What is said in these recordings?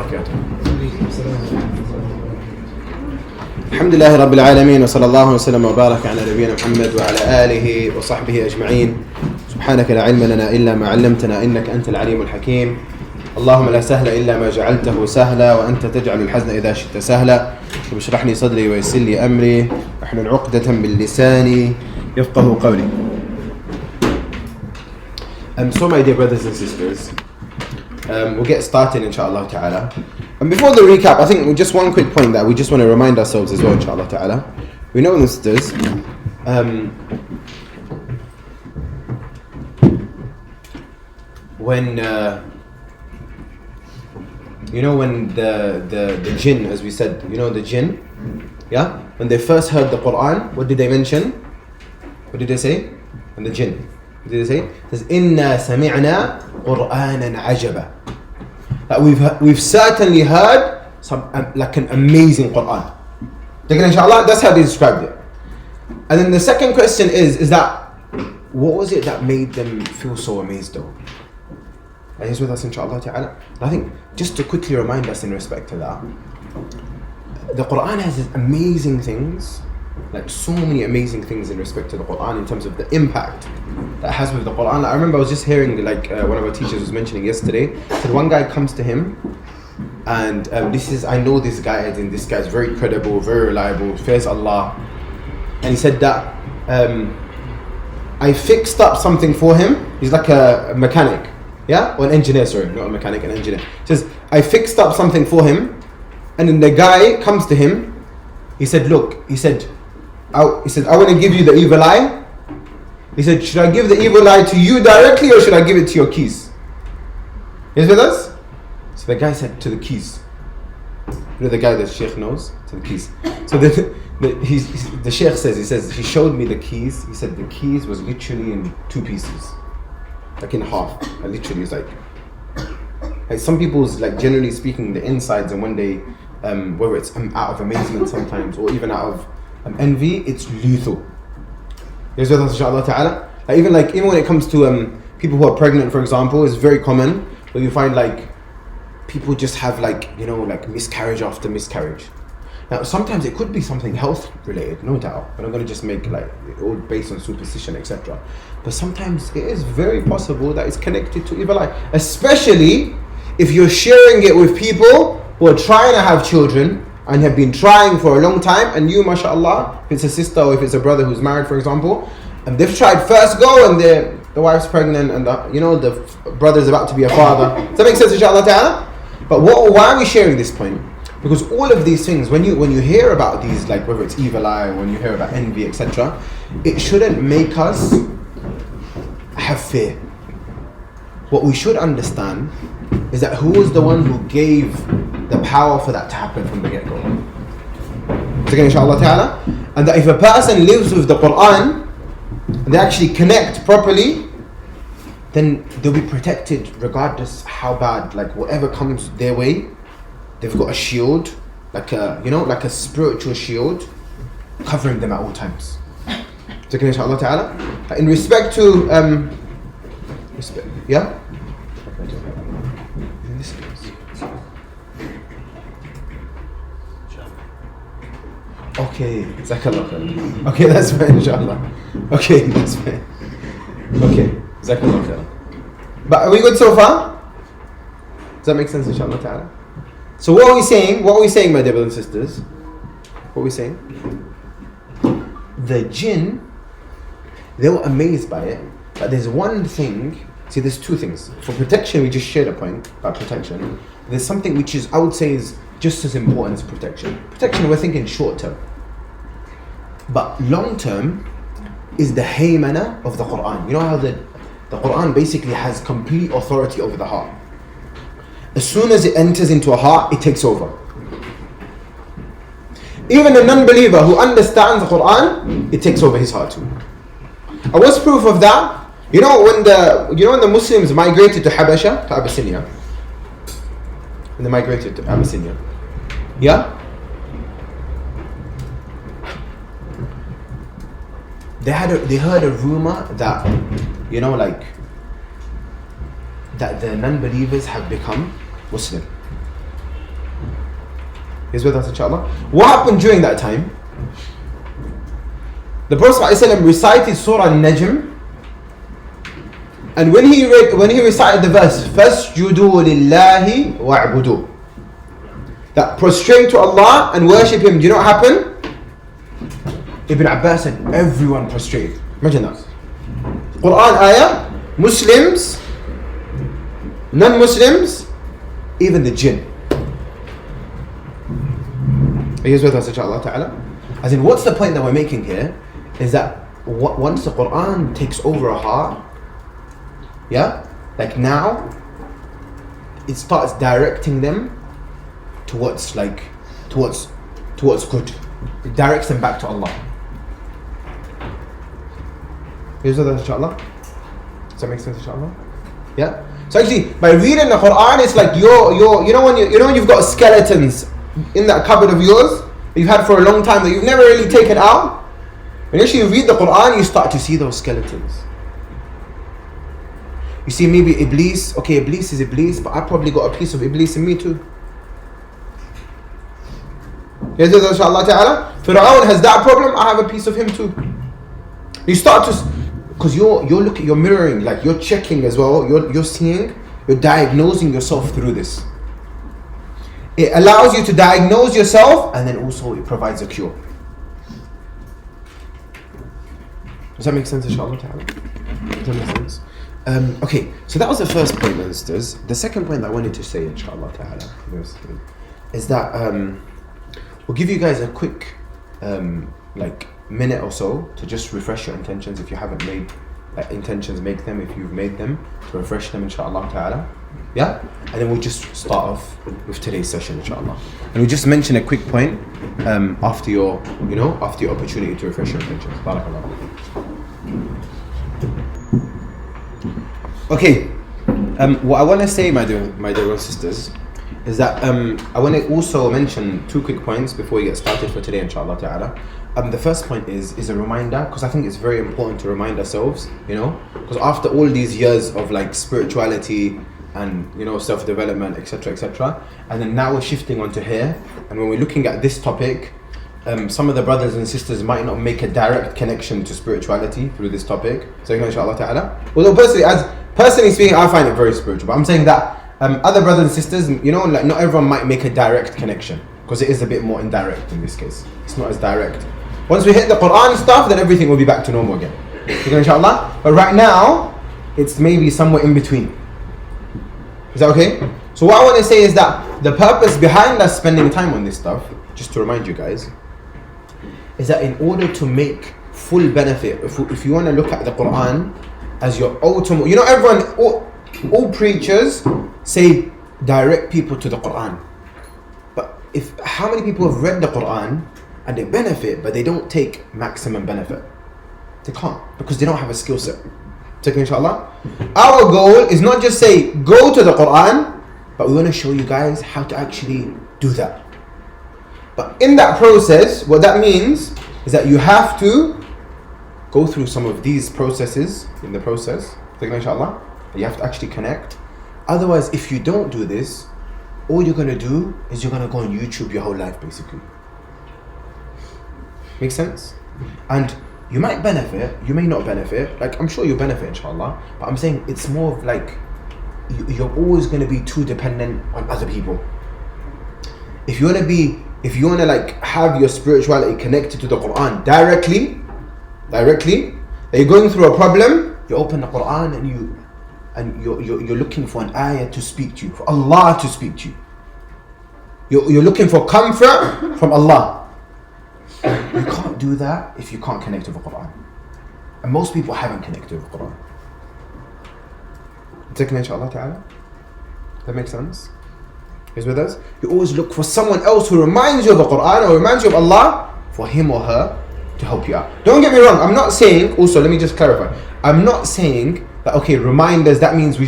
وبركاته. الحمد لله رب العالمين وصلى الله وسلم وبارك على نبينا محمد وعلى آله وصحبه أجمعين. سبحانك لا علم لنا إلا ما علمتنا إنك أنت العليم الحكيم. اللهم لا سهل إلا ما جعلته سهلا وأنت تجعل الحزن إذا شئت سهلا. اشرح لي صدري ويسر لي أمري واحلل عقدة من لساني يفقه قولي. So my dear brothers and sisters, we'll get started inshallah ta'ala. And before the recap, I think just one quick point that we just want to remind ourselves as well inshallah ta'ala. We know, sisters, when when the jinn, as we said, the jinn, yeah, when they first heard the Quran, what did they mention? What did they say? And the jinn, what did they say? It says, "Inna sami'na Qur'anan ajaba." That we've certainly heard some like an amazing Quran. Inshallah, that's how they described it. And then the second question is that what was it that made them feel so amazed though? And he's with us inshallah ta'ala. I think just to quickly remind us in respect to that, the Quran has these amazing things, like so many amazing things in respect to the Quran in terms of the impact that it has with the Quran. I remember I was just hearing one of our teachers was mentioning yesterday, said one guy comes to him and I know this guy, and this guy is very credible, very reliable, fears Allah, and he said that I fixed up something for him. He's like a mechanic, yeah, or an engineer, sorry, not a mechanic, an engineer. He says, I fixed up something for him, and then the guy comes to him. He said, look, I want to give you the evil eye. He said, should I give the evil eye to you directly or should I give it to your keys? Is with us? So the guy said, to the keys. The guy that Sheikh knows, to the keys. So the Sheikh says, he showed me the keys. He said the keys was literally in two pieces, like in half. Literally, it's like some people's, like generally speaking, the insides, and when they, whether it's out of amazement sometimes or even out of envy, it's lethal. Yes, with us, inshallah ta'ala. Even when it comes to people who are pregnant, for example, it's very common where you find people just have miscarriage after miscarriage. Now sometimes it could be something health related, no doubt. We're not going to just make it all based on superstition, etc. But sometimes it is very possible that it's connected to evil eye, especially if you're sharing it with people who are trying to have children and have been trying for a long time, and you, mashallah, if it's a sister or if it's a brother who's married, for example, and they've tried first go and the wife's pregnant and the brother's about to be a father. Does that make sense, inshallah ta'ala? But why are we sharing this point? Because all of these things, when you hear about these, whether it's evil eye or when you hear about envy, etc., it shouldn't make us have fear. What we should understand is that who was the one who gave the power for that to happen from the get-go. Again, inshallah ta'ala. And that if a person lives with the Quran and they actually connect properly, then they'll be protected regardless how bad, whatever comes their way. They've got a shield, like a spiritual shield covering them at all times. Again, inshallah ta'ala. In respect to yeah? Okay, Zakallah. Okay, that's fine, inshallah. Okay, that's fine. Okay, Zakallah. But are we good so far? Does that make sense, inshallah ta'ala? So what are we saying? What are we saying, my dear brothers and sisters? What are we saying? The jinn, they were amazed by it. But there's one thing. See, there's two things. For protection, we just shared a point about protection. There's something which is, I would say, is just as important as protection. Protection, we're thinking short term. But long term is the haymana of the Quran. You know how the Quran basically has complete authority over the heart. As soon as it enters into a heart, it takes over. Even a non-believer who understands the Quran, it takes over his heart too. And what's proof of that? When the Muslims migrated to Habasha, to Abyssinia. When they migrated to Abyssinia. Yeah? They heard a rumor that, that the non-believers have become Muslim. He's with us, inshallah. What happened during that time? The Prophet ﷺ recited Surah An-Najm, and when he recited the verse, فَاسْجُدُوا لِلَّهِ وَاعْبُدُوا, that prostrate to Allah and worship Him. Do you know what happened? Ibn Abbas said, everyone prostrated. Imagine that. Quran ayah, Muslims, non-Muslims, even the jinn. Are you with us, inshallah ta'ala? As in, what's the point that we're making here? Is that once the Quran takes over a heart, yeah, like now, it starts directing them towards good. It directs them back to Allah. Is that inshallah? Does that make sense, inshallah? Yeah. So actually, by reading the Quran, it's like you know when you've got skeletons in that cupboard of yours that you've had for a long time that you've never really taken out. When actually you read the Quran, you start to see those skeletons. You see maybe Iblis. Okay, Iblis is Iblis, but I probably got a piece of Iblis in me too. Yes, inshallah ta'ala. Fir'aun has that problem, I have a piece of him too. You start to, because you're looking, you're mirroring, like you're checking as well, you're seeing, you're diagnosing yourself through this. It allows you to diagnose yourself, and then also it provides a cure. Does that make sense, inshallah ta'ala? Does that make sense? Okay, so that was the first point, ministers. The second point that I wanted to say, inshallah ta'ala, is that we'll give you guys a quick minute or so to just refresh your intentions. If you haven't made intentions, make them. If you've made them, to refresh them, inshallah ta'ala. Yeah? And then we'll just start off with today's session, inshallah. And we'll just mention a quick point after your opportunity to refresh your intentions. Barakallah. Okay, what I want to say, my dear brothers and sisters, is that I want to also mention two quick points before we get started for today, inshallah ta'ala. The first point is a reminder, because I think it's very important to remind ourselves, because after all these years of like spirituality and self-development, etc., and then now we're shifting onto here, and when we're looking at this topic, some of the brothers and sisters might not make a direct connection to spirituality through this topic. So inshallah ta'ala, although personally speaking, I find it very spiritual, but I'm saying that other brothers and sisters, like not everyone might make a direct connection, because it is a bit more indirect in this case. It's not as direct. Once we hit the Quran stuff, then everything will be back to normal again. Inshallah. But right now, it's maybe somewhere in between. Is that okay? So what I want to say is that the purpose behind us spending time on this stuff, just to remind you guys, is that in order to make full benefit, if you want to look at the Quran as your ultimate, everyone, all preachers say direct people to the Quran. But how many people have read the Quran and they benefit, but they don't take maximum benefit? They can't, because they don't have a skill set. So inshallah, our goal is not just say go to the Quran, but we want to show you guys how to actually do that. But in that process, what that means is that you have to go through some of these processes in the process. So inshallah, you have to actually connect. Otherwise, if you don't do this, all you're going to do is you're going to go on YouTube your whole life, basically. Make sense? And you might benefit, you may not benefit. Like, I'm sure you'll benefit, inshallah. But I'm saying it's more of like, you're always going to be too dependent on other people. If you want to like have your spirituality connected to the Quran directly, that you're going through a problem, you open the Quran and you're looking for an ayah to speak to you, for Allah to speak to you. You're looking for comfort from Allah. You can't do that if you can't connect to the Quran. And most people haven't connected to the Quran. Inshallah ta'ala. That makes sense? Is with us? You always look for someone else who reminds you of the Quran or reminds you of Allah, for him or her to help you out. Don't get me wrong, I'm not saying, also let me just clarify, I'm not saying that okay, reminders, that means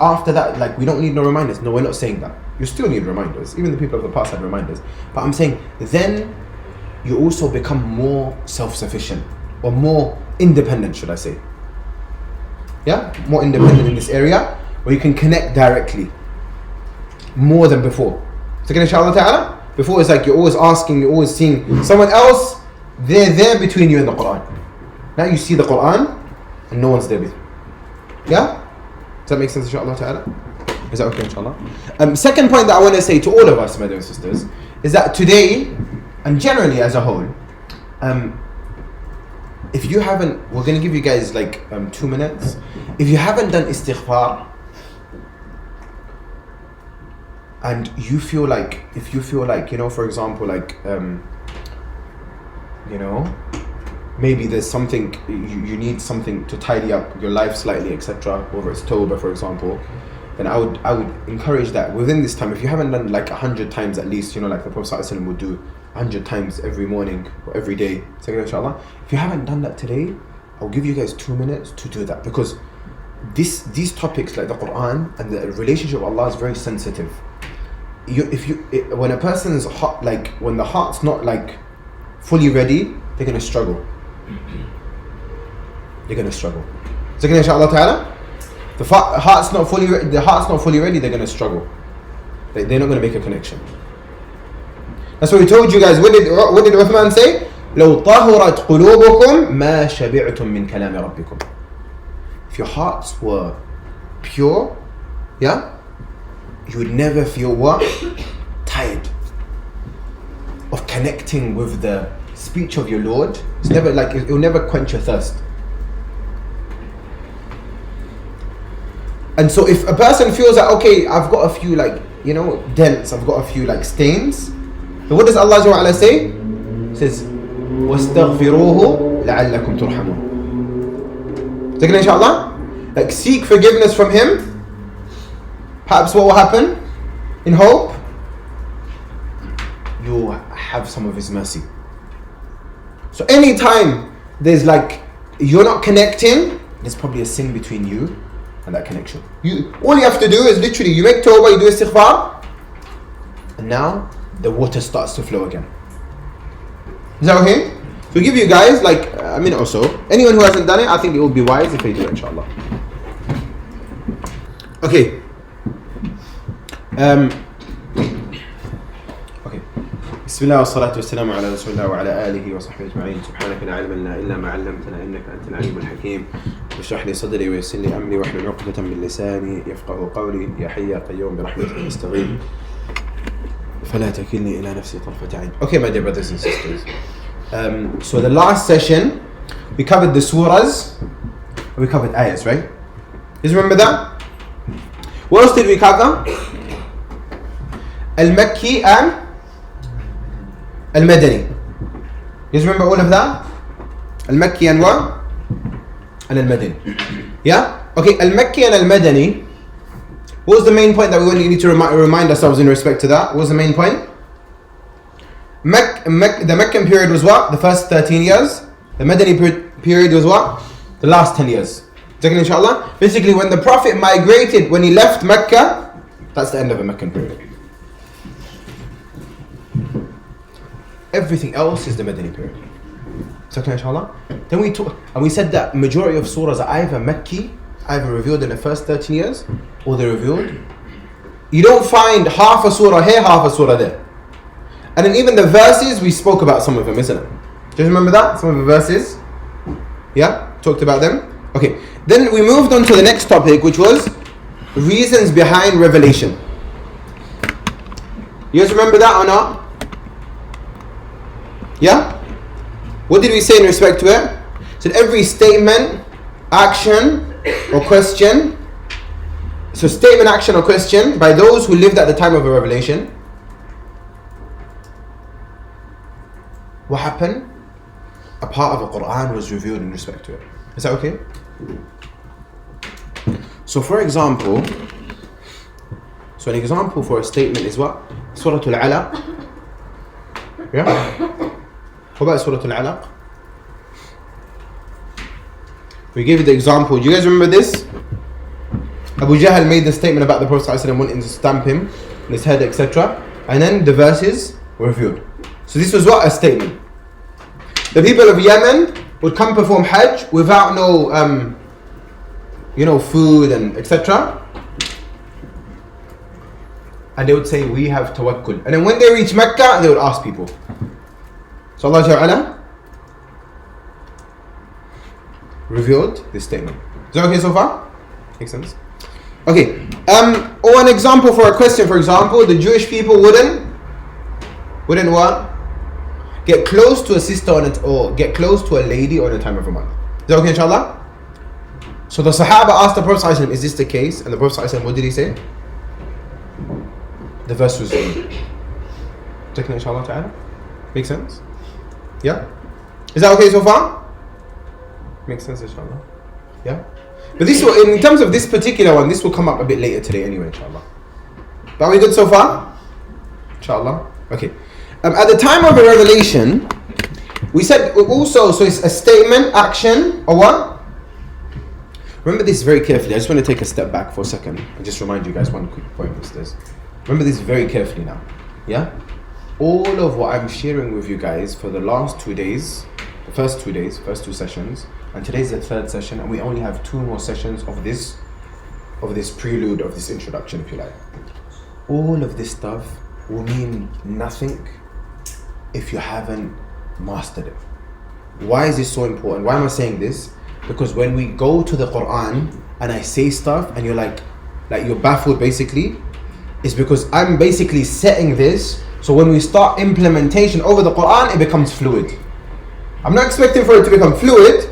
after that, like we don't need no reminders. No, we're not saying that. You still need reminders. Even the people of the past had reminders. But I'm saying then you also become more self-sufficient, or more independent, should I say. Yeah? More independent in this area, where you can connect directly more than before. So inshallah ta'ala, Before it's like you're always asking, you're always seeing someone else, they're there between you and the Quran. Now you see the Quran and no one's there with you. Yeah? Does that make sense, inshallah ta'ala? Is that okay, inshallah? Second point that I want to say to all of us, my dear sisters, is that today, and generally as a whole, if you haven't, we're going to give you guys like 2 minutes. If you haven't done istighfar, and you feel like, if you feel like, you know, for example, like, you know, maybe there's something, you need something to tidy up your life slightly, etc., whether it's Tawbah, for example, then I would encourage that within this time, if you haven't done like 100 times at least, you know, like the Prophet ﷺ would do 100 times every morning or every day, so inshallah, if you haven't done that today, I'll give you guys 2 minutes to do that, because these topics like the Quran and the relationship with Allah is very sensitive. When a person's heart, like when the heart's not like fully ready, they're gonna struggle. They're gonna struggle. So inshallah ta'ala, the heart's not fully ready, they're gonna struggle. They're not gonna make a connection. That's what we told you guys. What did Uthman say? لو طهرت قلوبكم ما شبعتم من كلام ربكم. If your hearts were pure, yeah, you would never feel what? Tired of connecting with the speech of your Lord. It's never like, it will never quench your thirst. And so if a person feels that, okay, I've got a few like, you know, dents, I've got a few like stains, then what does Allah say? He says, وَاسْتَغْفِرُوهُ لَعَلَّكُمْ تُرْحَمُونَ. So inshallah, like seek forgiveness from Him. Perhaps what will happen? In hope, you'll have some of His mercy. So anytime there's like, you're not connecting, there's probably a sin between you and that connection. All you have to do is literally, you make tawbah, you do istighfar, and now the water starts to flow again. Is that okay? So we'll give you guys like a minute or so. Anyone who hasn't done it, I think it would be wise if they do it, inshallah. Okay. Okay. بسم الله والصلاة والسلام على رسول الله وعلى آله وصحبه أجمعين. سبحانك لا علم لنا إلا ما علمتنا إنك أنت العليم الحكيم. اشرح لي صدري ويسر لي أمري واحلل عقدة من لساني يفقهوا قولي. يا حي يا قيوم برحمتك أستغيث فلا تكلني إلى نفسي طرفة عين. Okay, my dear brothers and sisters. So the last session we covered the surahs, we covered ayahs, right? You remember that? What else did we cover? Al-Makki and Al-Madani. You remember all of that? Al-Makki and what? And Al-Madani. Yeah? Okay, Al-Makki and Al-Madani. What was the main point that we need to remind ourselves in respect to that? What was the main point? The Meccan period was what? The first 13 years. The Madani period was what? The last 10 years. Inshallah. Basically, when the Prophet migrated, when he left Mecca, that's the end of the Meccan period. Everything else is the Madani period. Inshallah. Then we said that majority of surahs are either Makki, either revealed in the first 13 years, or they're revealed. You don't find half a surah here, half a surah there. And then even the verses, we spoke about some of them, isn't it? Do you remember that? Some of the verses? Yeah? Talked about them? Okay. Then we moved on to the next topic, which was reasons behind revelation. You guys remember that or not? Yeah? What did we say in respect to it? So every statement, action, or question. So statement, action, or question by those who lived at the time of a revelation. What happened? A part of the Quran was revealed in respect to it. Is that okay? So for example, an example for a statement is what? Surah Al-Alaq. Yeah? What about Surah Al-Alaq? We gave you the example. Do you guys remember this? Abu Jahl made the statement about the Prophet ﷺ wanting to stamp him in his head, etc. And then the verses were revealed. So this was what? A statement. The people of Yemen would come perform Hajj without no, food and etc. and they would say, we have tawakkul. And then when they reach Mecca, they would ask people. So Allah Ta'ala revealed this statement. Is that okay so far? Makes sense? Okay. Or an example for a question, for example, the Jewish people wouldn't what? Get close to a sister or get close to a lady on a time of a month. Is that okay, inshallah? So the Sahaba asked the Prophet ﷺ, is this the case? And the Prophet ﷺ, what did he say? The verse was revealed. Checking inshallah ta'ala? Makes sense? Yeah? Is that okay so far? Makes sense, inshallah? Yeah? But this will, in terms of this particular one, this will come up a bit later today anyway, inshallah. But are we good so far? Inshallah? Okay. At the time of the revelation, we said also, so it's a statement, action, or what? Remember this very carefully. I just want to take a step back for a second and just remind you guys one quick point was this. Remember this very carefully now. Yeah? All of what I'm sharing with you guys for the last 2 days, the first 2 days, first 2 sessions, and today's the 3rd session, and we only have 2 more sessions of this prelude, of this introduction, if you like. All of this stuff will mean nothing if you haven't mastered it. Why is this so important? Why am I saying this? Because when we go to the Quran and I say stuff and you're like you're baffled basically, it's because I'm basically setting this so when we start implementation over the Quran, it becomes fluid. I'm not expecting for it to become fluid,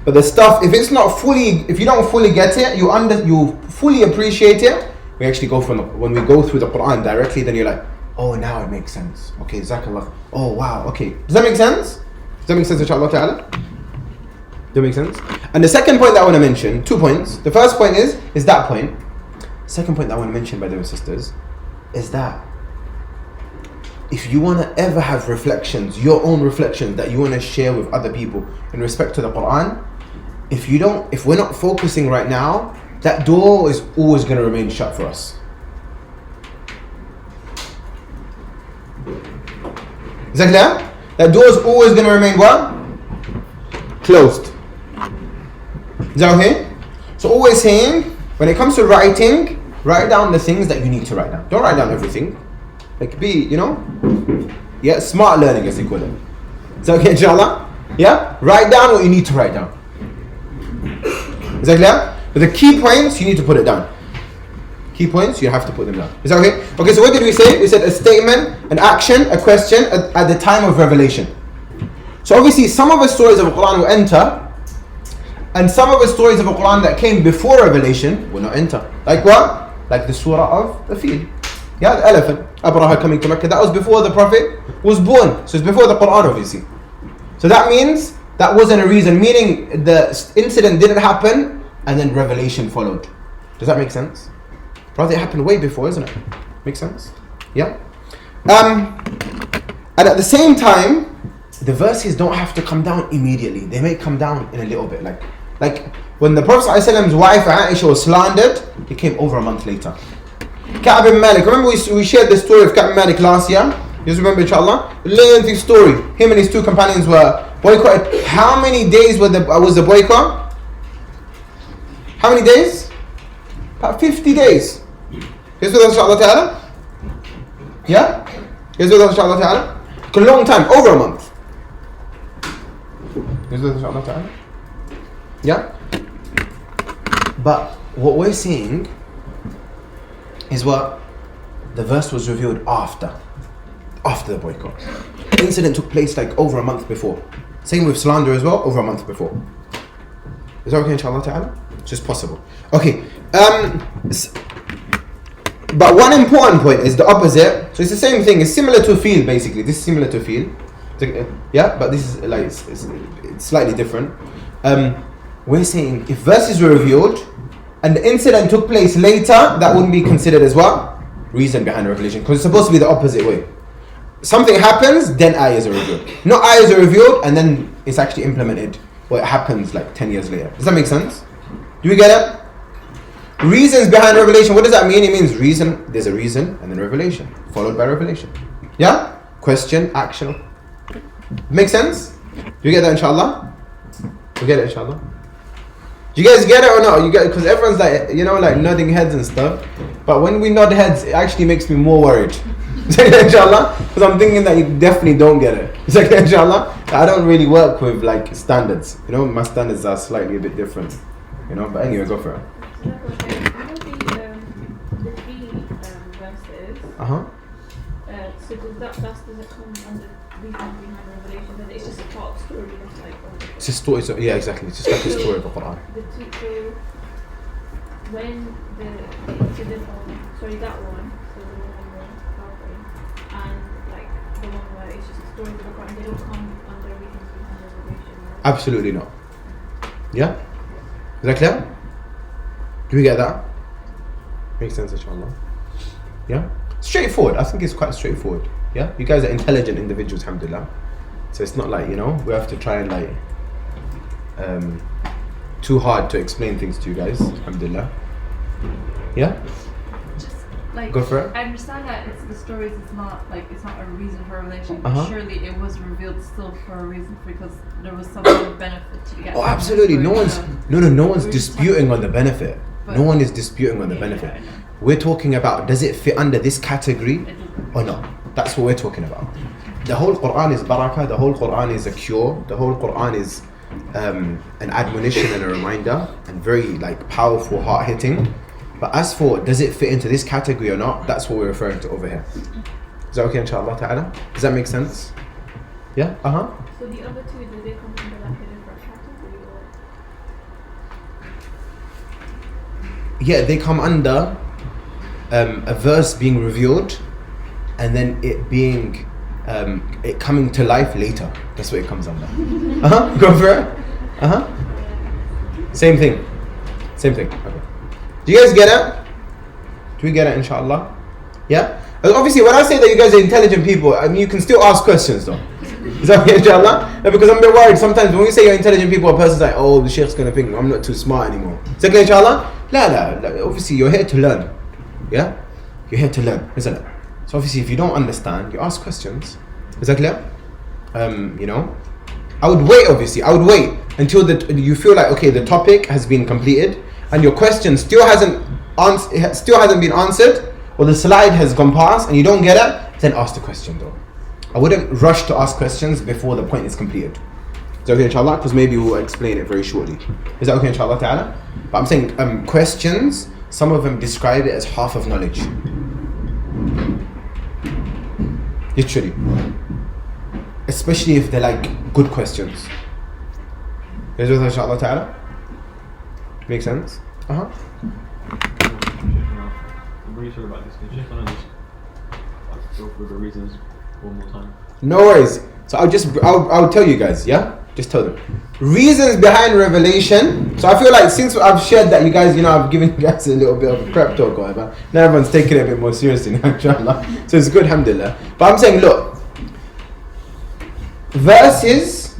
but the stuff, if you don't fully get it, you fully appreciate it. We actually go when we go through the Quran directly, then you're like, oh, now it makes sense. Okay, Jazakallah. Oh, wow, okay. Does that make sense? Does that make sense, inshallah ta'ala? Does that make sense? And the second point that I want to mention, 2 points. The first point is that point. Second point that I want to mention, brothers and sisters, is that if you want to ever have reflections, your own reflections that you want to share with other people in respect to the Quran, if we're not focusing right now, that door is always going to remain shut for us. Is that clear? That door is always going to remain what? Closed. Is that okay? So always saying, when it comes to writing, write down the things that you need to write down. Don't write down everything. Like yeah, smart learning as they call it. Is that okay, inshallah? Yeah? Write down what you need to write down. Is that clear? But the key points, you need to put it down. Key points, you have to put them down. Is that okay? Okay, so what did we say? We said a statement, an action, a question at the time of revelation. So obviously some of the stories of the Quran will enter, and some of the stories of the Quran that came before revelation will not enter. Like what? Like the surah of the field. Yeah, the elephant. Abraha coming to Mecca. That was before the Prophet was born. So it's before the Quran, obviously. So that means that wasn't a reason. Meaning the incident didn't happen and then revelation followed. Does that make sense? Rather, it happened way before, isn't it? Makes sense? Yeah? And at the same time, the verses don't have to come down immediately. They may come down in a little bit. Like when the Prophet ﷺ's wife Aisha was slandered, it came over a month later. Ka'b ibn Malik, remember we shared the story of Ka'b ibn Malik last year? You just remember, inshallah? Lengthy story. Him and his 2 companions were boycotted. How many days was the boycott? How many days? About 50 days. Here's with us, inshallah ta'ala? Yeah? Here's with us, inshallah ta'ala? It's a long time, over a month. Here's with us, inshallah ta'ala? Yeah? But what we're seeing is what the verse was revealed after the boycott. The incident took place like over a month before. Same with slander as well, over a month before. Is that okay, inshallah ta'ala? It's just possible. Okay. But one important point is the opposite. So it's the same thing. It's similar to a field, basically. This is similar to a field. Yeah, but this is like it's slightly different. We're saying if verses were revealed and the incident took place later, that wouldn't be considered as what? Reason behind the revelation. Because it's supposed to be the opposite way. Something happens, then ayahs are revealed. Not ayahs are revealed and then it's actually implemented. Or it happens like 10 years later. Does that make sense? Do we get it? Reasons behind revelation, what does that mean? It means reason, there's a reason and then revelation. Followed by revelation. Yeah? Question, action. Make sense? Do you get that, inshallah? You get it, inshallah? Do you guys get it or not? You get it? Because everyone's like, like nodding heads and stuff. But when we nod heads, it actually makes me more worried. Inshallah, because I'm thinking that you definitely don't get it. It's like, inshallah, I don't really work with like standards. You know, my standards are slightly a bit different. You know, but anyway, go for it. The three verses. So does it come under reason behind revelation? Then it's just a part of story. That's like. It's a story. So, yeah, exactly. It's just like a story of the Quran. The two. So when the incident of that one. So the one and like the one where it's just a story of the Quran, they don't come under reasons behind revelation. Absolutely not. Yeah? Is that clear? Do we get that? Makes sense, inshallah. Yeah? Straightforward. I think it's quite straightforward. Yeah? You guys are intelligent individuals, alhamdulillah. So it's not like, you know, we have to try and like too hard to explain things to you guys, alhamdulillah. Yeah? Like, go for it. I understand that it's the stories. It's not a reason for revelation. But surely it was revealed still for a reason, because there was some sort of benefit to get. Oh, absolutely. No one's disputing on the benefit. No one is disputing on the benefit. Yeah, we're talking about, does it fit under this category or not? That's what we're talking about. The whole Quran is barakah. The whole Quran is a cure. The whole Quran is an admonition and a reminder, and very like powerful, heart hitting. But as for, does it fit into this category or not, that's what we're referring to over here. Is that okay, inshallah ta'ala? Does that make sense? Yeah? So the other two, do they come under like a different category or? Yeah, they come under a verse being revealed and then it being, it coming to life later. That's what it comes under. Go for it. Same thing. Okay. Do you guys get it? Do we get it, inshallah? Yeah? Obviously, when I say that you guys are intelligent people, I mean, you can still ask questions though. Is that okay, inshallah? No, because I'm a bit worried sometimes when we say you're intelligent people, a person's like, oh, the sheikh's going to think I'm not too smart anymore. Is that okay, inshallah? No. Obviously, you're here to learn. Yeah? You're here to learn, isn't it? So obviously, if you don't understand, you ask questions. Is that clear? You know? I would wait until you feel like, okay, the topic has been completed, and your question still hasn't been answered, or the slide has gone past and you don't get it, then ask the question though. I wouldn't rush to ask questions before the point is completed. Is that okay, inshallah? Because maybe we'll explain it very shortly. Is that okay, inshallah ta'ala? But I'm saying questions, some of them describe it as half of knowledge. Literally. Especially if they're like good questions. Is that okay, inshallah ta'ala? Make sense? I'm really sorry about this. Can you just go through the reasons one more time? No worries. So I'll tell you guys, yeah? Just tell them. Reasons behind revelation. So I feel like since I've shared that, you guys, you know, I've given you guys a little bit of a prep talk or whatever. Now everyone's taking it a bit more seriously now, inshallah. So it's good, alhamdulillah. But I'm saying, look, verses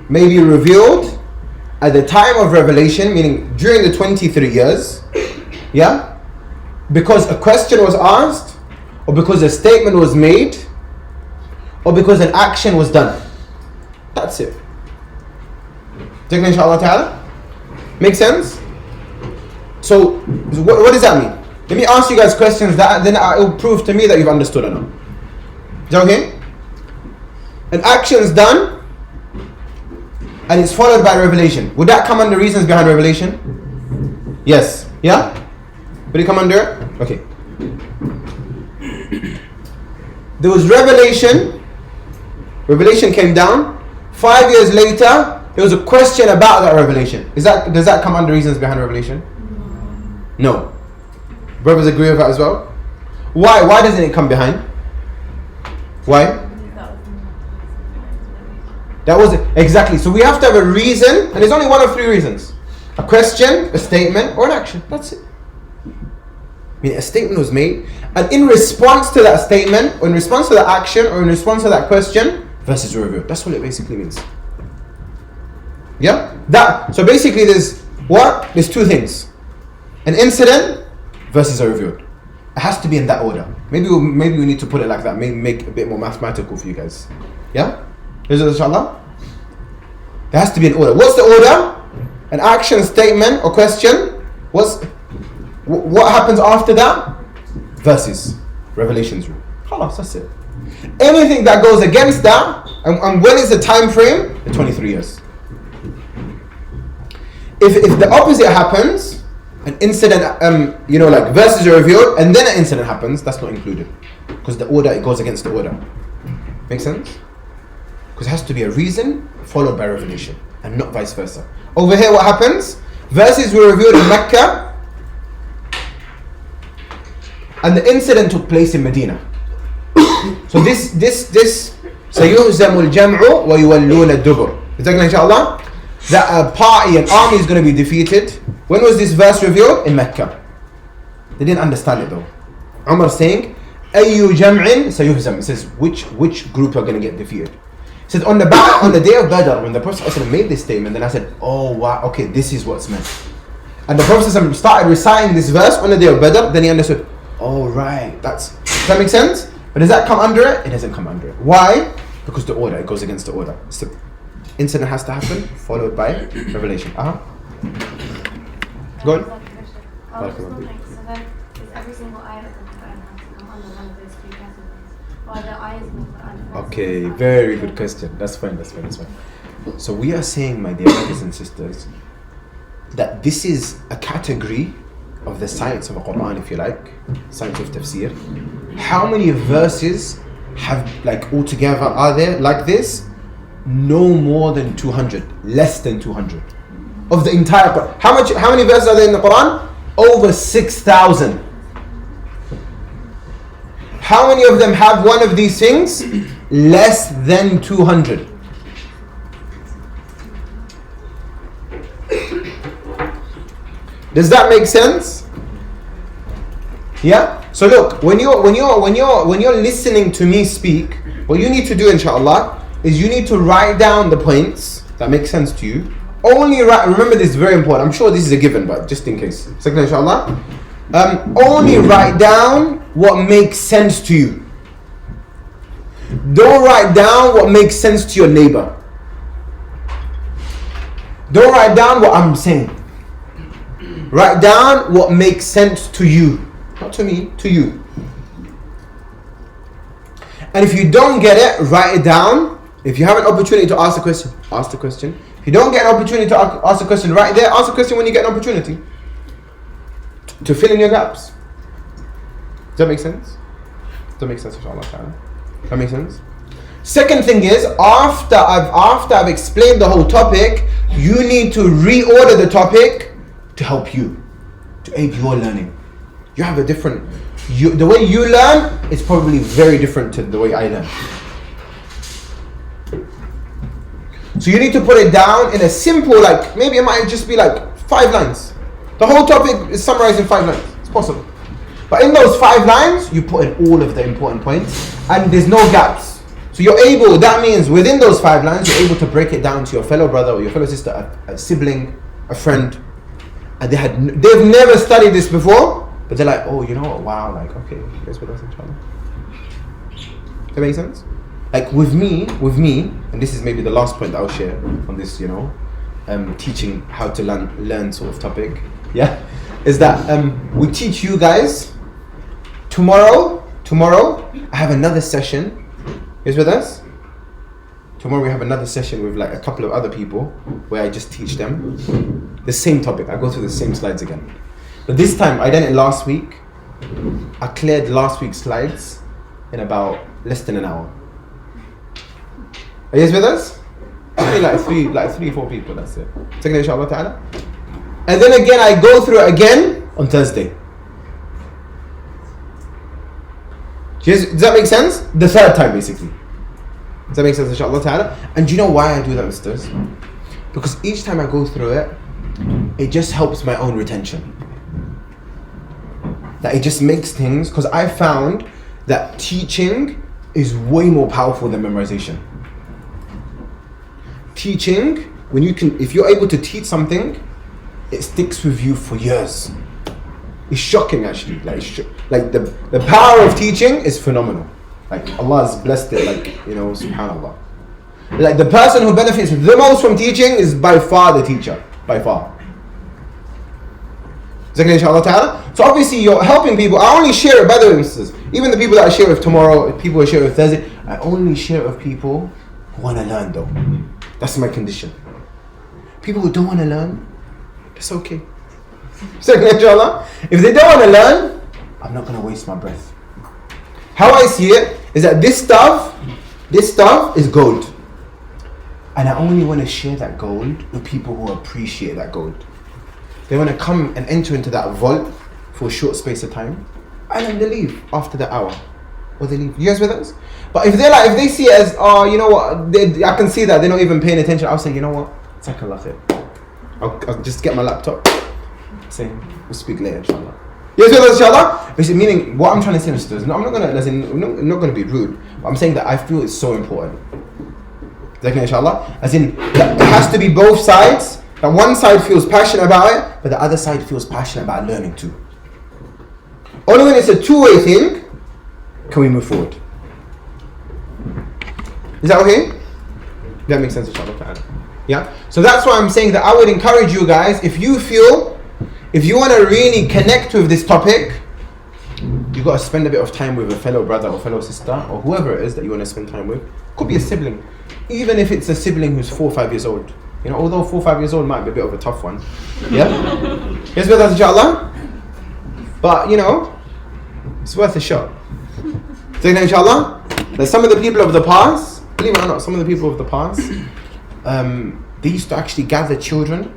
may be revealed at the time of revelation, meaning during the 23 years, yeah? Because a question was asked, or because a statement was made, or because an action was done. That's it. Inshallah ta'ala? Make sense? So, what does that mean? Let me ask you guys questions that then it will prove to me that you've understood or not. Is that okay? An action is done, and it's followed by revelation. Would that come under reasons behind revelation? Yes. Yeah? Would it come under it? Okay. There was revelation. Revelation came down. 5 years later, there was a question about that revelation. Does that come under reasons behind revelation? No. Brothers agree with that as well? Why? Why doesn't it come behind? Why? That was it. Exactly. So we have to have a reason, and there's only one of three reasons. A question, a statement, or an action. That's it. I mean, a statement was made, and in response to that statement, or in response to that action, or in response to that question, verses were revealed. That's what it basically means. Yeah? So basically there's what? There's two things. An incident, verses are revealed. It has to be in that order. Maybe we need to put it like that. Maybe make it a bit more mathematical for you guys. Yeah? Is it inshallah? There has to be an order. What's the order? An action, statement, or question. What happens after that? verses, revelations rule. Khalas, that's it. Anything that goes against that, and when is the time frame? The 23 years. If the opposite happens, an incident, like verses are revealed and then an incident happens, that's not included. Because the order, it goes against the order. Make sense? Because it has to be a reason followed by revelation and not vice versa. Over here what happens? Verses were revealed in Mecca and the incident took place in Medina. So this سَيُهْزَمُ الْجَمْعُ وَيُوَلُّونَ الدُّبُرُ. Inshallah, that a party, an army is going to be defeated. When was this verse revealed? In Mecca. They didn't understand it though. Umar saying, أَيُّ جَمْعٍ سَيُهْزَمُ. It says, which group are going to get defeated? It said, on the day of Badr, when the Prophet ﷺ made this statement, then I said, oh wow, okay, this is what's meant. And the Prophet ﷺ started reciting this verse on the day of Badr, then he understood, oh right, does that make sense? But does that come under it? It doesn't come under it. Why? Because the order, it goes against the order. So incident has to happen, followed by revelation. Go on. I was just wondering, so then is every single ayah of the Quran has to come under one of those three categories? Or are there ayahs in the Quran? Okay, very good question. That's fine. So we are saying, my dear brothers and sisters, that this is a category of the science of the Quran, if you like, science of tafsir. How many verses have, like, altogether are there like this? No more than 200, less than 200 of the entire Quran. How many verses are there in the Quran? Over 6,000. How many of them have one of these things? Less than 200. Does that make sense? Yeah? So look, when you're listening to me speak, what you need to do, inshallah, is you need to write down the points that make sense to you. Remember this is very important. I'm sure this is a given, but just in case. Second, inshallah. Only write down what makes sense to you. Don't write down what makes sense to your neighbor. Don't write down what I'm saying. Write down what makes sense to you. Not to me, to you. And if you don't get it, write it down. If you have an opportunity to ask the question, ask the question. If you don't get an opportunity to ask the question right there, ask the question when you get an opportunity to fill in your gaps. Does that make sense? Does that make sense, inshallah ta'ala? That makes sense? Second thing is, after I've explained the whole topic, you need to reorder the topic to help you, to aid your learning. You have a different, the way you learn is probably very different to the way I learn. So you need to put it down in a simple, like, maybe it might just be like 5 lines. The whole topic is summarized in 5 lines. It's possible. But in those 5 lines, you put in all of the important points and there's no gaps. So you're able, that means within those 5 lines, you're able to break it down to your fellow brother or your fellow sister, a sibling, a friend. And they've never studied this before, but they're like, oh, you know what, wow, like, okay, guess what else, inshallah. Does that make sense? Like with me, and this is maybe the last point that I'll share on this, teaching how to learn sort of topic, is that we teach you guys. Tomorrow, I have another session. Is with us? Tomorrow we have another session with like a couple of other people where I just teach them the same topic. I go through the same slides again. But this time, I done it last week. I cleared last week's slides in about less than an hour. Are you guys with us? Maybe like three, 4 people, that's it. Second, inshallah ta'ala. And then again, I go through it again on Thursday. Does that make sense? The third time, basically. Does that make sense, inshallah ta'ala? And do you know why I do that, sisters? Because each time I go through it, it just helps my own retention. That it just makes things, because I found that teaching is way more powerful than memorization. Teaching, if you're able to teach something, it sticks with you for years. It's shocking, actually. Like the power of teaching is phenomenal. Like Allah has blessed it. Like subhanallah. Like the person who benefits the most from teaching is by far the teacher, by far. Inshallah ta'ala. So obviously you're helping people. I only share it, by the way, sisters. Even the people that I share with tomorrow, people I share with Thursday, I only share it with people who want to learn though. That's my condition. People who don't want to learn, it's okay. Second, inshallah, if they don't want to learn, I'm not going to waste my breath. How I see it is that this stuff is gold. And I only want to share that gold with people who appreciate that gold. They want to come and enter into that vault for a short space of time, and then they leave after the hour. Or they leave. You guys with us? But if they see it as, you know what, I can see that they're not even paying attention, I'll say, you know what, Jazakallah khair. I'll just get my laptop. Say, we'll speak later, inshallah. Yes, with us, inshallah. Basically, meaning what I'm trying to say, sisters. I'm not gonna be rude. But I'm saying that I feel it's so important. Inshallah, as in that it has to be both sides. That one side feels passionate about it, but the other side feels passionate about learning too. Only when it's a two-way thing can we move forward. Is that okay? That makes sense, inshallah. Yeah. So that's why I'm saying that I would encourage you guys, if you want to really connect with this topic, you've got to spend a bit of time with a fellow brother or fellow sister or whoever it is that you want to spend time with. Could be a sibling, even if it's a sibling who's 4 or 5 years old. You know, although 4 or 5 years old might be a bit of a tough one. Yeah? Yes, with us, inshallah. But you know, it's worth a shot. So inshallah, there's some of the people of the past, believe it or not, some of the people of the past, they used to actually gather children,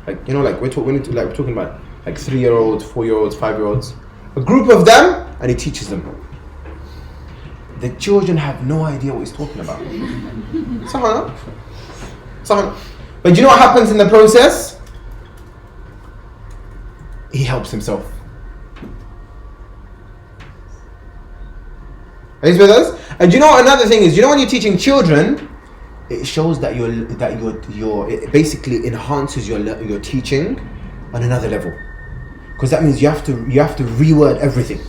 like, you know, like we're talking about like 3-year-olds, 4-year-olds, 5-year-olds, a group of them, and he teaches them. The children have no idea what he's talking about. But you know what happens in the process? He helps himself. Are you with us? And you know what another thing is? You know when you're teaching children, it shows that it basically enhances your teaching on another level, because that means you have to reword everything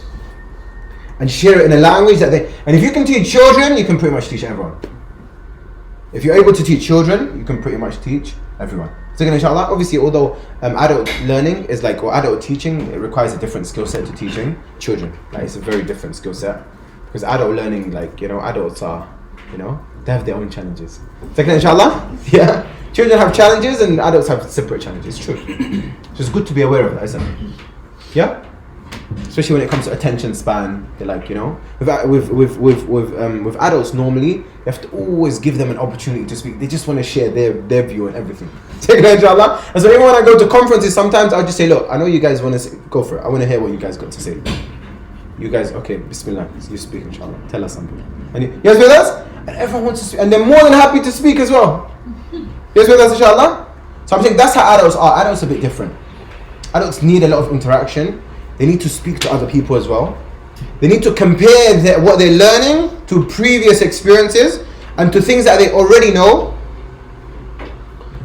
and share it in a language that they. And if you can teach children, you can pretty much teach everyone. If you're able to teach children, you can pretty much teach everyone. So inshallah, obviously, although adult learning is like, or adult teaching, it requires a different skill set to teaching children. Like, it's a very different skill set, because adult learning, like, you know, adults are, you know, they have their own challenges. Second, inshallah, yeah. Children have challenges and adults have separate challenges. True. So it's good to be aware of that, isn't it? Yeah. Especially when it comes to attention span, they're like, you know, with adults normally, you have to always give them an opportunity to speak. They just want to share their view and everything. Second, inshallah. And so even when I go to conferences, sometimes I'll just say, look, I know you guys want to go for it. I want to hear what you guys got to say. You guys, okay, Bismillah, you speak, inshallah. Tell us something. And you guys with us? And everyone wants to speak, and they're more than happy to speak as well. You guys with us, inshallah? So I'm saying that's how adults are. Adults are a bit different. Adults need a lot of interaction. They need to speak to other people as well. They need to compare what they're learning to previous experiences and to things that they already know.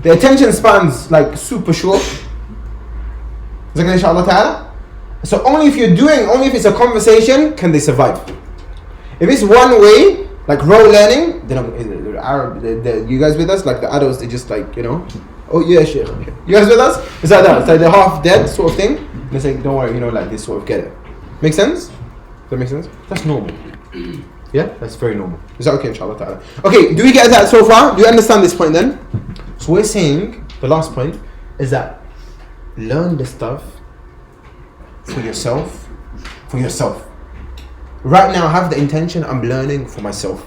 Their attention span's like super short. Inshallah ta'ala. So only if it's a conversation can they survive. If it's one way, like rote learning, you guys with us? Like the adults, they just like, you know, oh yeah, Sheikh. You guys with us? It's like that. It's like they're half dead sort of thing. And they say, don't worry, you know, like they sort of get it. Make sense? Does that make sense? That's normal. Yeah, that's very normal. Is that okay, inshallah ta'ala? Okay, do we get that so far? Do you understand this point then? So we're saying, the last point is that learn this stuff for yourself. Right now, have the intention, I'm learning for myself.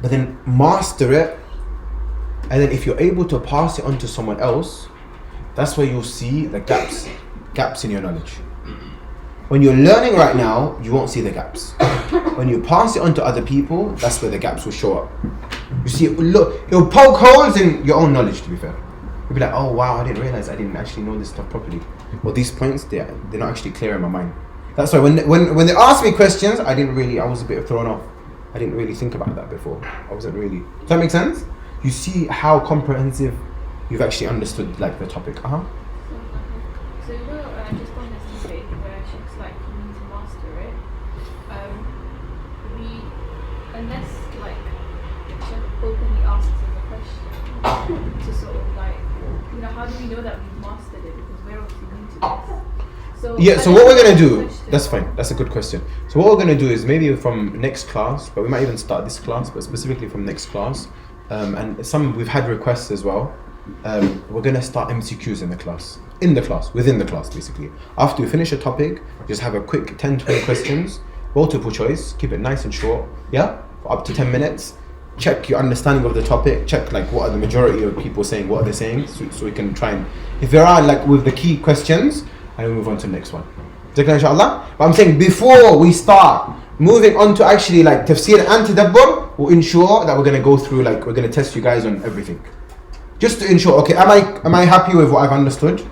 But then master it, and then if you're able to pass it on to someone else, that's where you'll see the gaps in your knowledge. When you're learning right now, you won't see the gaps. When you pass it on to other people, that's where the gaps will show up. You see, it'll poke holes in your own knowledge, to be fair. You'll be like, oh wow, I didn't realize I didn't actually know this stuff properly. Well, these points, they're not actually clear in my mind. That's why when they asked me questions, I was a bit thrown off. I didn't really think about that before. I wasn't really. Does that make sense? You see how comprehensive you've actually understood like the topic. So just on this topic where she's like, you need to master it. Unless like Sheikh openly asks us a question to sort of like you know, how do we know that we've mastered it? Because we're obviously new to this. So Yeah, so what we're gonna do, that's fine, that's a good question. So what we're gonna do is maybe from next class, but we might even start this class, but specifically from next class, and some we've had requests as well. We're gonna start MCQs in the class, within the class basically. After we finish a topic, just have a quick 10-20 questions, multiple choice, keep it nice and short, yeah, for up to 10 minutes. Check your understanding of the topic, check like what are the majority of people saying, what are they saying, so we can try and, if there are like with the key questions, and we move on to the next one. Inshallah. But I'm saying before we start moving on to actually like tafsir and tadabbur, we'll ensure that we're gonna go through, like we're gonna test you guys on everything. Just to ensure, okay, am I happy with what I've understood?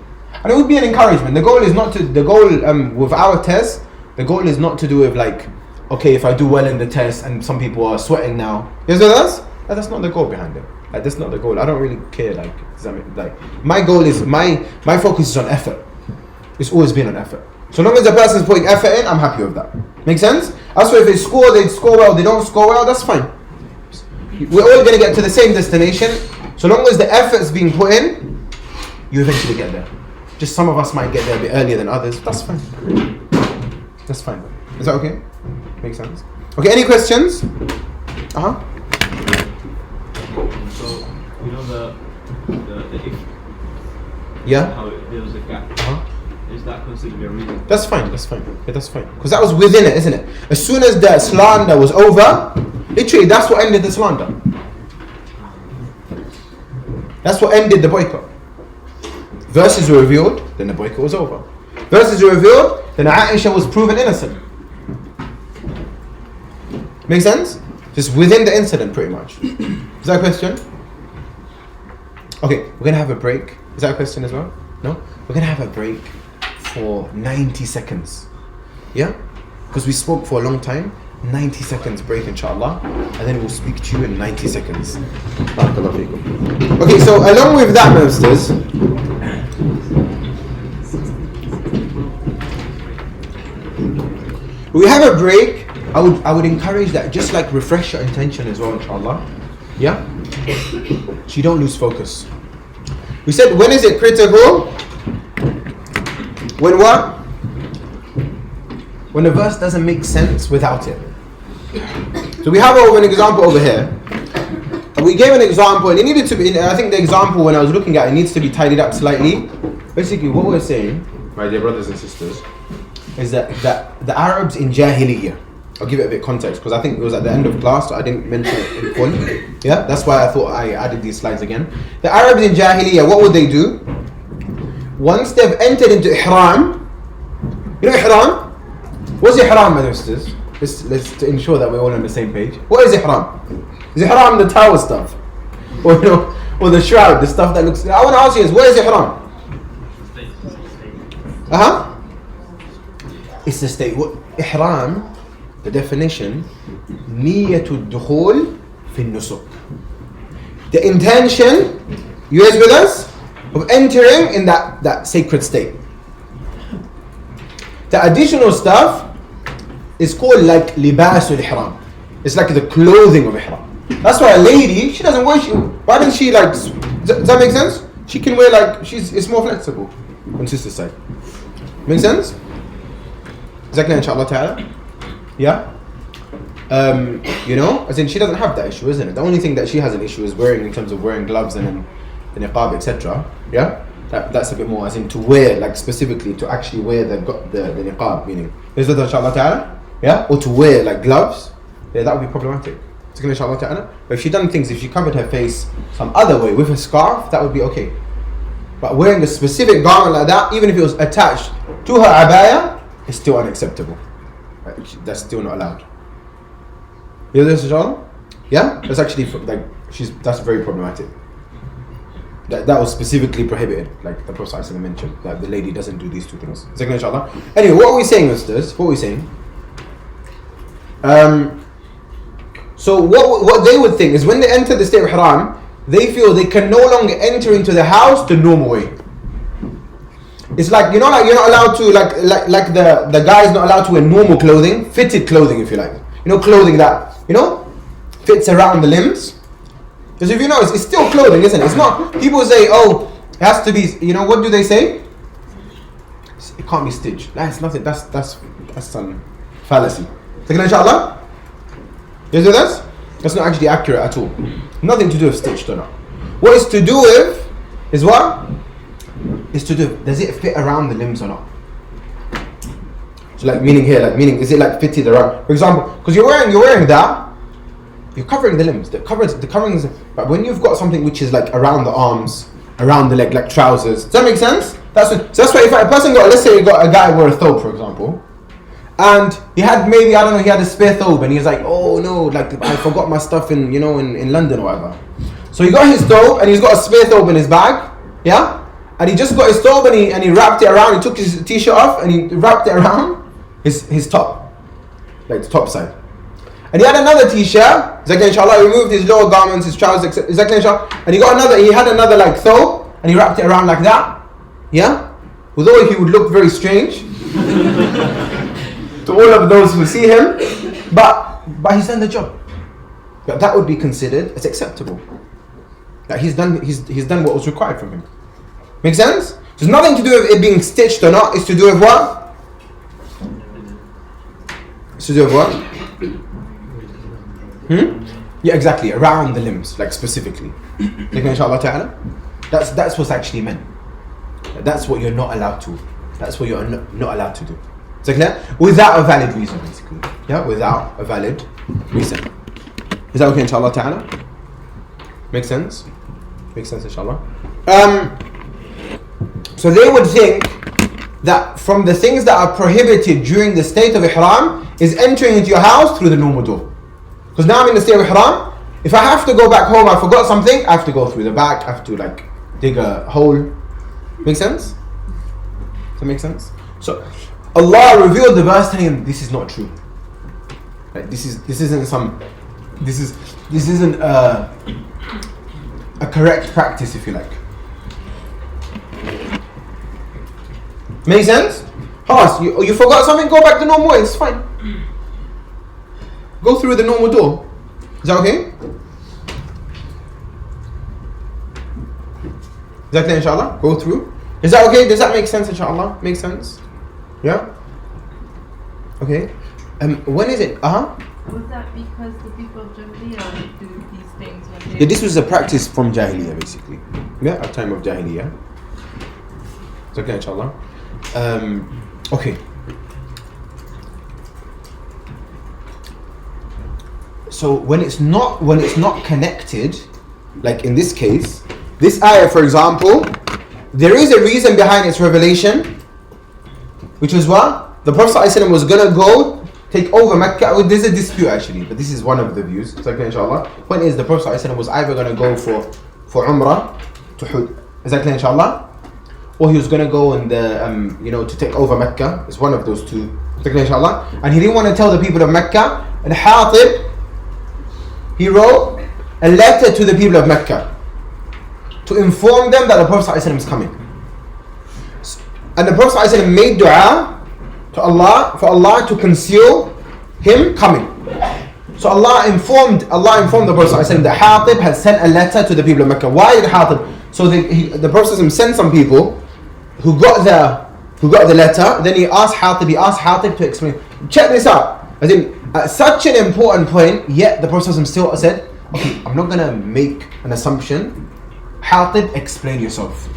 And it would be an encouragement. The goal is not to, with our test, the goal is not to do with like, okay, if I do well in the test and some people are sweating now. Is that us? That's not the goal behind it. Like, that's not the goal. I don't really care. Like, does that mean, like, my goal is, my focus is on effort. It's always been on effort. So long as the person's putting effort in, I'm happy with that. Make sense? Also, if they score well, they don't score well, that's fine. We're all going to get to the same destination. So long as the effort's being put in, you eventually get there. Just some of us might get there a bit earlier than others. That's fine. That's fine. Is that okay? Makes sense. Okay, any questions? So you know the if, Yeah. how there was a gap. Is that considered a reason? That's fine. That's fine. Yeah, that's fine. Because that was within it, isn't it? As soon as the slander was over, literally that's what ended the slander. That's what ended the boycott. Verses were revealed, then the boycott was over. Verses were revealed, then Aisha was proven innocent. Make sense? Just within the incident, pretty much. Is that a question? Okay, we're gonna have a break. Is that a question as well? No? We're gonna have a break for 90 seconds. Yeah? Because we spoke for a long time. 90 seconds break, inshallah, and then we'll speak to you in 90 seconds. Okay, so along with that, ministers, we have a break. I would encourage that, just like refresh your intention as well, inshallah. Yeah? So you don't lose focus. We said, when is it critical? When what? When a verse doesn't make sense without it. So we have an example over here. We gave an example, and it needed to be, I think the example when I was looking at it needs to be tidied up slightly. Basically what we're saying, my dear brothers and sisters, is that the Arabs in Jahiliyyah, I'll give it a bit of context because I think it was at the end of class, so I didn't mention it in full. Yeah, that's why I thought I added these slides again. The Arabs in Jahiliyyah, what would they do? Once they've entered into Ihram, you know Ihram? What's Ihram, my sisters? Let's to ensure that we're all on the same page. What is Ihram? Is Ihram the tower stuff? Or, you know, or the shroud, the stuff that looks... I want to ask you is, what is Ihram? It's the state. Ihram, the definition, niyatul dukhul fi nusuk. The intention, you guys with us? Of entering in that sacred state. The additional stuff is called like libasul ihram. It's like the clothing of ihram. That's why a lady, she doesn't wear, why doesn't she like, does that make sense? She can wear like, it's more flexible on sister's side. Make sense? Exactly, inshallah ta'ala. Yeah? You know, as in she doesn't have that issue, isn't it? The only thing that she has an issue is wearing, in terms of wearing gloves and the niqab, etc. Yeah? That's a bit more, as in to wear, like specifically to actually wear the niqab, meaning. Is that inshallah ta'ala? Yeah? Or to wear like gloves, yeah, that would be problematic. Inshallah ta'ala. But if she done things, if she covered her face some other way with a scarf, that would be okay. But wearing a specific garment like that, even if it was attached to her abaya, it's still unacceptable. Right? That's still not allowed. You know this, inshallah? Yeah? That's actually like that's very problematic. That was specifically prohibited, like the Prophet mentioned, that the lady doesn't do these two things. Inshallah. Anyway, what are we saying, sisters? What are we saying? So what they would think is when they enter the state of Haram, they feel they can no longer enter into the house the normal way. It's like, you know, like you're not allowed to, like the guy's not allowed to wear normal clothing, fitted clothing if you like. You know, clothing that, you know, fits around the limbs. Because if you know, it's still clothing, isn't it? It's not, people say, oh, It has to be, you know, what do they say? It can't be stitched. That's nothing, that's some fallacy. Second, inshallah? You see this? That's not actually accurate at all. Nothing to do with stitched or not. What it's to do with is what? It's to do, does it fit around the limbs or not? So like meaning here, like meaning, is it like fitted around? For example, because you're wearing that, you're covering the limbs. The covering is, but when you've got something which is like around the arms, around the leg, like trousers, does that make sense? That's why if a person got, let's say you got a guy wore a thobe, for example, and he had maybe, I don't know, he had a spare thobe, and he was like, oh no, like I forgot my stuff in, you know, in London or whatever. So he got his thobe, and he's got a spare thobe in his bag, yeah? And he just got his thobe, and he wrapped it around, he took his t-shirt off, and he wrapped it around his top, like the top side. And he had another t-shirt, exactly inshallah, he removed his lower garments, his trousers, exactly inshallah, and he had another like thobe, and he wrapped it around like that, yeah? Although he would look very strange to all of those who see him, but he's done the job. But that would be considered as acceptable. That he's done what was required from him. Make sense? So it's nothing to do with it being stitched or not, it's to do with what? It's to do with what? Yeah, exactly, around the limbs, like specifically. Like inshallah ta'ala. That's what's actually meant. That's what you're not allowed to. That's what you're not allowed to do. Is that clear? Without a valid reason, basically. Yeah, without a valid reason. Is that okay, inshallah ta'ala? Makes sense? Makes sense, inshallah. So they would think that from the things that are prohibited during the state of ihram is entering into your house through the normal door. Because now I'm in the state of ihram. If I have to go back home, I forgot something, I have to go through the back, I have to like dig a hole. Make sense? Does that make sense? So Allah revealed the verse telling him this is not true. Like this isn't a correct practice, if you like. Make sense? You forgot something, go back the normal way, it's fine. Go through the normal door. Is that okay? Is that clear, inshallah? Go through. Is that okay? Does that make sense, inshallah? Make sense? Yeah? Okay. When is it? Was that because the people of Jahiliyyah would do these things when they... Yeah, this was a practice from Jahiliyyah, basically. Yeah, at time of Jahiliyyah. It's okay, inshallah. Okay. So when it's not connected, like in this case, this ayah, for example, there is a reason behind its revelation, which was what? The Prophet ﷺ was gonna go take over Mecca. There's a dispute actually, but this is one of the views. It's okay, inshallah. Point is, the Prophet ﷺ was either gonna go for Umrah to Hud, exactly, inshallah, or he was gonna go and to take over Mecca. It's one of those two, exactly, inshallah. And he didn't want to tell the people of Mecca. And Hatib, he wrote a letter to the people of Mecca to inform them that the Prophet ﷺ is coming. And the Prophet ﷺ made dua to Allah for Allah to conceal him coming. So Allah informed the Prophet ﷺ that Hatib had sent a letter to the people of Mecca. Why did Hatib? So the Prophet ﷺ sent some people who got the letter. Then he asked Hatib to explain. Check this out. I think at such an important point, yet the Prophet ﷺ still said, okay, I'm not gonna make an assumption. Hatib, explain yourself.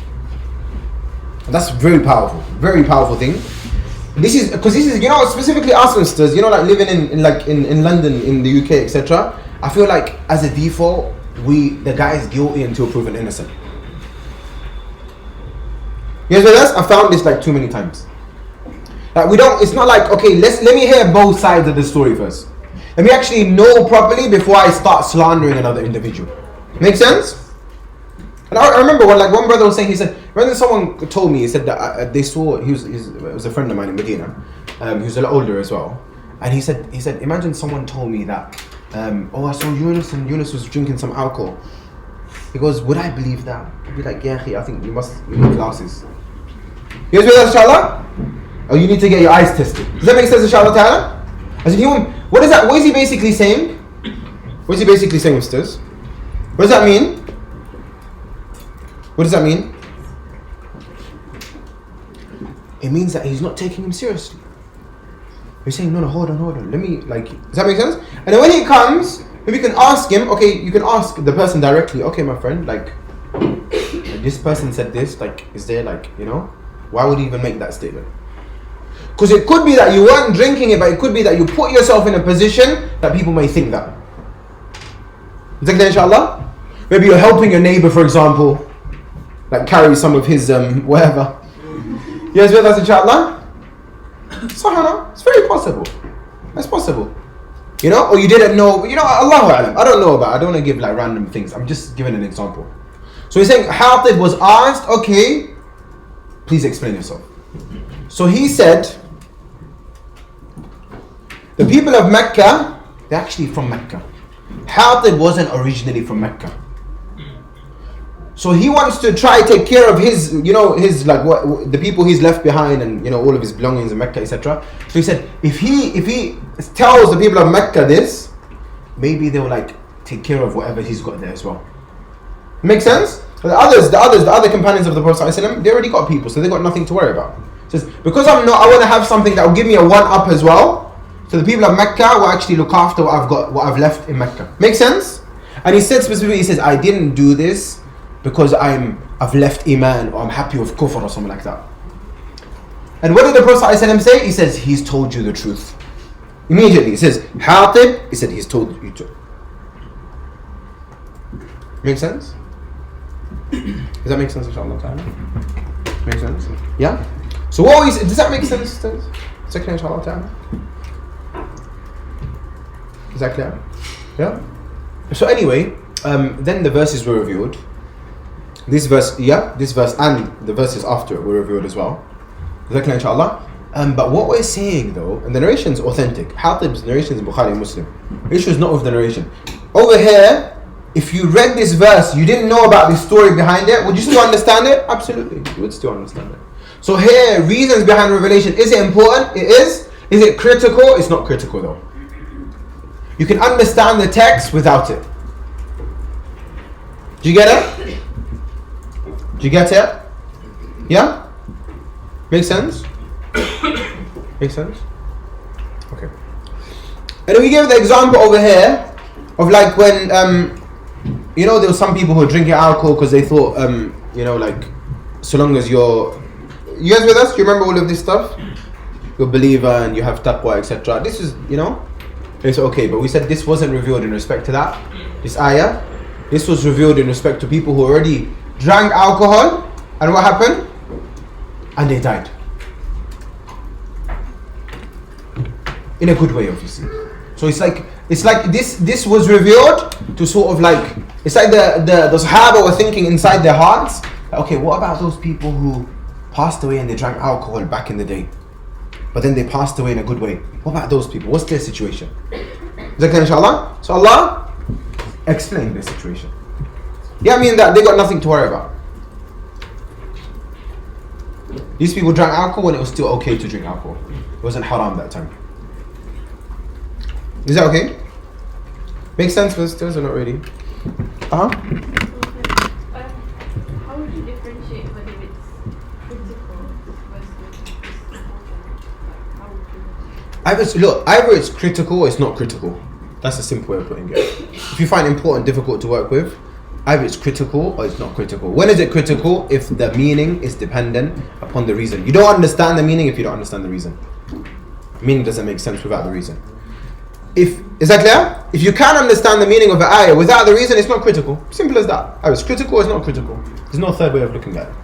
And that's very powerful thing. This is specifically us sisters, like living in London, in the UK, etc. I feel like as a default, the guy is guilty until proven innocent. You guys with us? I found this like too many times. Like it's not like, okay, let me hear both sides of the story first. Let me actually know properly before I start slandering another individual. Make sense? And I remember one brother was saying, he said, when someone told me, he said that they saw, it was a friend of mine in Medina, he was a lot older as well, and he said, imagine someone told me that, I saw Yunus and Yunus was drinking some alcohol. He goes, would I believe that? I'd be like, yeah, I think you need glasses. You guys with us, inshallah? Or you need to get your eyes tested. Does that make sense, inshallah ta'ala? As a human, what is he basically saying? What is he basically saying, sisters? What does that mean? What does that mean? it means that he's not taking him seriously. He's saying, no, hold on. Let me, like, does that make sense? And then when he comes, maybe you can ask him, okay, you can ask the person directly, okay, my friend, like, this person said this, like, is there, like, you know, why would he even make that statement? Because it could be that you weren't drinking it, but it could be that you put yourself in a position that people may think that. Is that clear, inshallah? Maybe you're helping your neighbor, for example, like carry some of his, whatever. You guys with us, inshallah? Subhanallah, it's very possible. That's possible. You know, or you didn't know, you know, Allahu A'lam. I don't know about it. I don't want to give like random things. I'm just giving an example. So he's saying, Hatib was asked, okay, please explain yourself. So he said, the people of Mecca, they're actually from Mecca. Hatib wasn't originally from Mecca. So he wants to try take care of his, you know, his like what the people he's left behind, and you know all of his belongings in Mecca, etc. So he said, if he tells the people of Mecca this, maybe they'll like take care of whatever he's got there as well. Make sense? The other companions of the Prophet ﷺ, they already got people, so they got nothing to worry about. He says, because I want to have something that will give me a one up as well. So the people of Mecca will actually look after what I've left in Mecca. Make sense? And he said specifically, he says, I didn't do this because I've left Iman, or I'm happy with kufr or something like that. And what did the Prophet ﷺ say? He says, he's told you the truth. Immediately, he says, Hatib, he said, he's told you truth. Make sense? Does that make sense, inshallah ta'ala? Make sense? Yeah? So what we say, does that make sense? Is that clear, inshallah ta'ala? Is that clear? Yeah? So anyway, then the verses were revealed. This verse and the verses after it were revealed as well. Is that clear, inshallah? But what we're saying though, and the narration is authentic. Hatib's narration is in Bukhari and Muslim. The issue is not with the narration. Over here, if you read this verse, you didn't know about the story behind it, would you still understand it? Absolutely, you would still understand it. So here, reasons behind revelation, is it important? It is. Is it critical? It's not critical though. You can understand the text without it. Do you get it? Do you get it? Yeah? Make sense? Make sense? Okay. And then we give the example over here of like when you know, there were some people who were drinking alcohol because they thought you know, like so long as you guys with us? Do you remember all of this stuff? You're a believer and you have taqwa, etc. This is, you know, it's okay, but we said this wasn't revealed in respect to that. This ayah, this was revealed in respect to people who already drank alcohol, and what happened? And they died. In a good way, obviously. So it's like this was revealed to sort of like, it's like the Sahaba were thinking inside their hearts, okay, what about those people who passed away and they drank alcohol back in the day, but then they passed away in a good way? What about those people? What's their situation? Is that clear, inshallah? So Allah explained their situation. Yeah, I mean that they got nothing to worry about. These people drank alcohol when it was still okay to drink alcohol. It wasn't haram that time. Is that okay? Makes sense for sisters or not really? How would you differentiate whether it's critical versus how would you either it's critical or it's not critical. That's a simple way of putting it. If you find important, difficult to work with, either it's critical or it's not critical. When is it critical? If the meaning is dependent upon the reason. You don't understand the meaning if you don't understand the reason. Meaning doesn't make sense without the reason. Is that clear? If you can't understand the meaning of the ayah without the reason, it's not critical. Simple as that. Either it's critical or it's not critical. There's no third way of looking at it.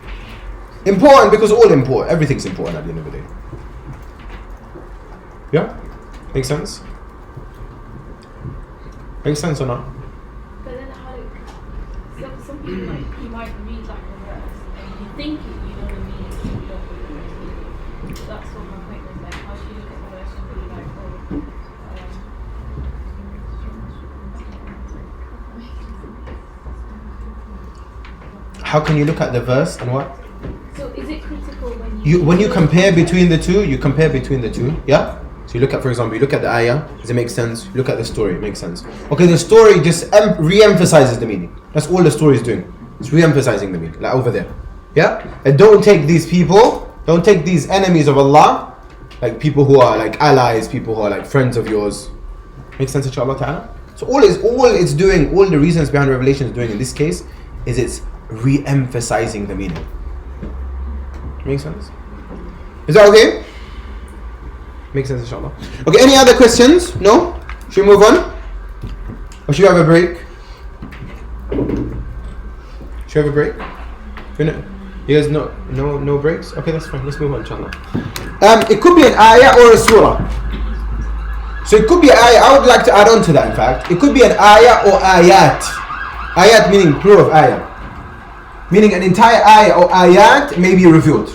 Important because all important. Everything's important at the end of the day. Yeah? Makes sense? Makes sense or not? But then some people, like, you might read like a verse and you think you know the meaning, but you don't really know the meaning. So that's what my point was, like, how do you look at the verse and be like, How can you look at the verse and what? So is it critical When you compare between the two, yeah? So you look at, for example, you look at the ayah, does it make sense? You look at the story, it makes sense. Okay, the story just re-emphasizes the meaning. That's all the story is doing. It's re-emphasizing the meaning, like over there. Yeah? And don't take these people Don't take these enemies of Allah, like people who are like allies, people who are like friends of yours. Make sense, inshallah ta'ala? So all it's doing, all the reasons behind revelation is doing in this case, is it's re-emphasizing the meaning. Make sense? Is that okay? Makes sense, inshallah. Okay, any other questions? No? Should we move on? Or should we have a break? Should we have a break? You guys no breaks? Okay, that's fine. Let's move on, inshallah. It could be an ayah or a surah. So it could be ayah. I would like to add on to that, in fact. It could be an ayah or ayat. Ayat meaning plural of ayah. Meaning an entire ayah or ayat may be revealed.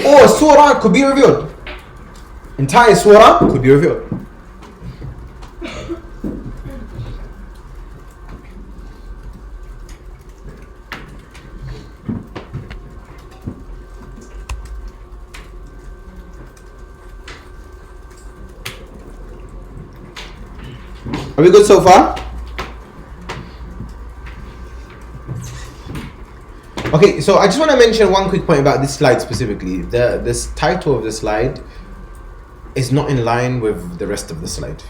Or surah could be revealed. Entire surah could be revealed. Are we good so far? Okay, so I just want to mention one quick point about this slide specifically. This title of the slide is not in line with the rest of the slide.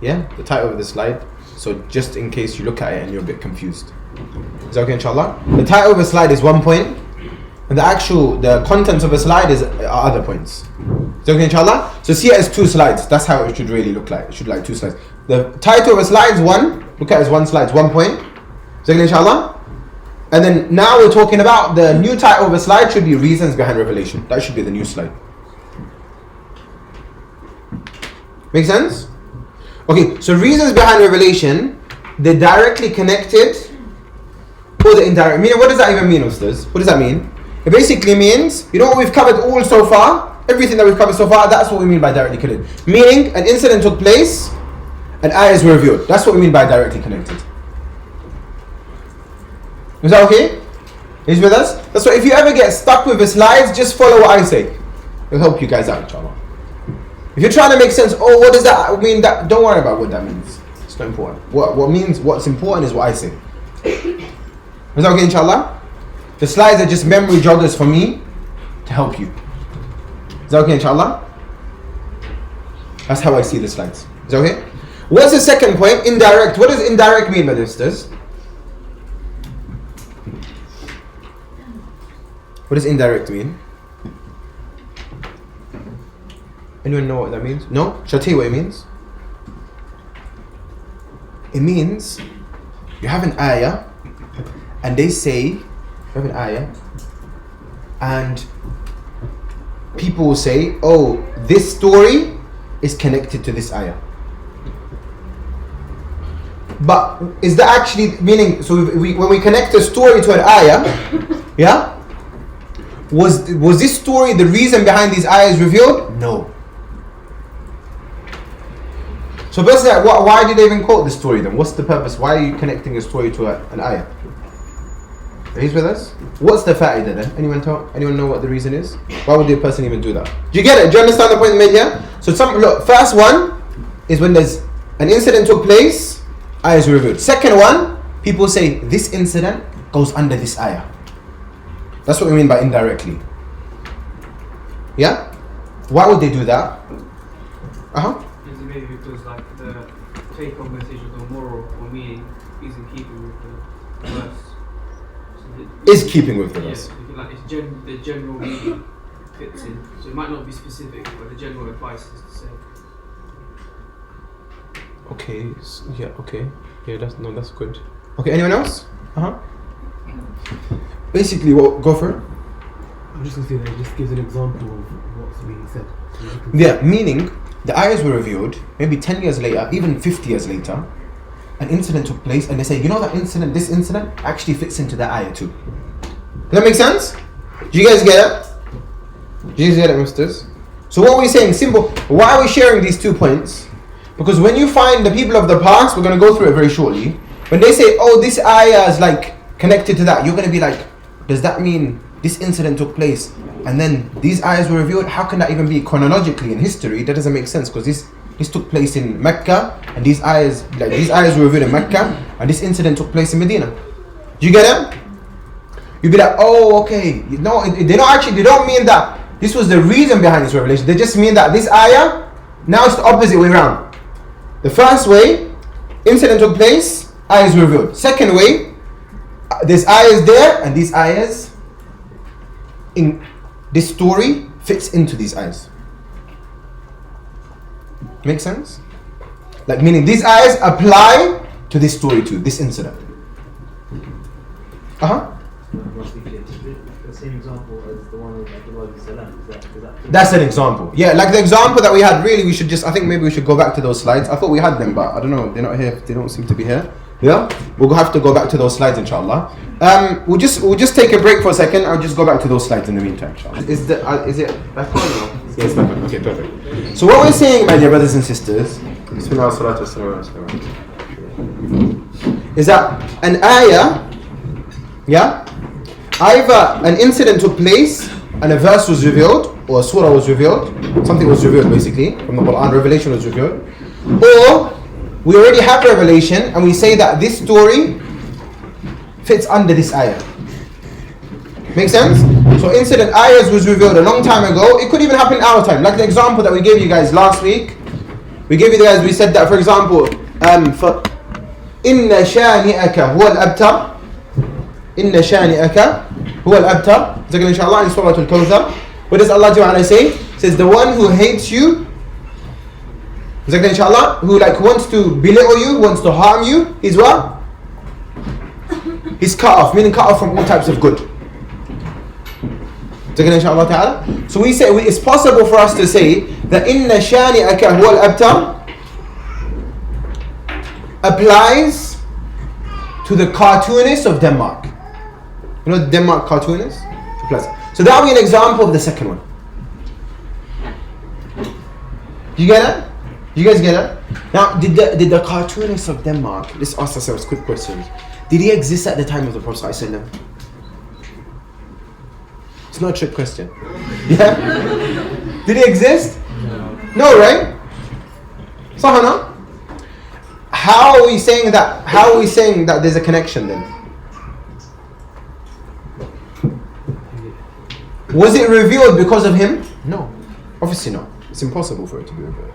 Yeah, the title of the slide. So just in case you look at it and you're a bit confused. Is that okay, inshallah? The title of the slide is one point, and the contents of the slide are other points. Is that okay, inshallah? So see it as two slides. That's how it should really look like. It should like two slides. The title of a slide is one. Look at it as one slide, it's 1 point. Is that okay, inshallah? And then now we're talking about the new title of a slide should be reasons behind revelation. That should be the new slide. Make sense? Okay, so reasons behind revelation, they're directly connected or the indirect. Meaning, what does that even mean, Ustaz? What does that mean? It basically means, you know what we've covered all so far? Everything that we've covered so far, that's what we mean by directly connected. Meaning, an incident took place and ayahs were revealed. That's what we mean by directly connected. Is that okay? Is with us? That's why if you ever get stuck with the slides, just follow what I say. It'll help you guys out, inshallah. If you're trying to make sense, what does that mean? Don't worry about what that means. It's not important. What's important is what I say. Is that okay, inshallah? The slides are just memory joggers for me to help you. Is that okay, inshallah? That's how I see the slides. Is that okay? What's the second point? Indirect. What does indirect mean by this? What does indirect mean? Anyone know what that means? No? Shall I tell you what it means? It means you have an ayah and they say, you have an ayah and people will say, oh, this story is connected to this ayah. But is that actually meaning, so when we connect a story to an ayah, yeah? Was this story the reason behind these ayahs revealed? No. So basically, why did they even quote this story then? What's the purpose? Why are you connecting a story to an ayah? Are you with us? What's the fa'idah then? Anyone know what the reason is? Why would the person even do that? Do you get it? Do you understand the point made here? So look, first one is when there's an incident took place, ayahs were revealed. Second one, people say this incident goes under this ayah. That's what we mean by indirectly. Yeah? Why would they do that? Is it maybe because like the take-home message or the moral or meaning is in keeping with the verse? Is keeping with the verse. Yeah, like the general meaning fits in. So it might not be specific, but the general advice is the same. Okay. Yeah, that's good. Okay, anyone else? Basically, go for it. I'm just going to say that it just gives an example of what's being said. Yeah, meaning the ayahs were revealed, maybe 10 years later, even 50 years later, an incident took place and they say, you know that incident, this incident actually fits into that ayah too. Does that make sense? Do you guys get it? Do you guys get it, misters? So what we're saying, simple, why are we sharing these 2 points? Because when you find the people of the past, we're going to go through it very shortly, when they say, oh, this ayah is like connected to that, you're going to be like, does that mean this incident took place and then these ayahs were revealed? How can that even be chronologically in history? That doesn't make sense because this took place in Mecca and these ayahs were revealed in Mecca and this incident took place in Medina. Do you get it? you'd be like, oh, okay. No, they don't mean that this was the reason behind this revelation. They just mean that this ayah, now it's the opposite way around. The first way, incident took place, ayah is revealed. Second way, this ayah is there, and these ayahs, in this story, fits into these ayahs. Make sense? Like, meaning these ayahs apply to this story too, this incident. The same example as the one with Abdullah Salam. That's an example. Yeah, like the example that we had, really, we should just, I think maybe we should go back to those slides. I thought we had them, but I don't know, they're not here, they don't seem to be here. Yeah? We'll have to go back to those slides, inshallah. We'll just take a break for a second. I'll just go back to those slides in the meantime, inshallah. Is it back on now? Yeah, it's back on. Okay, perfect. So what we're saying, my dear brothers and sisters, Bismillah, salatu wassalam, is that an ayah, yeah, either an incident took place and a verse was revealed, or a surah was revealed, something was revealed basically from the Quran, revelation was revealed, or we already have revelation and we say that this story fits under this ayah. Make sense? So incident ayahs was revealed a long time ago. It could even happen in our time. Like the example that we gave you guys last week. We said that, for example, for Inna shani'aka huwa al-abtar. Inna shani'aka huwa al-abtar. It's again inshallah in Surah Al-Kawthar. What does Allah Ta'ala say? It says the one who hates you, inshallah, who wants to belittle you, wants to harm you, he's what? He's cut off, meaning cut off from all types of good. Inshallah ta'ala. So we say it's possible for us to say that inna shani'aka huwa al-abtar applies to the cartoonist of Denmark. You know the Denmark cartoonist? So that will be an example of the second one. You get it? You guys get it? Now, did the cartoonist of Denmark, let's ask ourselves quick questions. Did he exist at the time of the Prophet ﷺ? It's not a trick question. Yeah? Did he exist? No, right? Sahana? How are we saying that there's a connection then? Was it revealed because of him? No. Obviously not. It's impossible for it to be revealed.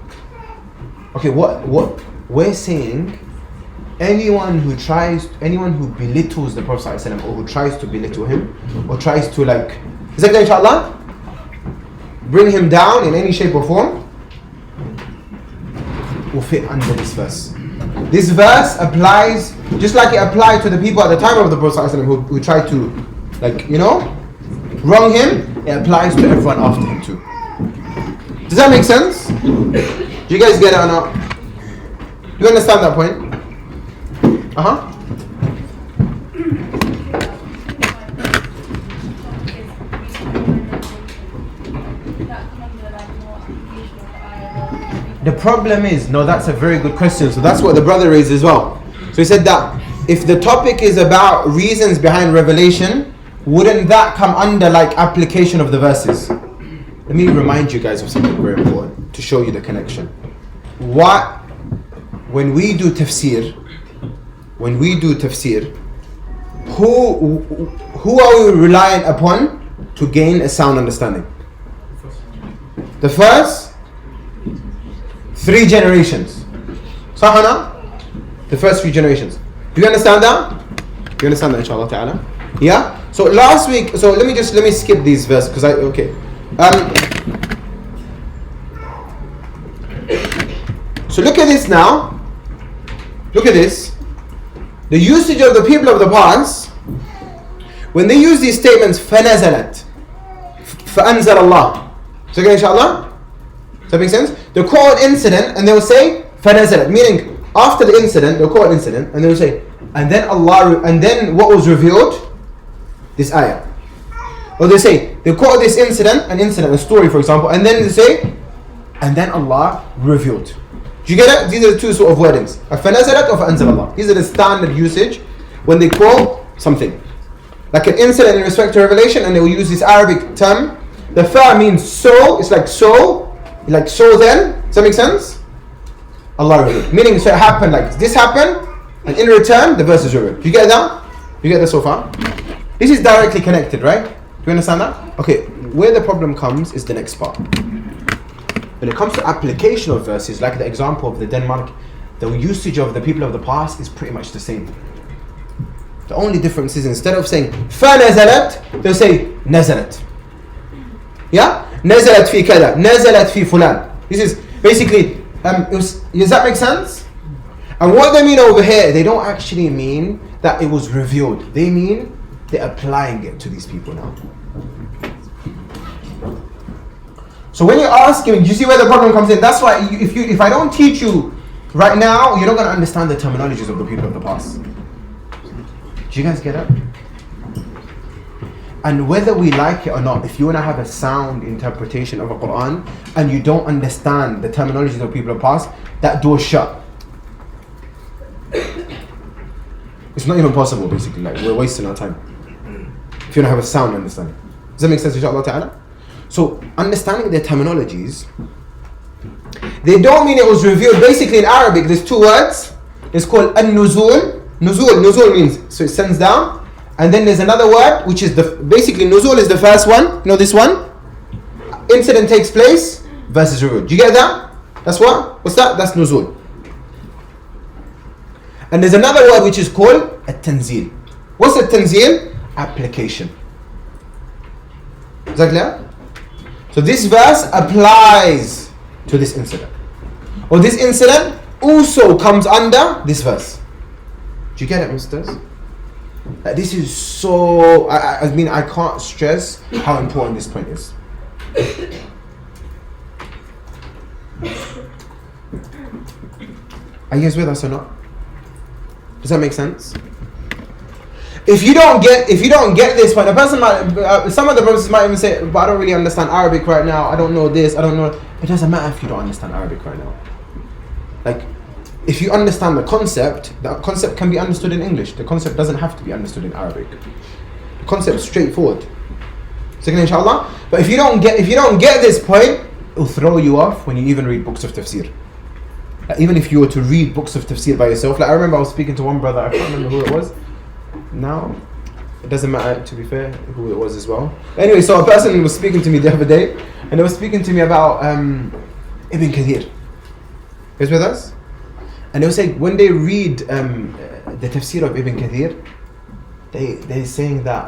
Okay, what we're saying, anyone who belittles the Prophet ﷺ, or who tries to belittle him, or tries to inshallah, bring him down in any shape or form, will fit under this verse. This verse applies, just like it applied to the people at the time of the Prophet ﷺ who tried to, wrong him, it applies to everyone after him too. Does that make sense? Do you guys get it or not? Do you understand that point? The problem is, no, that's a very good question. So that's what the brother raised as well. So he said that if the topic is about reasons behind revelation, wouldn't that come under application of the verses? Let me remind you guys of something very important to show you the connection. When we do tafsir, who are we relying upon to gain a sound understanding? The first 3 generations. Sahana? The first 3 generations. Do you understand that? Do you understand that, inshallah ta'ala? Yeah? So last week, so let me skip these verses because so look at this now. Look at this. The usage of the people of the past, when they use these statements, فَنَزَلَتْ فَأَنزَلَ اللَّهُ. So again, inshallah? Does that make sense? They'll call an incident and they'll say فَنَزَلَتْ, meaning after the incident, they'll call an incident and they'll say, and then what was revealed? This ayah. Or they'll call this incident, a story for example, and then they say, and then Allah revealed. Do you get it? These are the 2 sort of wordings. فَنَزَلَتْ or فَأَنزَلَ اللَّهُ. These are the standard usage when they call something. Like an incident in respect to revelation, and they will use this Arabic term. The fa means so, it's like so then. Does that make sense? Allah revealed. Meaning, so it happened this happened, and in return, the verse is revealed. Do you get that? You get that so far? This is directly connected, right? Do you understand that? Okay, where the problem comes is the next part. When it comes to application of verses, like the example of the Denmark, the usage of the people of the past is pretty much the same. The only difference is instead of saying فَنَزَلَتْ, they'll say نَزَلَتْ. Yeah? نَزَلَتْ في كذا, نَزَلَتْ في فلان. This is basically, does that make sense? And what they mean over here, they don't actually mean that it was revealed. They mean they're applying it to these people now. So when you're asking, do you see where the problem comes in? That's why if I don't teach you right now, you're not going to understand the terminologies of the people of the past. Do you guys get it? And whether we like it or not, if you want to have a sound interpretation of the Quran and you don't understand the terminologies of people of the past, that door's shut. It's not even possible, basically. Like, we're wasting our time if you don't have a sound understanding. Does that make sense, inshaAllah ta'ala? So, understanding their terminologies, they don't mean it was revealed. Basically, in Arabic, there's two words. It's called an-nuzul. Nuzul means, so it sends down. And then there's another word, which is basically nuzul is the first one. You know this one? Incident takes place, verse is revealed. Do you get that? That's what? What's that? That's nuzul. And there's another word which is called at-tanzil. What's at-tanzil? Application. Is that clear? So this verse applies to this incident. Or this incident also comes under this verse. Do you get it, misters? This is so... I mean, I can't stress how important this point is. Are you guys with us or not? Does that make sense? If you don't get this point, a person might, some of the brothers might even say, but I don't really understand Arabic right now, I don't know this, I don't know. It doesn't matter if you don't understand Arabic right now. Like, if you understand the concept can be understood in English. The concept doesn't have to be understood in Arabic. The concept is straightforward. Second, inshallah. But if you don't get this point, it'll throw you off when you even read books of tafsir. Like, even if you were to read books of tafsir by yourself, like I remember I was speaking to one brother, I can't remember who it was. Now, it doesn't matter, to be fair, who it was as well. Anyway, so a person was speaking to me the other day, and they were speaking to me about Ibn Kathir. You guys with us? And they were saying, when they read the tafsir of Ibn Kathir, they're saying that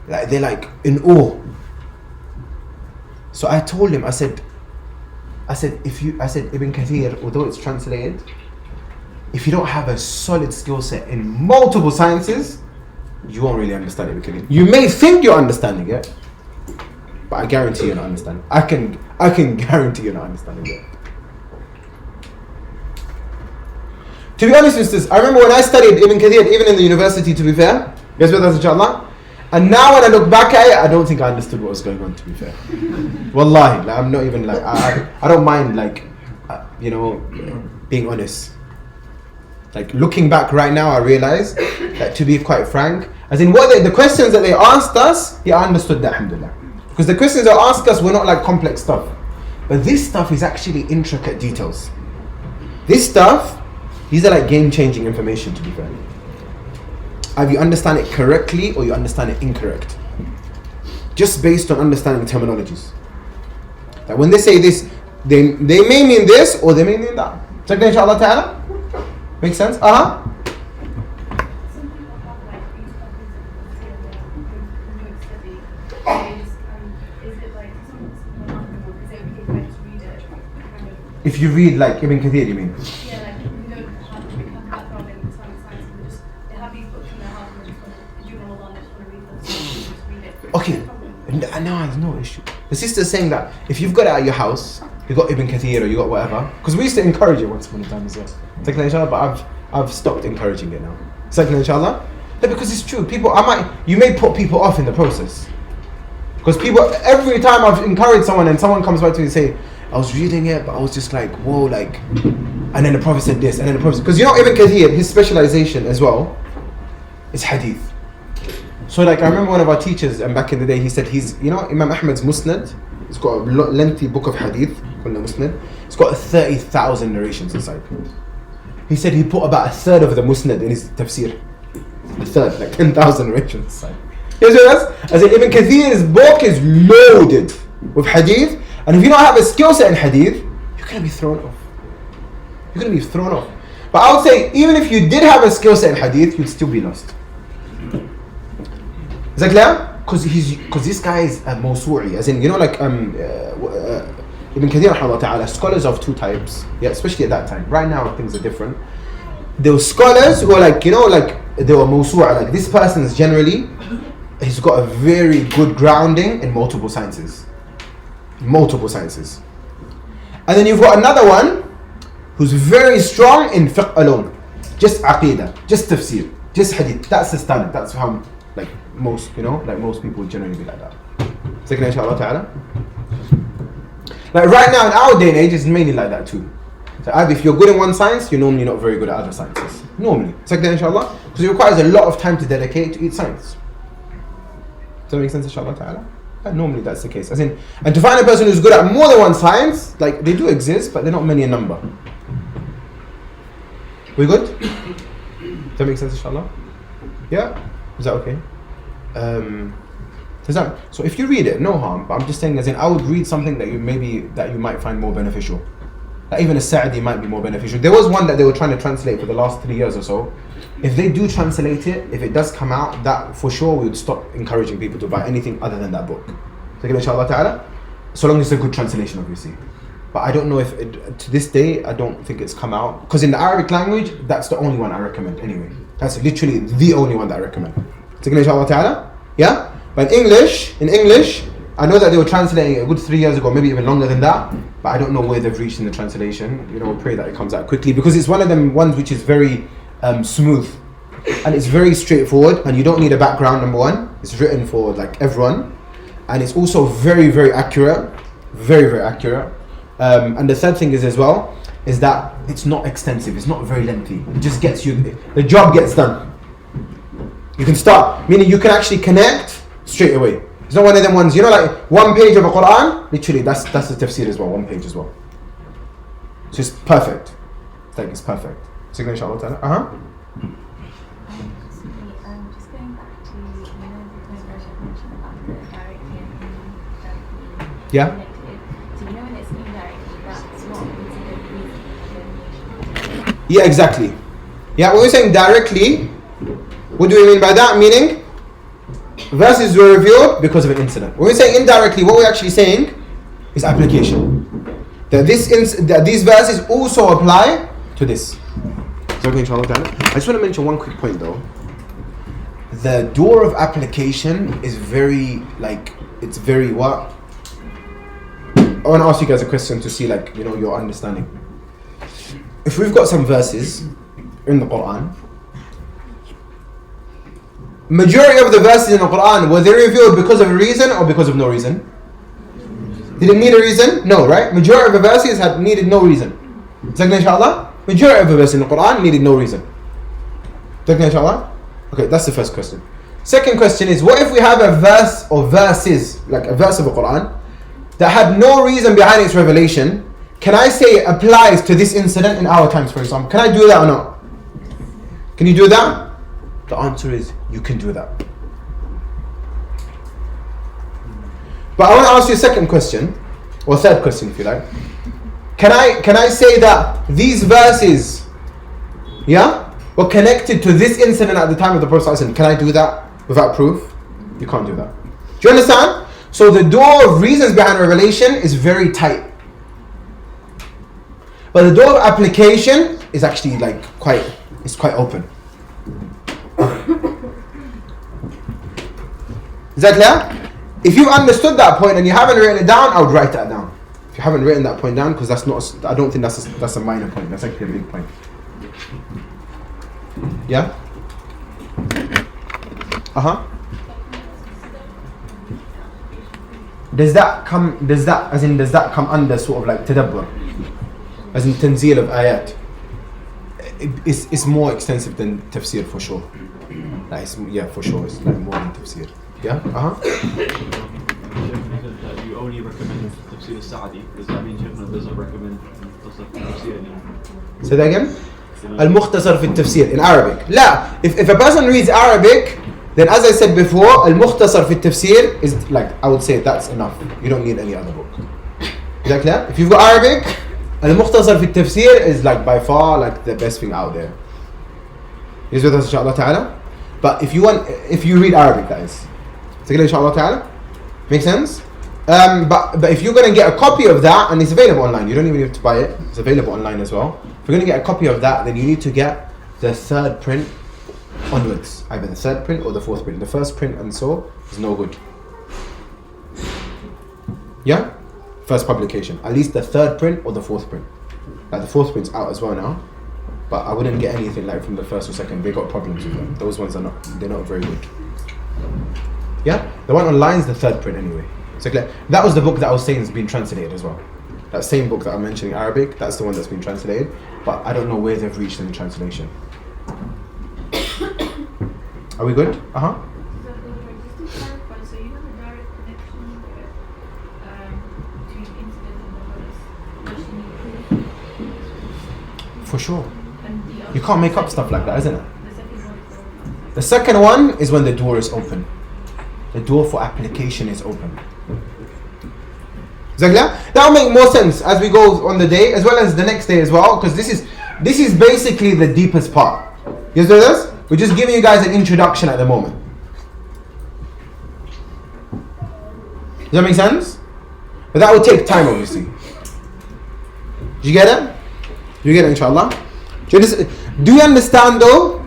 they're like in awe. So I told him, I said Ibn Kathir, although it's translated, if you don't have a solid skill set in multiple sciences, you won't really understand Ibn Kathir. You may think you're understanding it, but I guarantee you're not understanding. I can guarantee you're not understanding it. To be honest with this, I remember when I studied Ibn Kathir, even in the university, to be fair, guys with us, inshallah, and now when I look back at it, I don't think I understood what was going on, to be fair. Wallahi, like, I'm not even like, I don't mind, like, being honest. Like, looking back right now, I realize that, to be quite frank, as in the questions that they asked us, I understood that, alhamdulillah. Because the questions they asked us were not like complex stuff. But this stuff is actually intricate details. This stuff, these are like game-changing information, to be fair. Either you understand it correctly or you understand it incorrect. Just based on understanding terminologies. That when they say this, they may mean this or they may mean that. Check that, inshallah ta'ala. Make sense? Some people have like these copies of the study. Is it like is it okay if I just read it? Kind of. If you read like Ibn Kathir, you mean? Yeah, like we don't have background in Islamic science, they have these books in their house and they just want to hold on, they just want to read them, so you just read it. Okay, no, there's no issue. The sister's saying that if you've got it at your house, you got Ibn Kathir or you got whatever, because we used to encourage it once upon a time as well. Second, inshallah, but I've stopped encouraging it now. Second, inshallah, because it's true. You may put people off in the process, because every time I've encouraged someone and someone comes back to me and say, I was reading it, but I was just like, whoa, like, and then the Prophet said this, and then the Prophet, because Ibn Kathir, his specialization as well is hadith. So like, I remember one of our teachers, and back in the day, he said Imam Ahmad's Musnad, he's got a lengthy book of hadith called the Musnad. It's got 30,000 narrations inside. He said he put about a third of the Musnad in his tafsir. a third, like 10,000 narrations side. You see what? As in Ibn Kathir's book is loaded with hadith, and if you don't have a skill set in hadith, you're gonna be thrown off. You're gonna be thrown off. But I would say, even if you did have a skill set in hadith, you'd still be lost. Is that clear? Because this guy is a mawsu'i, as in, you know, like Ibn Kathir rahimahullah ta'ala, scholars of two types, yeah, especially at that time. Right now things are different. There were scholars who were like, you know, like they were mawsu'a, like this person is generally, he's got a very good grounding in multiple sciences. Multiple sciences. And then you've got another one who's very strong in fiqh alone. Just aqidah, just tafsir, just hadith. That's the standard. That's how, like, most, you know, like most people would generally be like that. Second, inshallah ta'ala. Like right now in our day and age, it's mainly like that too. So either if you're good in one science, you're normally not very good at other sciences. Normally. Second, inshallah. Because it requires a lot of time to dedicate to each science. Does that make sense, inshallah ta'ala? Normally that's the case. As in, and to find a person who's good at more than one science, like they do exist, but they're not many in number. We good? Does that make sense, inshallah? Yeah? Is that okay? So if you read it, no harm. But I'm just saying, as in, I would read something that you might find more beneficial. Like even a Sa'di might be more beneficial. There was one that they were trying to translate for the last 3 years or so. If they do translate it, if it does come out, that for sure we would stop encouraging people to buy anything other than that book. So inshallah ta'ala, so long as it's a good translation, obviously. But I don't know if to this day, I don't think it's come out. Because in the Arabic language, that's the only one I recommend anyway. That's literally the only one that I recommend. So inshallah ta'ala, yeah? But in English, I know that they were translating it a good 3 years ago, maybe even longer than that. But I don't know where they've reached in the translation. You know, we pray that it comes out quickly. Because it's one of them ones which is very smooth. And it's very straightforward. And you don't need a background, number one. It's written for like everyone. And it's also very, very accurate. Very, very accurate. And the third thing is as well, is that it's not extensive. It's not very lengthy. It just gets you, the job gets done. You can start, meaning you can actually connect straight away. It's not one of them ones, you know, like 1 page of a Quran, literally that's the tafsir as well, 1 page as well. So it's perfect. It's perfect. So inshallah ta'ala. Just going back to, you know, the point where you mentioned about the directly and indirectly Yeah. connected. So you know when it's indirectly, that's not considered reason. Yeah, exactly. Yeah, when we're saying directly, what do we mean by that? Meaning, verses were revealed because of an incident. When we say indirectly, what we're actually saying is application. That these verses also apply to this. So, okay, inshallah ta'ala. I just want to mention one quick point though. The door of application is very, like, it's very what? I want to ask you guys a question to see, like, you know, your understanding. If we've got some verses in the Quran, majority of the verses in the Quran, were they revealed because of a reason or because of no reason? Did it need a reason? No, right? Majority of the verses had needed no reason. Inshallah? Majority of the verses in the Quran needed no reason. Inshallah? Okay, that's the first question. Second question is, what if we have a verse or verses, like a verse of the Quran, that had no reason behind its revelation? Can I say it applies to this incident in our times, for example? Can I do that or not? Can you do that? The answer is, you can do that. But I want to ask you a second question, or third question if you like. Can I say that these verses, yeah, were connected to this incident at the time of the Prophet ﷺ? Can I do that without proof? You can't do that. Do you understand? So the door of reasons behind revelation is very tight. But the door of application is actually like quite open. Is that clear? If you've understood that point and you haven't written it down, I would write that down. If you haven't written that point down, because that's not, I don't think that's a minor point. That's actually a big point. Yeah? Does that come under sort of like tadabbur? As in tanzeel of ayat? It's more extensive than tafsir for sure. Yeah, for sure. It's like more than tafsir. Yeah? That you only recommend tafsir al-Sa'di. Does that mean Shaykhna doesn't recommend tafsir? Say that again? المختصر في التفسير in Arabic. لا, if a person reads Arabic, then as I said before, المختصر في التفسير is like, I would say that's enough. You don't need any other book. Is that clear? If you've got Arabic, المختصر في التفسير is like by far like the best thing out there. Is with us inshallah ta'ala. But if you read Arabic, that is. So inshallah ta'ala. Make sense? But if you're going to get a copy of that, and it's available online, you don't even have to buy it, it's available online as well. If you're going to get a copy of that, then you need to get the third print onwards, either the third print or the fourth print. The first print and so is no good. Yeah? First publication. At least the third print or the fourth print. Like the fourth print's out as well now, but I wouldn't get anything like from the first or second. They got problems with them. Those ones they're not very good. Yeah? The one online is the third print anyway. So that was the book that I was saying has been translated as well. That same book that I'm mentioning, Arabic, that's the one that's been translated, but I don't know where they've reached in the translation. Are we good? Uh-huh. Just to clarify, so you have a direct connection between incident and the verse, For sure. and the other You can't make up stuff like that, isn't it? the second one is The second one is when the door is open. The door for application is open. That will make more sense as we go on the day, as well as the next day as well, because this is basically the deepest part. You see this? We're just giving you guys an introduction at the moment. Does that make sense? But that will take time, obviously. Did you get it? You get it, inshallah? Do you understand though?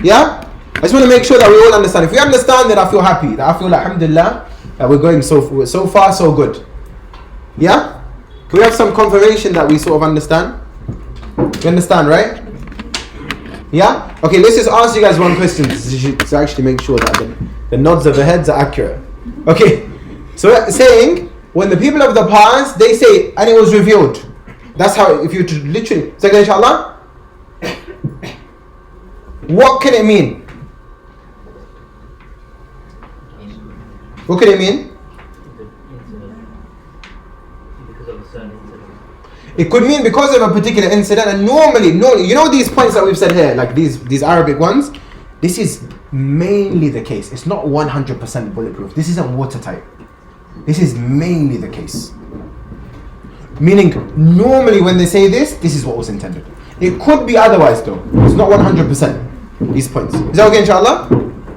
Yeah? I just want to make sure that we all understand. If we understand, then I feel happy. That I feel like, alhamdulillah, that we're going so far, so good. Yeah? Can we have some confirmation that we sort of understand? You understand, right? Yeah? Okay, let's just ask you guys one question to actually make sure that the nods of the heads are accurate. Okay. So saying, when the people of the past, they say, and it was revealed. That's how, if you literally, say again, inshallah. What can it mean? What could it mean? Because of a certain incident. It could mean because of a particular incident, and normally, you know these points that we've said here, like these Arabic ones, this is mainly the case. It's not 100% bulletproof. This isn't watertight. This is mainly the case. Meaning, normally when they say this is what was intended. It could be otherwise though. It's not 100%. These points. Is that okay, inshallah?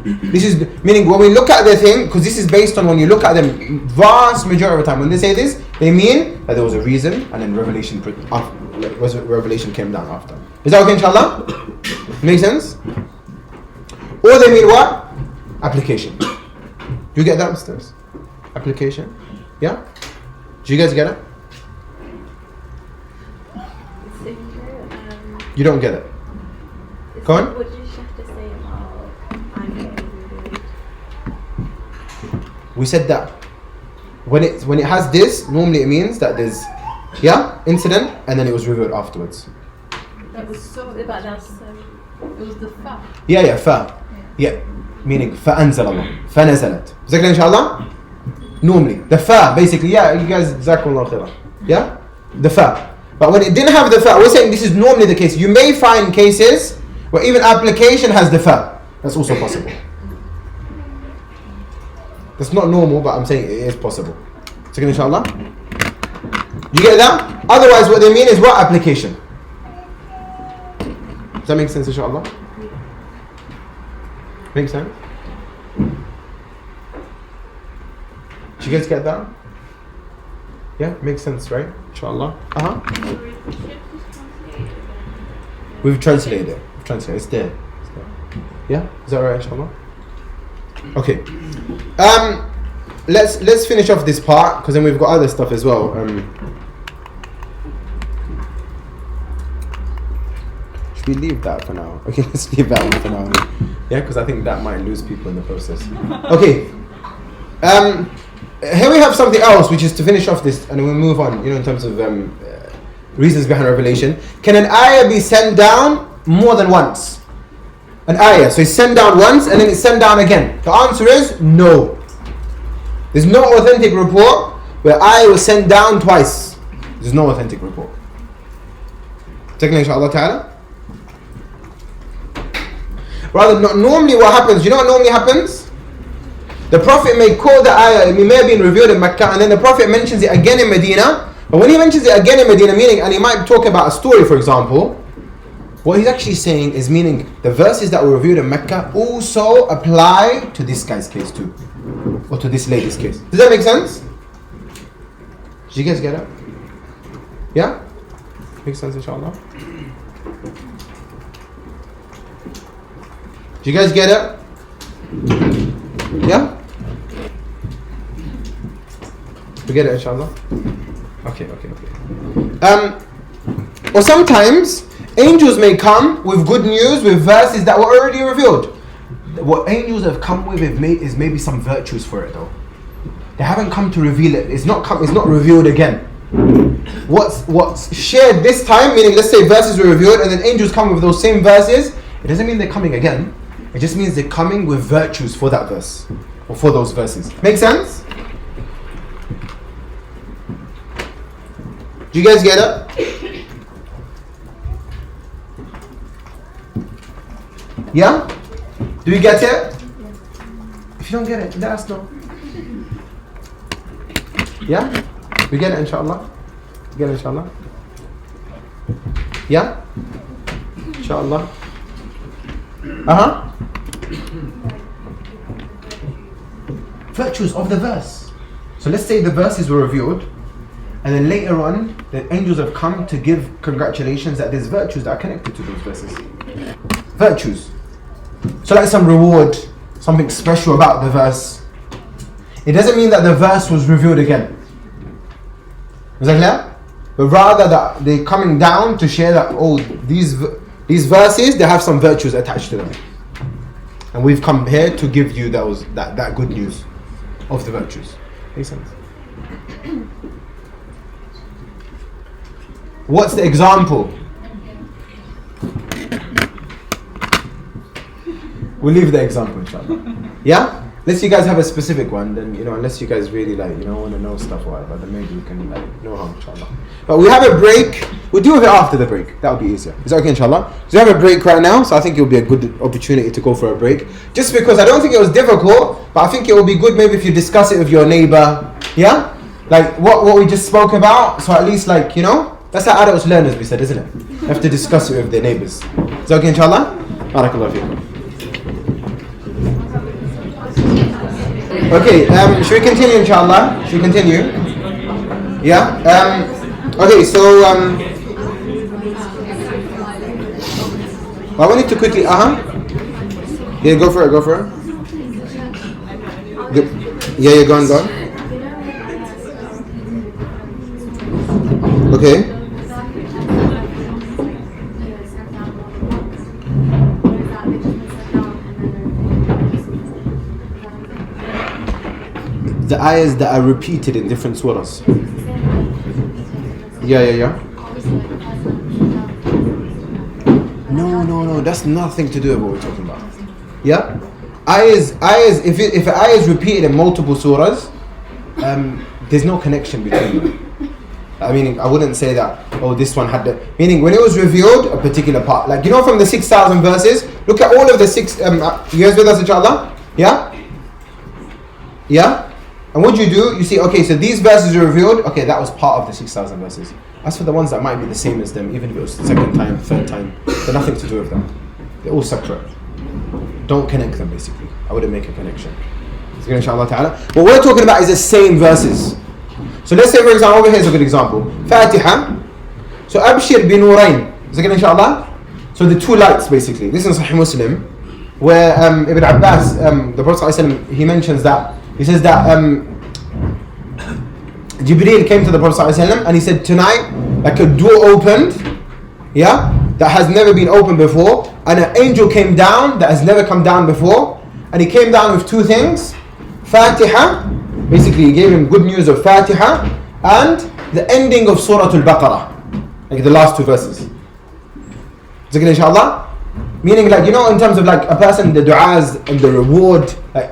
This is meaning when we look at the thing, because this is based on when you look at them, vast majority of the time when they say this, they mean that there was a reason and then revelation came down after. Is that okay, inshallah? Make sense? Or they mean what? Application. Do you get that, Mr.? Application? Yeah? Do you guys get it? You don't get it. Go on. What did you have to say about I'm getting revealed? We said that when it has this, normally it means that there's incident and then it was revealed afterwards. That was so. But that's It was the fa. Yeah, fa. Yeah, meaning فأنزل الله فنزلت. Is that clear, inshallah? Normally the fa, basically, you guys, jazakumullah khairan. Yeah, the fa. But when it didn't have the fa, we're saying this is normally the case. You may find cases where even application has the fa. That's also possible. That's not normal, but I'm saying it is possible. Second, inshallah. You get that? Otherwise, what they mean is what? Application. Does that make sense, inshallah? Make sense? Did you guys get that? Yeah, makes sense, right? Inshallah. We've translated it. It's there. Yeah? Is that right, inshallah? Okay. Let's finish off this part, because then we've got other stuff as well. Should we leave that for now? Okay, let's leave that one for now. Yeah, because I think that might lose people in the process. Okay. Here we have something else, which is to finish off this, and we'll move on, in terms of reasons behind revelation. Can an ayah be sent down more than once? An ayah, so it's sent down once and then it's sent down again. The answer is no. There's no authentic report where ayah was sent down twice. There's no authentic report. Inshallah ta'ala. Rather, normally what happens, you know what normally happens? The Prophet may quote the ayah, it may have been revealed in Mecca, and then the Prophet mentions it again in Medina. But when he mentions it again in Medina, meaning, and he might talk about a story, for example, what he's actually saying is meaning the verses that were revealed in Mecca also apply to this guy's case too, or to this lady's case. Does that make sense? Did you guys get it? Yeah? Makes sense, inshallah? Did you guys get it? Yeah? We get it, inshallah? Okay. Or sometimes angels may come with good news, with verses that were already revealed. What angels have come with is maybe some virtues for it though. They haven't come to reveal it. It's not revealed again. What's shared this time, meaning let's say verses were revealed and then angels come with those same verses, it doesn't mean they're coming again. It just means they're coming with virtues for that verse or for those verses. Make sense? Do you guys get it? Yeah? Do you get it? If you don't get it, let us know. Yeah? We get it, inshallah? We get it, inshallah? Yeah? Inshallah? Virtues of the verse. So let's say the verses were revealed, and then later on, the angels have come to give congratulations that there's virtues that are connected to those verses. Virtues. So like some reward, something special about the verse. It doesn't mean that the verse was revealed again. Is that clear? But rather that they're coming down to share that, these verses, they have some virtues attached to them. And we've come here to give you that good news of the virtues. Makes sense? What's the example? We'll leave the example, inshallah. Yeah? Unless you guys have a specific one, then, unless you guys really want to know stuff or whatever, then maybe we can, know how, inshallah. But we have a break. We'll deal with it after the break. That'll be easier. Is that okay, inshallah? So we have a break right now, so I think it'll be a good opportunity to go for a break. Just because I don't think it was difficult, but I think it will be good maybe if you discuss it with your neighbor. Yeah? Like what we just spoke about, so at least that's how adults learn, as we said, isn't it? You have to discuss it with their neighbors. Is that okay, inshallah? Barakallahu feekum. Okay, should we continue, inshallah? Should we continue? Yeah? Okay, so, I wanted to quickly, Yeah, go for it. Yeah, go on. Okay. The ayahs that are repeated in different surahs. Yeah. No, that's nothing to do with what we're talking about. Yeah? Ayahs, if an ayah is repeated in multiple surahs, there's no connection between them. I mean, I wouldn't say that, this one had the... Meaning, when it was revealed, a particular part. Like, from the 6,000 verses, look at all of the six... you guys with us, inshallah? Yeah? Yeah? And what do? You see, okay, so these verses are revealed. Okay, that was part of the 6,000 verses. As for the ones that might be the same as them, even if it was the second time, third time, they're nothing to do with them. They're all separate. Don't connect them, basically. I wouldn't make a connection. So, inshallah ta'ala. What we're talking about is the same verses. So let's say, for example, over here is a good example. Fatiha. So Abshir bin Nurayn. Is it good, inshallah? So the two lights, basically. This is Sahih Muslim, where Ibn Abbas, the Prophet ﷺ, he mentions that. He says that Jibreel came to the Prophet ﷺ and he said, tonight, like a door opened, that has never been opened before, and an angel came down that has never come down before, and he came down with two things: Fatiha, basically he gave him good news of Fatiha, and the ending of Surah Al-Baqarah, like the last two verses. Zikr, inshallah? Meaning, in terms of a person, the du'as and the reward,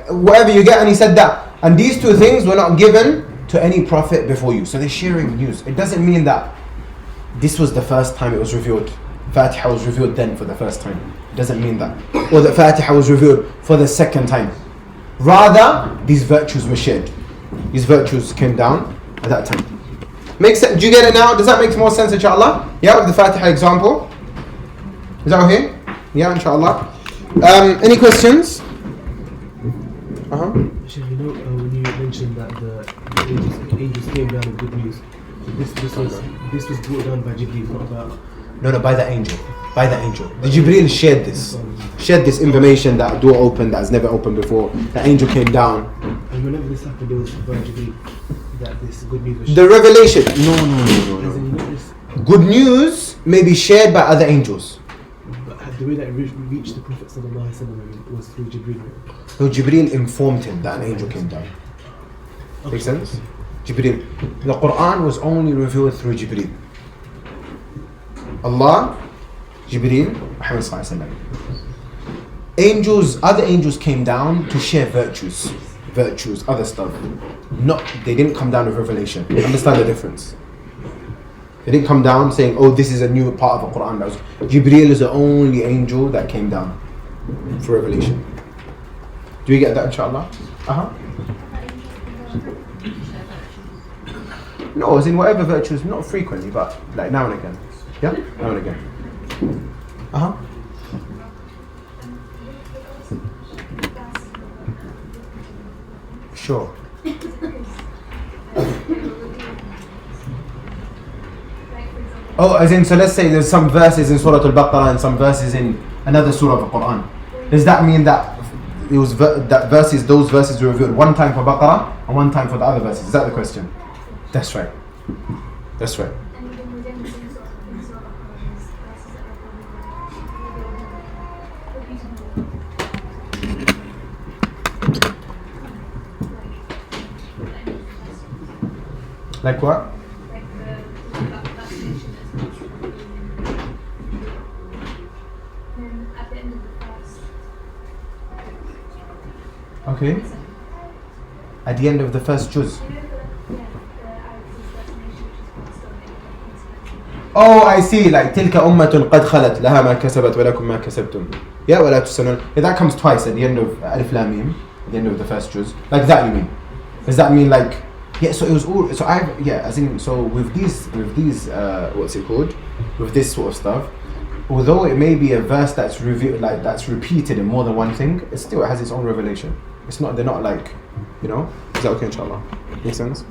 whatever you get, and he said that. And these two things were not given to any prophet before you. So they're sharing news. It doesn't mean that this was the first time it was revealed. Fatiha was revealed then for the first time. It doesn't mean that. Or that Fatiha was revealed for the second time. Rather, these virtues were shared. These virtues came down at that time. Makes sense? Do you get it now? Does that make more sense, inshallah? Yeah, with the Fatiha example? Is that okay? Yeah, inshallah. Any questions? Actually, you know, when you mentioned that the angels came down with good news, this was brought down by Jibreel, not about. No, by the angel. By the angel. The Jibreel shared this. Shared this information that a door opened that has never opened before. The angel came down. And whenever this happened, it was by Jibreel that this good news was The shared. revelation. No. As in, you know, this, Good news may be shared by other angels. but the way that it reached the Prophet sallallahu alaihi wasallam was through Jibreel. So Jibreel informed him that an angel came down. Make sense? Jibreel. The Quran was only revealed through Jibreel. Allah, Jibreel, Muhammad sallallahu alaihi wasallam. Angels, other angels came down to share virtues, other stuff. They didn't come down with revelation. Understand the difference? They didn't come down saying, "Oh, this is a new part of the Quran." Jibreel is the only angel that came down for revelation. Do you get that, inshallah? No, as in whatever virtues, not frequently, but like now and again. Yeah, now and again. Sure. Oh, as in, so let's say there's some verses in Surah Al-Baqarah and some verses in another surah of the Quran. Does that mean that it was those verses were revealed one time for Baqarah and one time for the other verses? Is that the question? That's right. That's right. Like what? Okay. At the end of the first juz. Oh, I see. Like تلك أمة قد خلت لها ما كسبت ولكم ما كسبتم. Yeah, ولا تسألون. Yeah, that comes twice at the end of Alif Lam Mim, at the end of the first juz. Like that, you mean? Does that mean like? Yeah. So it was all. So as in. So with these, what's it called? With this sort of stuff. Although it may be a verse that's revealed, like that's repeated in more than one thing, it still has its own revelation. It's not. They're not like, you know. Is that okay, inshallah? Makes sense?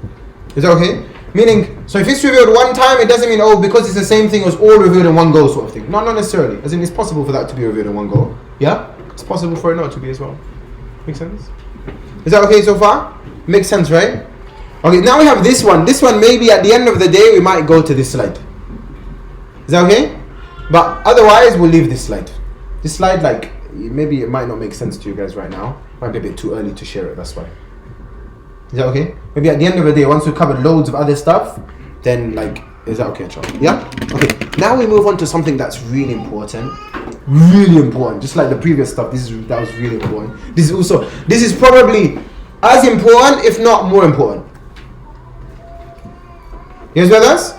Is that okay? Meaning, so if it's revealed one time, it doesn't mean, oh, because it's the same thing, it was all revealed in one go, sort of thing. No, not necessarily. As in, it's possible for that to be revealed in one go. Yeah? It's possible for it not to be as well. Makes sense? Is that okay so far? Makes sense, right? Okay, now we have this one. This one, maybe at the end of the day, we might go to this slide. Is that okay? But otherwise, we'll leave this slide. This slide, like, maybe it might not make sense to you guys right now. Might be a bit too early to share it, that's why. Is that okay? Maybe at the end of the day, once we've covered loads of other stuff, then like, is that okay, inshallah? Yeah? Okay, now we move on to something that's really important. Really important. Just like the previous stuff, that was really important. This is probably as important, if not more important. You guys with us?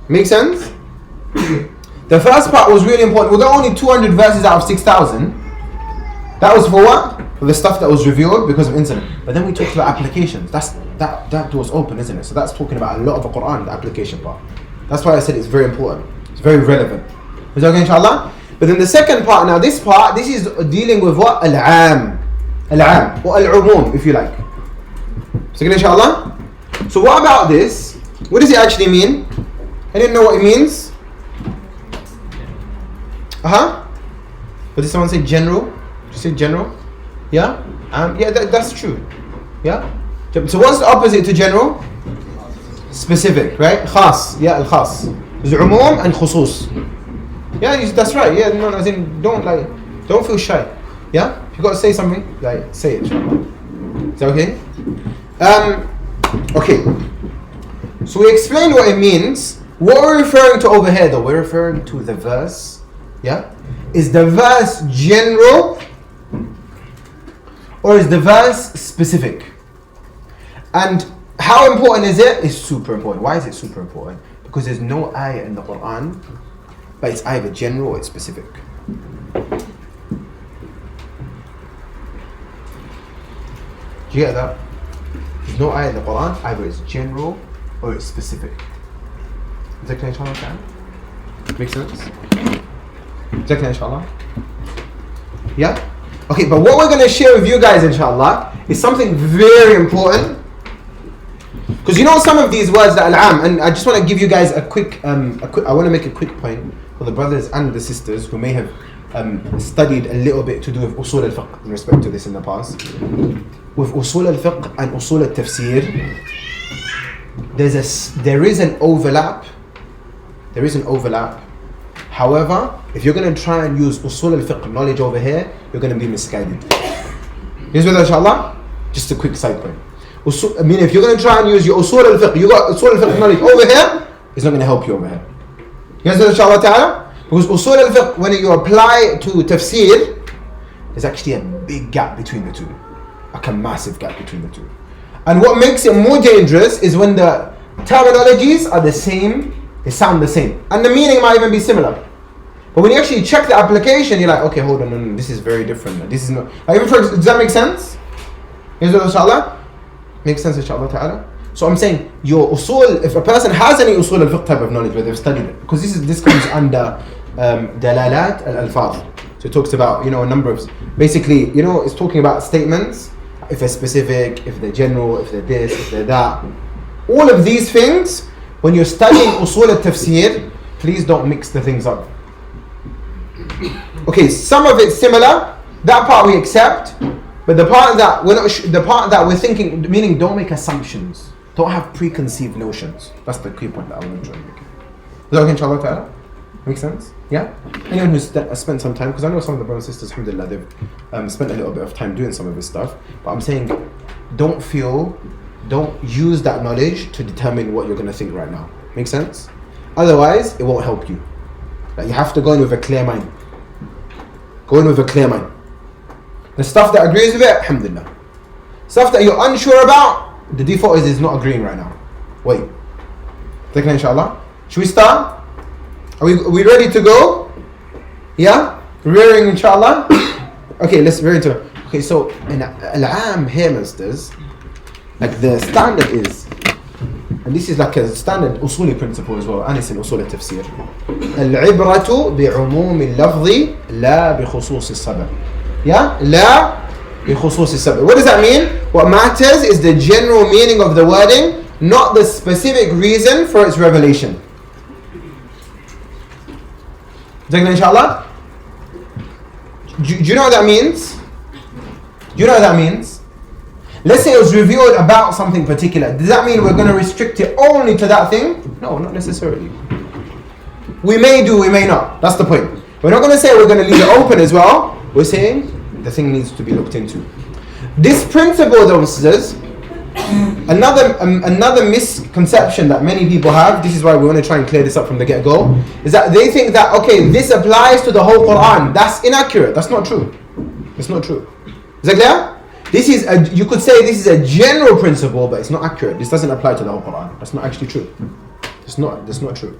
Make sense? The first part was really important. Well, there are only 200 verses out of 6,000. That was for what? For the stuff that was revealed because of incident. But then we talked about applications. That door's open, isn't it? So that's talking about a lot of the Quran, the application part. That's why I said it's very important. It's very relevant. Is that okay, inshallah? But then the second part, now this is dealing with what? Al-Am. Al-Am. Or Al-Umum, if you like. So again, inshallah? So what about this? What does it actually mean? I didn't know what it means. But did someone say general? Did you say general? Yeah? Yeah, that's true. Yeah? So what's the opposite to general? Specific, right? Khas. Yeah, al-khas. There's umum and khusus. Yeah, that's right. Yeah, no, as in, don't feel shy. Yeah? If you got to say something, like, say it, inshallah. Is that okay? Okay. So we explained what it means. What we're referring to over here, though, we're referring to the verse. Yeah? Is the verse general or is the verse specific? And how important is it? It's super important. Why is it super important? Because there's no ayah in the Quran, but it's either general or it's specific. Do you get that? There's no ayah in the Quran, either it's general or it's specific. Is that clear, inshallah? Make sense? Is that clear, inshallah? Yeah? Okay, but what we're going to share with you guys, inshallah, is something very important. Because you know some of these words that al-am, and I just want to give you guys a quick, I want to make a quick point for the brothers and the sisters who may have studied a little bit to do with usul al-fiqh in respect to this in the past. With usul al-fiqh and usul al-tafsir, there is an overlap. There is an overlap. However, if you're going to try and use usul al-fiqh knowledge over here, you're going to be misguided. Here's with inshallah, just a quick side point. I mean, if you're going to try and use your usul al-fiqh, you got usul al-fiqh knowledge over here, it's not going to help you over here. Here's with inshallah ta'ala, because usul al-fiqh, when you apply to tafsir, there's actually a big gap between the two. Like a massive gap between the two. And what makes it more dangerous is when the terminologies are the same, they sound the same, and the meaning might even be similar. But when you actually check the application, you're like, okay, hold on, no, this is very different. This is not. Like, does that make sense? Inshallah? Makes sense, inshallah ta'ala? So I'm saying, your usul, if a person has any usul al-fiqh type of knowledge where they've studied it, because this comes under dalalat al-alfaz. So it talks about, a number of, basically, it's talking about statements, if they're specific, if they're general, if they're this, if they're that. All of these things, when you're studying usul al-tafsir, please don't mix the things up. Okay, some of it's similar, that part we accept, but the part that we're thinking, meaning don't make assumptions, don't have preconceived notions. That's the key point that I want to try and make. Is that okay, inshallah ta'ala? Make sense? Yeah? Anyone who's spent some time, because I know some of the brothers and sisters, alhamdulillah, they've spent a little bit of time doing some of this stuff, but I'm saying, don't use that knowledge to determine what you're going to think right now. Make sense? Otherwise, it won't help you. Like, you have to go in with a clear mind. Go in with a clear mind. The stuff that agrees with it, alhamdulillah. Stuff that you're unsure about, the default is not agreeing right now. Wait. Take it, inshallah. Should we start? Are we ready to go? Yeah? Rearing, inshallah? Okay, let's rear into it. Okay, so in al-am here, masters, like the standard is, and this is like a standard usuli principle as well, and it's in usul al-tafsir. Al-ibratu bi'umum al-lafzi la bi-khusus al-sabab. Yeah? La bi-khusus al-sabab. What does that mean? What matters is the general meaning of the wording, not the specific reason for its revelation. Inshallah? Do you know what that means? Do you know what that means? Let's say it was revealed about something particular. Does that mean we're going to restrict it only to that thing? No, not necessarily. We may do, we may not. That's the point. We're not going to say we're going to leave it open as well. We're saying the thing needs to be looked into. This principle, though, sisters, another misconception that many people have, this is why we want to try and clear this up from the get-go, is that they think that, okay, this applies to the whole Quran. That's inaccurate. That's not true. It's not true. Is that clear? You could say this is a general principle, but it's not accurate. This doesn't apply to the whole Quran. That's not actually true. That's not true.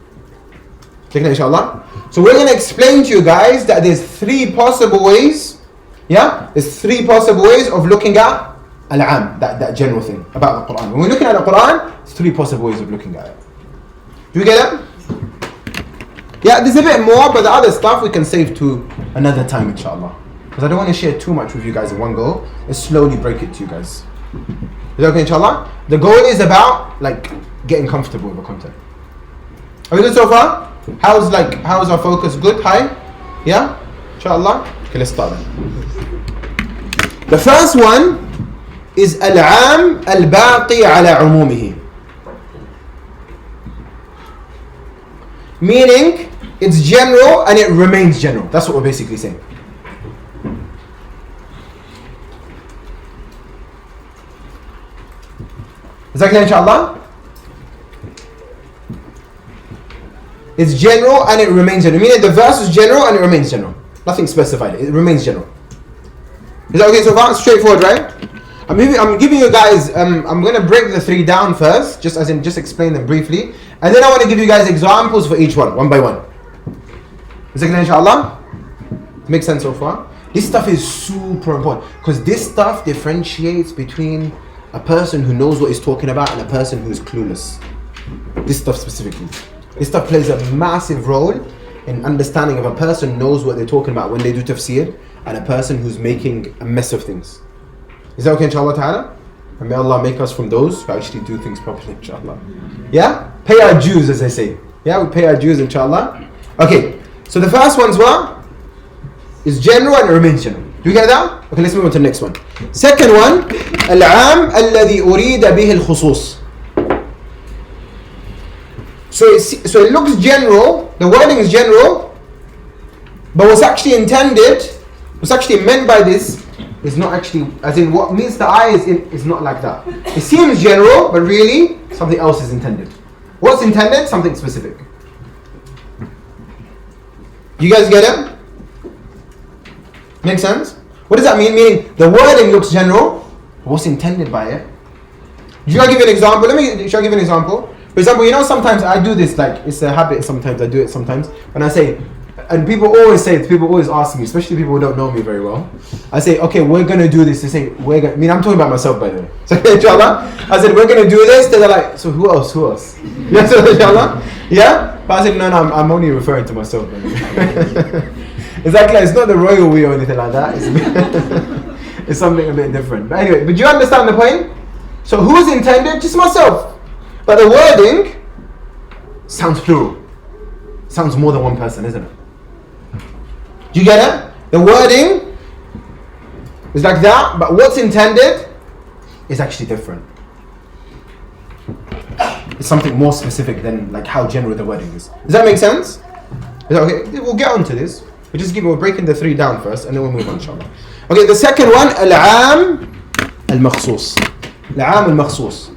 Take it, inshallah. So we're going to explain to you guys that there's three possible ways. Yeah? There's three possible ways of looking at al-am, that general thing about the Quran. When we're looking at the Quran, there's three possible ways of looking at it. Do you get it? Yeah, there's a bit more, but the other stuff we can save to another time, inshallah. Because I don't want to share too much with you guys in one go. Let's slowly break it to you guys. Is that okay, inshallah? The goal is about getting comfortable with the content. Are we good so far? How's our focus? Good? High? Yeah? Inshallah? Okay, let's start then. The first one is al-am al-baqi ala umumihi. Meaning, it's general and it remains general. That's what we're basically saying. Is that clear, inshallah? It's general and it remains general. Meaning the verse is general and it remains general. Nothing specified. It remains general. Is that okay so far? Straightforward, right? I'm giving you guys, I'm going to break the three down first, just explain them briefly. And then I want to give you guys examples for each one by one. Is it clear, inshallah? Makes sense so far? This stuff is super important because this stuff differentiates between a person who knows what he's talking about and a person who's clueless. This stuff specifically. This stuff plays a massive role in understanding if a person knows what they're talking about when they do tafsir and a person who's making a mess of things. Is that okay, inshallah ta'ala? And may Allah make us from those who actually do things properly, inshallah. Yeah? Pay our dues, as they say. Yeah, we pay our dues, inshallah. Okay, so the first one's what? Is general and remains general. Do you get that? Okay, let's move on to the next one. Second one, al-'am alladhi urida bihi al-khusus. So it looks general, the wording is general, but what's actually intended, what's actually meant by this is not actually, as in what meets the eye is not like that. It seems general, but really something else is intended. What's intended? Something specific. You guys get it? Make sense? What does that mean? Meaning the wording looks general, but what's intended by it? Should I give you an example? Shall I give you an example? For example, you know, sometimes I do this, like it's a habit. Sometimes I do it. Sometimes when I say, and people always ask me, especially people who don't know me very well. I say, okay, we're gonna do this. They say, I'm talking about myself, by the way. So inshallah, I said, we're gonna do this. They're like, so who else? Yeah, so inshallah, yeah. But I said, no, I'm only referring to myself. Exactly, it's not the royal we or anything like that. It's something a bit different. But anyway, but do you understand the point? So who's intended? Just myself. But the wording sounds plural. Sounds more than one person, isn't it? Do you get it? The wording is like that, but what's intended is actually different. It's something more specific than like how general the wording is. Does that make sense? Is that okay? We'll get onto this. We're breaking the three down first, and then we'll move on, inshallah. Okay, the second one, al-'am al-makhsus. Al-'am al-makhsus.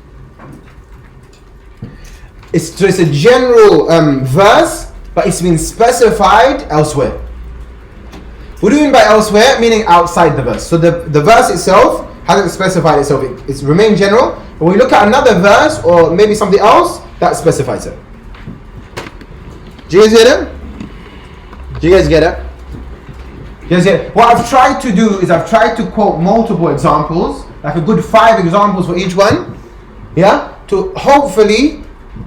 It's a general verse, but it's been specified elsewhere. What do you mean by elsewhere? Meaning outside the verse. So the verse itself hasn't specified itself. It's remained general. But when we look at another verse or maybe something else, that specifies it. Do you guys get it? Do you guys get it? You guys get it? What I've tried to do is I've tried to quote multiple examples, like a good 5 examples for each one. Yeah? To hopefully,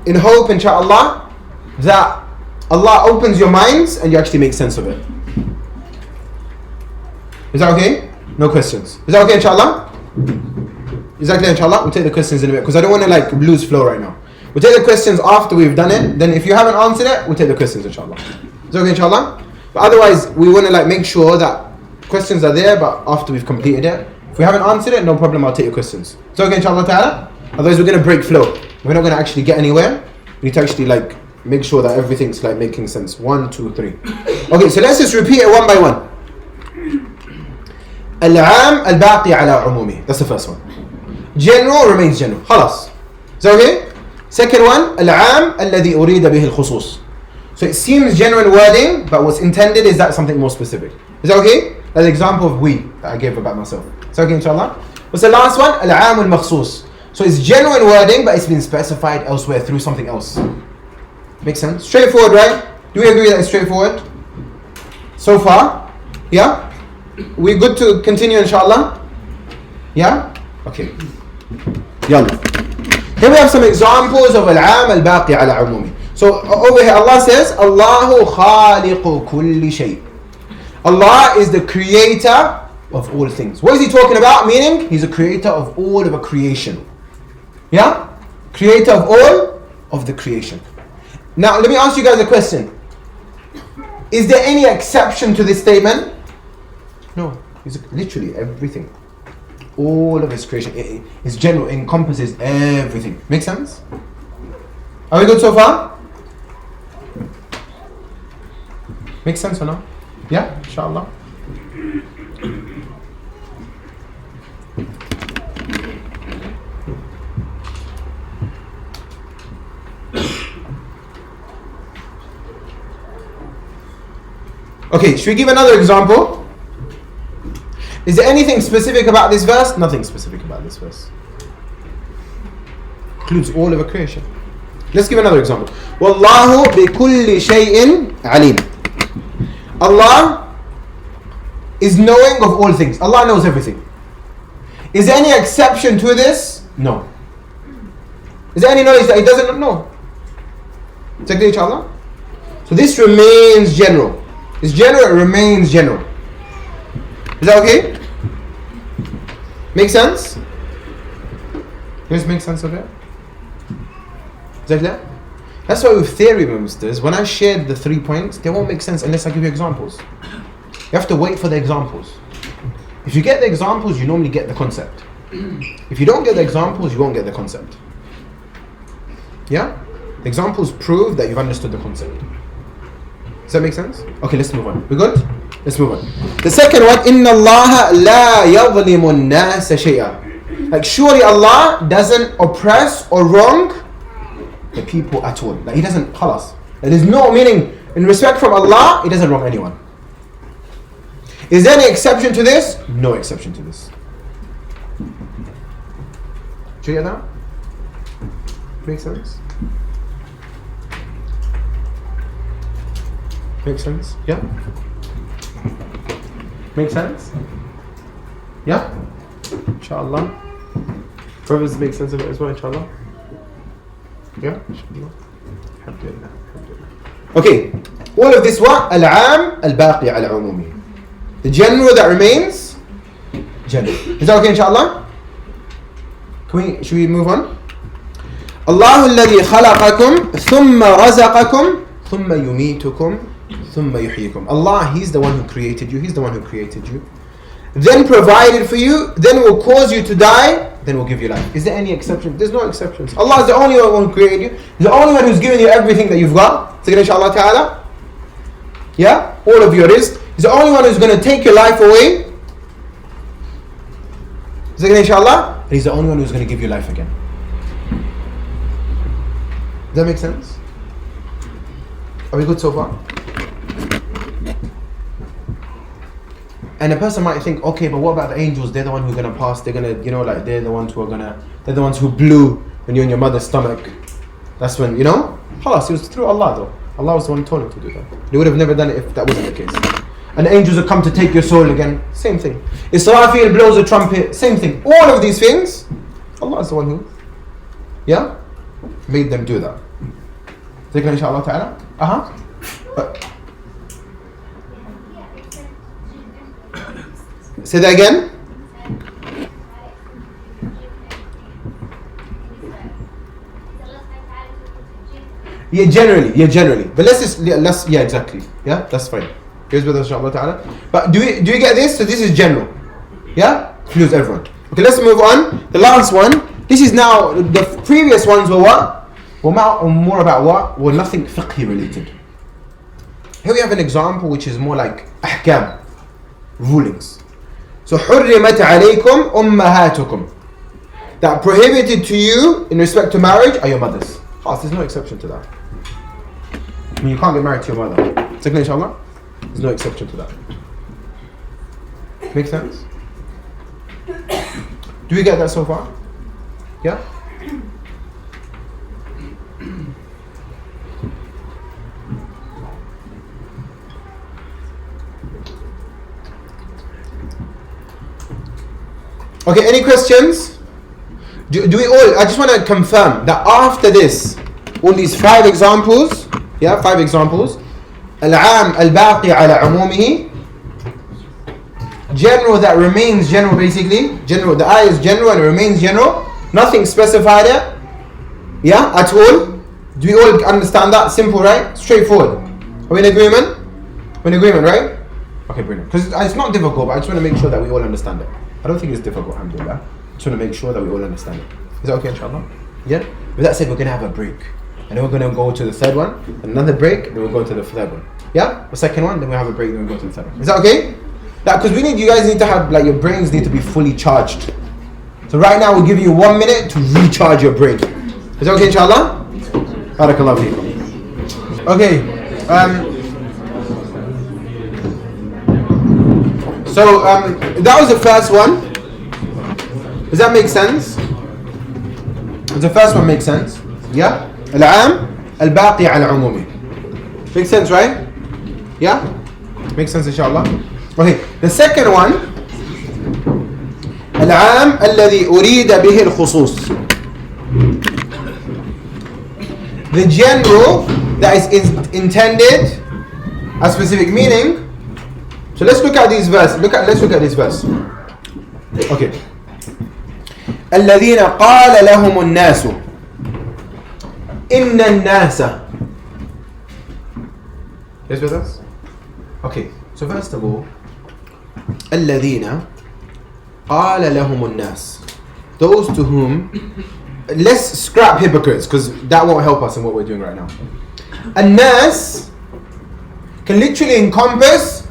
in hope, inshallah, that Allah opens your minds and you actually make sense of it. Is that okay? No questions. Is that okay, inshallah? Is that clear, inshallah? We'll take the questions in a bit because I don't want to like lose flow right now. We'll take the questions after we've done it. Then if you haven't answered it, we'll take the questions, inshallah. Is that okay, inshallah? But otherwise, we want to like make sure that questions are there, but after we've completed it. If we haven't answered it, no problem, I'll take your questions. Is that okay, inshallah ta'ala? Otherwise, we're going to break flow. We're not going to actually get anywhere. We need to actually like make sure that everything's like making sense. 1, 2, 3. Okay, so let's just repeat it one by one. Al-'am al-baqi ala umumi. That's the first one. General remains general. Khalas. Is that okay? Second one, al-'am alladhi urida bihi al-khusus. So it seems general wording, but what's intended is that something more specific. Is that okay? That's an example of we that I gave about myself. Is that okay, inshallah? What's the last one? Al-'am al-makhsus. So it's general wording, but it's been specified elsewhere through something else. Makes sense? Straightforward, right? Do we agree that it's straightforward? So far? Yeah? We good to continue, inshallah? Yeah? Okay. Yalla. Here we have some examples of al-'am al-baqi ala umumi. So over here Allah says, Allahu khaliqu kulli shay. Allah is the creator of all things. What is he talking about? Meaning, he's a creator of all of a creation. Yeah? Creator of all of the creation. Now, let me ask you guys a question. Is there any exception to this statement? No. It's literally everything. All of his creation. It's general. It encompasses everything. Make sense? Are we good so far? Make sense or no? Yeah? Inshallah. Okay, should we give another example? Is there anything specific about this verse? Nothing specific about this verse. Includes all of a creation. Let's give another example. Wallahu bi kulli shay'in alim. Allah is knowing of all things. Allah knows everything. Is there any exception to this? No. Is there any knowledge that He doesn't know? Take inshallah. So this remains general. It's general, it remains general. Is that okay? Make sense? Does this make sense of it? Is that clear? That's why with theory, ministers, when I shared the 3 points, they won't make sense unless I give you examples. You have to wait for the examples. If you get the examples, you normally get the concept. If you don't get the examples, you won't get the concept. Yeah? The examples prove that you've understood the concept. Does that make sense? Okay, let's move on. We good? Let's move on. The second one, إِنَّ اللَّهَ لَا يَظْلِمُ النَّاسَ شَيْئًا. Like surely Allah doesn't oppress or wrong the people at all. Like He doesn't khalas. There is no meaning in respect from Allah, He doesn't wrong anyone. Is there any exception to this? No exception to this. Do you get that? Make sense? Make sense? Yeah? Make sense? Yeah? Inshallah. Brothers, make sense of it as well, inshallah? Yeah? Inshallah. Alhamdulillah. Okay. All of this what? Al-'am al-baqi ala umumi. The general that remains, general. Is that okay, inshallah? Should we move on? Allahu alladhi khalaqakum thumma razaqakum thumma yumitukum thumma yuhyikum. Allah, He's the one who created you. He's the one who created you. Then provided for you. Then will cause you to die. Then will give you life. Is there any exception? There's no exceptions. Allah is the only one who created you. He's the only one who's given you everything that you've got. So inshallah ta'ala. Yeah? All of your rizq. He's the only one who's going to take your life away. So inshallah. And He's the only one who's going to give you life again. Does that make sense? Are we good so far? And a person might think, okay, but what about the angels? They're the ones who are going to pass. They're going to, they're the ones who are going to, they're the ones who blew when you're in your mother's stomach. That's when, Khalas, it was through Allah though. Allah was the one who told him to do that. They would have never done it if that wasn't the case. And the angels will come to take your soul again. Same thing. Israfil blows a trumpet. Same thing. All of these things, Allah is the one who, made them do that. Inshallah ta'ala. Say that again. Yeah, generally. But exactly. Yeah, that's fine. Here's with us, inshallah ta'ala. But do you get this? So this is general. Yeah? Includes everyone. Okay, let's move on. The last one. This is now, the previous ones were what? Were more about what? Were nothing fiqhi related. Here we have an example which is more like ahkam, rulings. So حُرِّمَتْ عَلَيْكُمْ أُمَّهَاتُكُمْ. That prohibited to you in respect to marriage are your mothers. There's no exception to that. I mean, you can't get married to your mother. Second, inshallah? There's no exception to that. Make sense? Do we get that so far? Yeah? Okay, any questions? Do we all, I just want to confirm that after this, all these 5 examples, 5 examples, Al-'am al-baqi ala umumihi, general that remains general basically, general, the ayah is general and it remains general, nothing specified yet, at all. Do we all understand that? Simple, right? Straightforward. Are we in agreement? We're in agreement, right? Okay, brilliant. Because it's not difficult, but I just want to make sure that we all understand it. I don't think it's difficult, alhamdulillah. I just want to make sure that we all understand it. Is that okay, inshallah? Yeah? With that said, we're going to have a break. And then we're going to go to the third one. Another break, then we'll go to the third one. Yeah? The second one, then we'll have a break, then we'll go to the third one. Is that okay? Because you guys need to have, your brains need to be fully charged. So right now, we'll give you 1 minute to recharge your brain. Is that okay, inshallah? Barakallahu feekum. Okay. So that was the first one. Does that make sense? Does the first one make sense? Yeah? العام الباقي على عمومه. Makes sense, right? Yeah? Makes sense, inshallah. Okay, the second one, العام الذي أريد به الخصوص. The general that is intended a specific meaning. So let's look at this verse. Let's look at this verse. Okay. الذين قال لهم الناس إن الناس. Yes with us? Okay. So first of all, الذين قال لهم الناس. Those to whom. Let's scrap hypocrites because that won't help us in what we're doing right now. الناس can literally encompass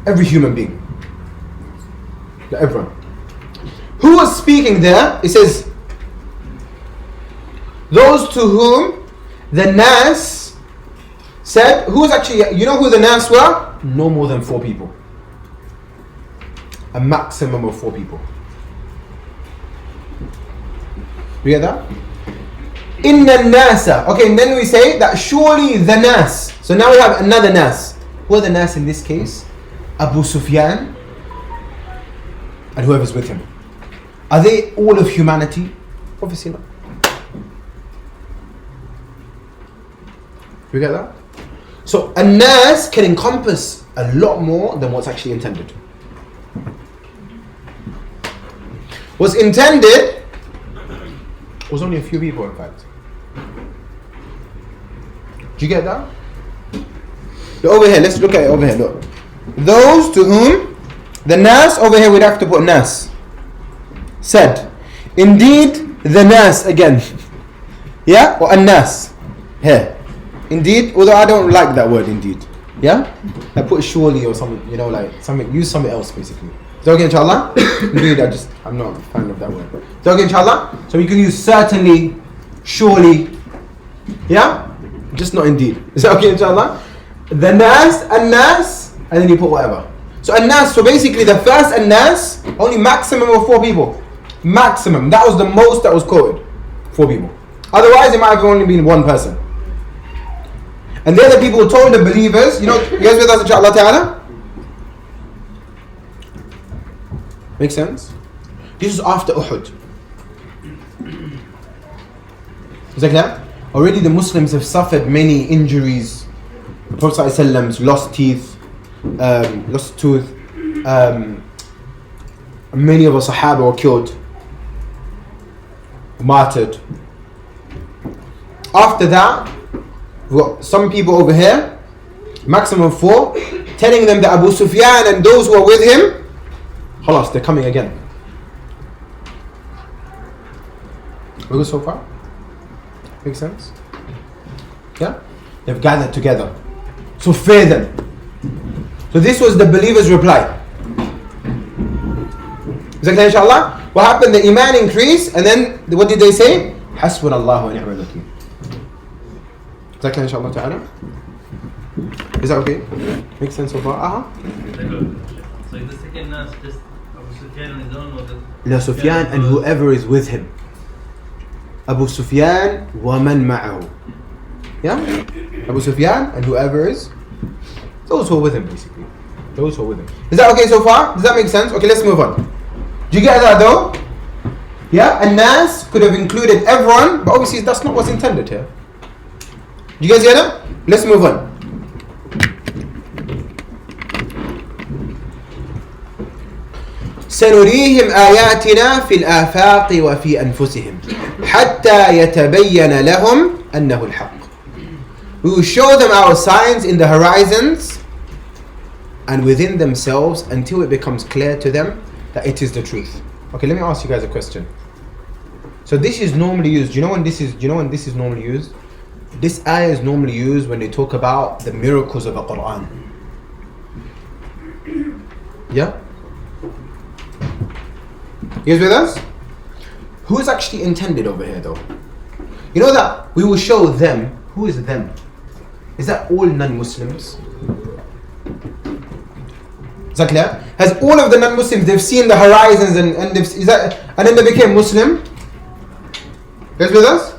every human being. Everyone. Who was speaking there? It says, those to whom the Nas said, who was actually, you know who the Nas were? No more than 4 people. A maximum of 4 people. You get that? Inna nasa. Okay, and then we say that surely the Nas. So now we have another Nas. Who are the Nas in this case? Abu Sufyan and whoever's with him. Are they all of humanity? Obviously not. You get that? So a Nas can encompass a lot more than what's actually intended. What's intended was only a few people, in fact. Do you get that? Look over here, let's look at it over here, look. Those to whom the Nas, over here we'd have to put Nas, said, indeed the Nas again. Yeah? Or An-Nas. Here. Indeed, although I don't like that word indeed. Yeah? I put surely or something, you know, like something, use something else basically. Is that okay, inshallah? Indeed, I'm not a fan of that word. Is that okay, inshallah? So we can use certainly, surely. Yeah? Just not indeed. Is that okay, inshallah? The Nas, An-Nas, and then you put whatever. So An-Nas, so basically the first An-Nas, only maximum of 4 people. Maximum. That was the most that was quoted. 4 people. Otherwise, it might have only been 1 person. And the other people told the believers, you know, you guys with us, inshallah ta'ala? Make sense? This is after Uhud. Is that clear? Already the Muslims have suffered many injuries. The Prophet ﷺ lost teeth, lost tooth. Many of the Sahaba were killed, martyred. After that, we've got some people over here, maximum 4, telling them that Abu Sufyan and those who are with him, khalas, they're coming again. We go so far? Make sense? Yeah? They've gathered together. So fear them. So this was the believers' reply. Is that clear, inshallah? What happened? The iman increased, and then what did they say? Hasbunallahu wa ni'mal wakeel. Is that clear, inshallah ta'ala? Is that okay? Makes sense so far? So the second Nas just Abu Sufyan on his own, or the La Sufyan and whoever is with him. Abu Sufyan wa man ma'ahu. Yeah? Abu Sufyan and whoever is, those who are with him basically. Those who are with him. Is that okay so far? Does that make sense? Okay, let's move on. Do you get that though? Yeah? And Nas could have included everyone, but obviously that's not what's intended here. Do you guys get it? Let's move on. سنريهم آياتنا في الآفاق وفي أنفسهم حتى يتبين لهم أنه الحق. We will show them our signs in the horizons and within themselves until it becomes clear to them that it is the truth. Okay, let me ask you guys a question. So this is normally used. Do you know when this is normally used? This ayah is normally used when they talk about the miracles of the Quran. Yeah? You guys with us? Who is actually intended over here though? You know that we will show them. Who is them? Is that all non-Muslims? Is that clear? Has all of the non-Muslims, they've seen the horizons and then they became Muslim? You guys with us?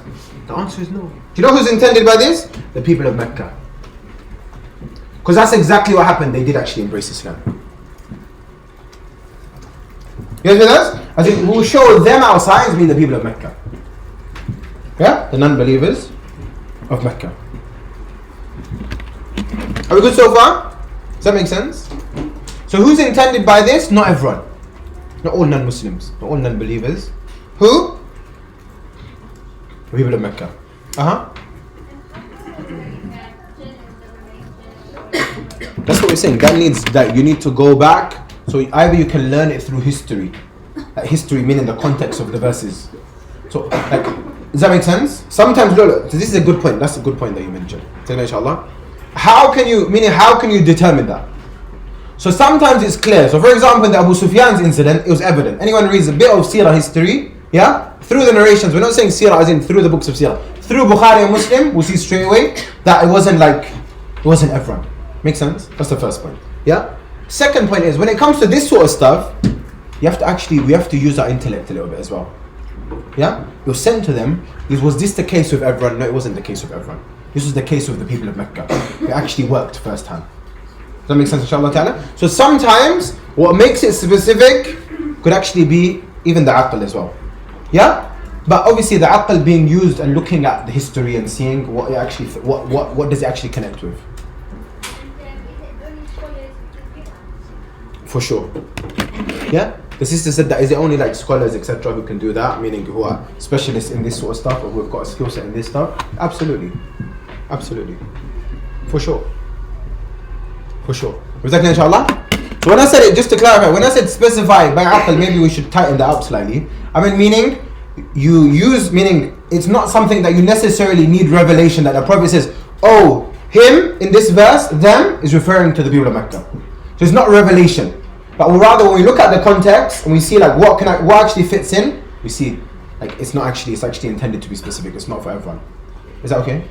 The answer is no. Do Do you know who's intended by this? The people of Mecca. Because that's exactly what happened. They did actually embrace Islam. You guys with us? I think we'll show them our signs, being the people of Mecca. Yeah? The non-believers of Mecca. Are we good so far? Does that make sense? So who's intended by this? Not everyone. Not all non-Muslims. Not all non-believers. Who? The people of Mecca. That's what we're saying. That needs that you need to go back. So either you can learn it through history. History meaning the context of the verses. So like, does that make sense? Sometimes look, this is a good point. That's a good point that you mentioned. Inshallah. How can you determine that? So sometimes it's clear. So for example, in the Abu Sufyan's incident, it was evident. Anyone reads a bit of Sirah history, yeah, through the narrations. We're not saying Sirah as in through the books of Sirah. Through Bukhari and Muslim, we'll see straight away that it wasn't everyone. Make sense? That's the first point. Yeah. Second point is when it comes to this sort of stuff, we have to use our intellect a little bit as well. Yeah. You're sent to them. Was this the case with everyone? No, it wasn't the case with everyone. This was the case with the people of Mecca. It actually worked firsthand. Does that make sense, inshallah ta'ala? So sometimes what makes it specific could actually be even the aql as well. Yeah? But obviously the aql being used and looking at the history and seeing what does it actually connect with. For sure. Yeah? The sister said that is it only like scholars etc. who can do that, meaning who are specialists in this sort of stuff or who have got a skill set in this stuff? Absolutely. Absolutely. For sure. For sure. Was that clear, inshallah? So when I said it, just to clarify, when I said specify by aql, maybe we should tighten that up slightly. I mean, meaning it's not something that you necessarily need revelation that the Prophet says, oh, him in this verse, them is referring to the people of Mecca. So it's not revelation. But rather when we look at the context and we see like what actually fits in, we see like it's actually intended to be specific. It's not for everyone. Is that okay?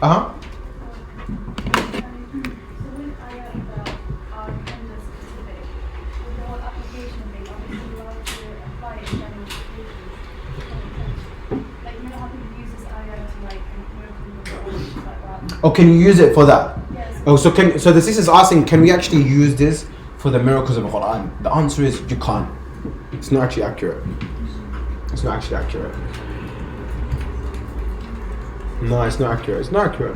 Oh, can you use it for that? Yes. Oh, so the sister is asking, can we actually use this for the miracles of the Quran? The answer is you can't. It's not actually accurate. It's not actually accurate. No, it's not accurate. It's not accurate.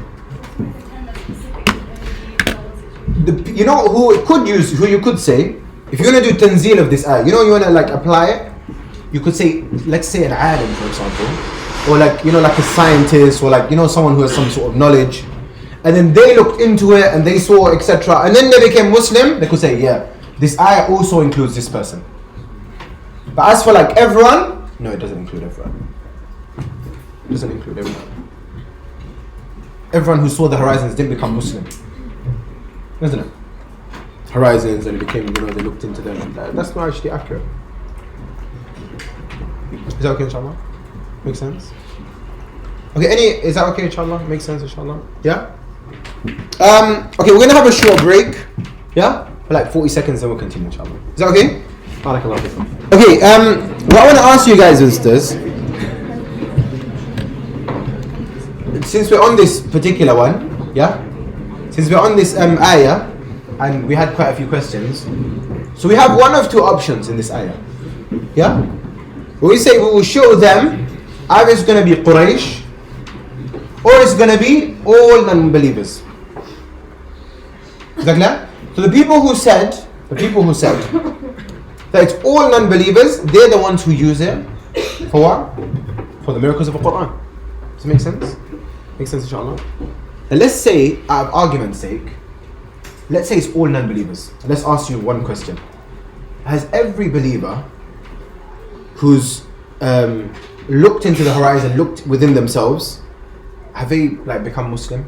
You know who you could say, if you're gonna do tanzeel of this ayah, you wanna like apply it, you could say, let's say an alim for example, or like like a scientist, or like someone who has some sort of knowledge, and then they looked into it and they saw etc. and then they became Muslim, they could say, yeah, this ayah also includes this person. But as for like everyone, no, it doesn't include everyone. It doesn't include everyone. Everyone who saw the horizons didn't become Muslim, isn't it? Horizons, and it became, they looked into them, and that's not actually accurate. Is that okay, inshallah? Makes sense? Okay, is that okay, inshallah? Makes sense, inshallah? Yeah? Okay, we're gonna have a short break. Yeah? For like 40 seconds, then we'll continue, inshallah. Is that okay? Okay, what I want to ask you guys is this. Since we're on this particular one, yeah? Since we're on this ayah, and we had quite a few questions, so we have one of two options in this ayah. Yeah? When we say we will show them, either it's going to be Quraysh, or it's going to be all non-believers. Is that clear? So the people who said that it's all non-believers, they're the ones who use it for what? For the miracles of the Quran. Does it make sense? Makes sense, inshallah? And let's say, out of argument's sake, let's say it's all non-believers. Let's ask you one question. Has every believer who's looked into the horizon, looked within themselves, have they become Muslim?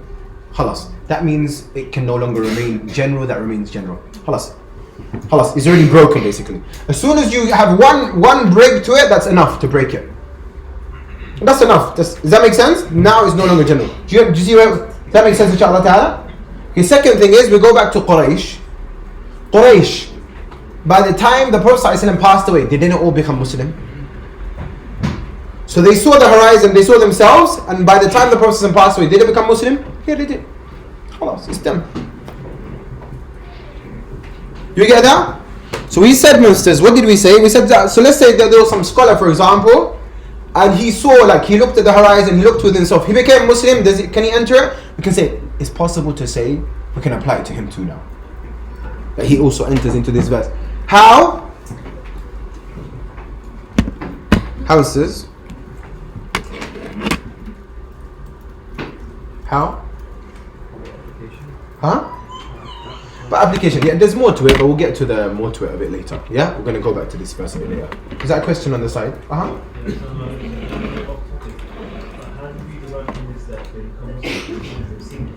Khalas. That means it can no longer remain general, that remains general. Khalas. It's already broken basically. As soon as you have one break to it, that's enough to break it. That's enough. Does that make sense? Now it's no longer general. Do you see where that makes sense, inshallah ta'ala? Okay, second thing is we go back to Quraysh. By the time the Prophet ﷺ passed away, did they not all become Muslim? So they saw the horizon, they saw themselves, and by the time the Prophet passed away, did they become Muslim? Yeah, they did. Khalas, it's done. You get that? So we said, ministers, what did we say? We said that, so let's say that there was some scholar, for example, and he saw, like, he looked at the horizon, he looked within himself, he became Muslim, can he enter it? We can say, it's possible to say, we can apply it to him too now. That he also enters into this verse. How? How is this? How? Huh? But application, yeah, there's more to it, but we'll get to the more to it a bit later. Yeah? We're going to go back to this verse a bit later. Is that a question on the side? How do we derive from this that they become Muslim?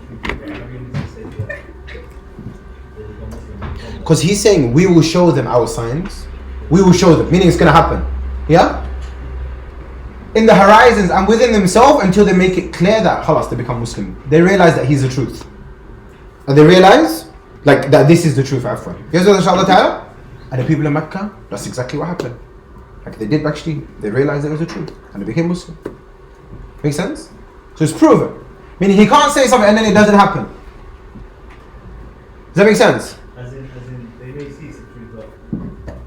Because he's saying, we will show them our signs. We will show them, meaning it's going to happen. Yeah? In the horizons and within themselves until they make it clear that, khalas, they become Muslim. They realize that he's the truth. And they realize, like, that this is the truth, afwan. Here's what inshallah ta'ala. And the people in Mecca, that's exactly what happened. Like, they did actually, they realized it was the truth. And they became Muslim. Make sense? So it's proven. Meaning he can't say something and then it doesn't happen. Does that make sense? As in, they may see it's the truth, but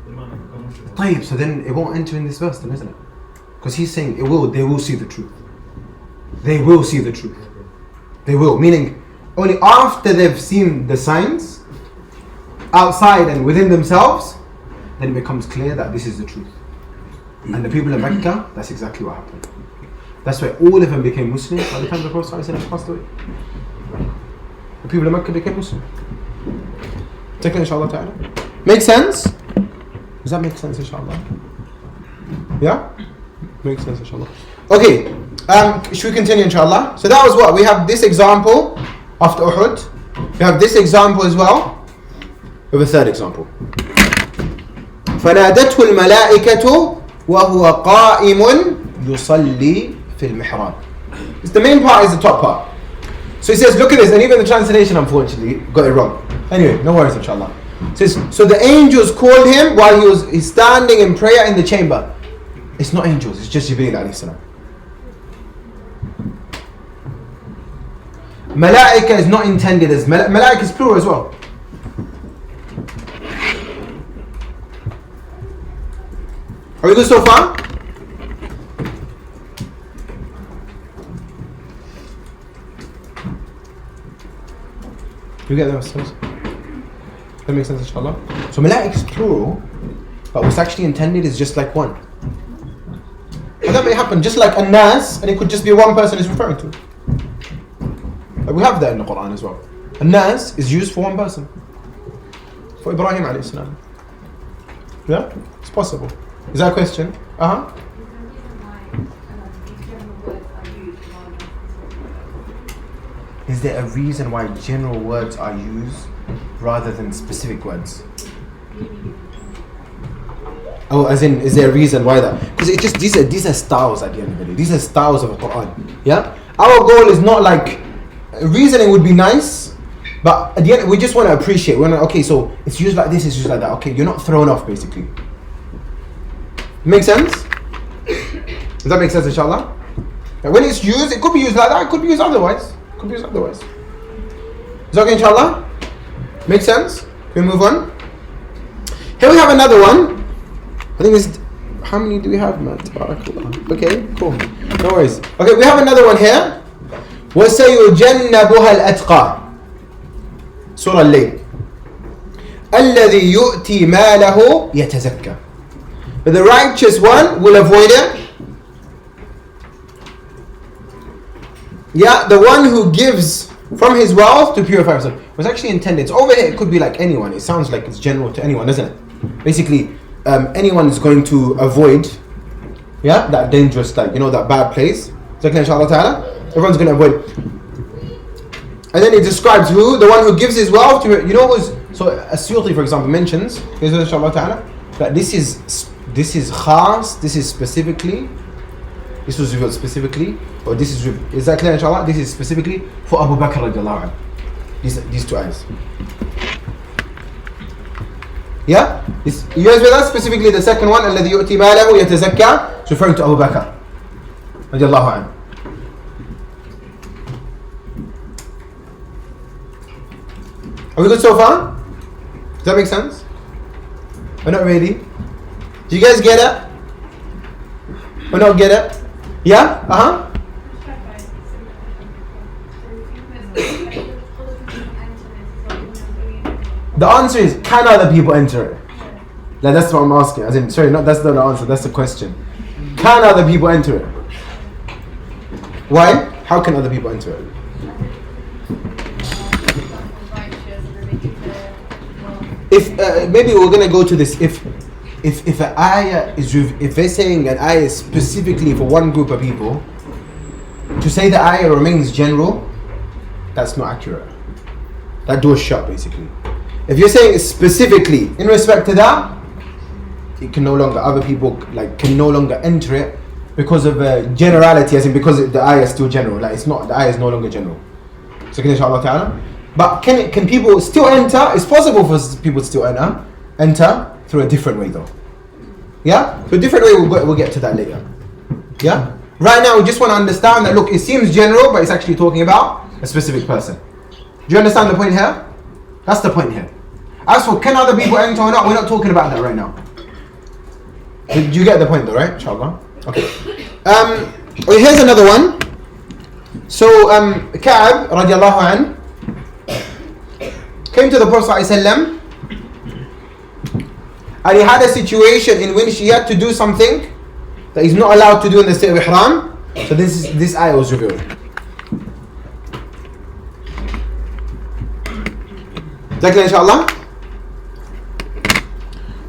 they might not become Muslim. Tayyib, so then it won't enter in this verse then, isn't it? Because he's saying they will see the truth. They will see the truth. They will. Meaning, only after they've seen the signs, outside and within themselves, then it becomes clear that this is the truth. And the people of Mecca, that's exactly what happened. That's why all of them became Muslims by the time the Prophet ﷺ passed away. The people of Mecca became Muslim. Take it, inshallah ta'ala. Make sense? Does that make sense, inshallah? Yeah? Makes sense, inshallah. Okay, should we continue, inshallah? So that was what? We have this example after Uhud. We have this example as well. We have a third example. فَنَادَتْهُ الْمَلَائِكَةُ وَهُوَ قَائِمٌ يُصَلِّي فِي الْمِحْرَابِ. It's the main part, is the top part. So he says, look at this, and even the translation, unfortunately, got it wrong. Anyway, no worries, inshallah. It says, so the angels called him while he's standing in prayer in the chamber. It's not angels, it's just Jibreel alayhi salam. Malaika is not intended as Malaika is plural as well. Are we good so far? You get that? That makes sense, inshallah. So Malaika is plural, but what's actually intended is just like one. And that may happen just like a nas, and it could just be one person is referring to. Like we have that in the Quran as well. A nas is used for one person. For Ibrahim alayhi salam. Yeah? It's possible. Is that a question? Is there a reason why general words are used rather than specific words? Oh, as in, is there a reason why that? Because it just these are styles at the end of the day. These are styles of the Quran. Yeah? Our goal is not like reasoning would be nice, but at the end we just want to appreciate. We're not, okay, so it's used like this, it's used like that. Okay, you're not thrown off basically. Make sense? Does that make sense, inshallah? And when it's used, it could be used like that, it could be used otherwise. Is that okay, inshallah? Make sense? Can we move on? Here we have another one. I think it's, how many do we have, man? Okay, cool. No worries. Okay, we have another one here. وَسَيُجَنَّبُهَا الْأَتْقَى Surah Al-Layl. الَّذِي يُؤْتِي مَالَهُ يَتَزَكَّى. But the righteous one will avoid it. Yeah, the one who gives from his wealth to purify himself. It was actually intended. It's over here, it could be like anyone. It sounds like it's general to anyone, doesn't it? Basically, anyone is going to avoid, yeah, that dangerous, like, that bad place. Inshallah ta'ala, everyone's going to avoid. And then it describes who? The one who gives his wealth to, so As-Suyuti, for example, mentions, inshallah ta'ala, that this is khas, this was revealed specifically, or is that clear, inshallah? This is specifically for Abu Bakr radiallahu anhu. These two ayahs. Yeah? You guys with us? Specifically the second one, الَّذِي يُؤْتِي مَالَهُ يَتَزَكَّى, it's referring to Abu Bakr. radiallahu anhu. Are we good so far? Does that make sense? Or not really? Do you guys get it? Or not get it? Yeah? Uh-huh. The answer is, can other people enter it? Like, that's what I'm asking. As in, sorry, not that's not the answer, that's the question. Can other people enter it? Why? How can other people enter it? If maybe we're gonna go to this. If an ayah is if they're saying an ayah is specifically for one group of people, to say the ayah remains general, that's not accurate. That door's shut basically. If you're saying it's specifically in respect to that, it can no longer, other people can no longer enter it because of generality, as in because the ayah is still general. Like it's not, the ayah is no longer general. So inshallah ta'ala. But can people still enter? It's possible for people to still enter through a different way though. Yeah? So a different way, we'll get to that later. Yeah? Right now we just want to understand that, look, it seems general, but it's actually talking about a specific person. Do you understand the point here? That's the point here. As for can other people enter or not, we're not talking about that right now. Did you get the point though, right? Inshallah. Okay. Here's another one. So Ka'ab radiallahu anhu came to the Prophet ﷺ, and he had a situation in which he had to do something that he's not allowed to do in the state of ihram. So this ayah was revealed. Exactly, inshallah.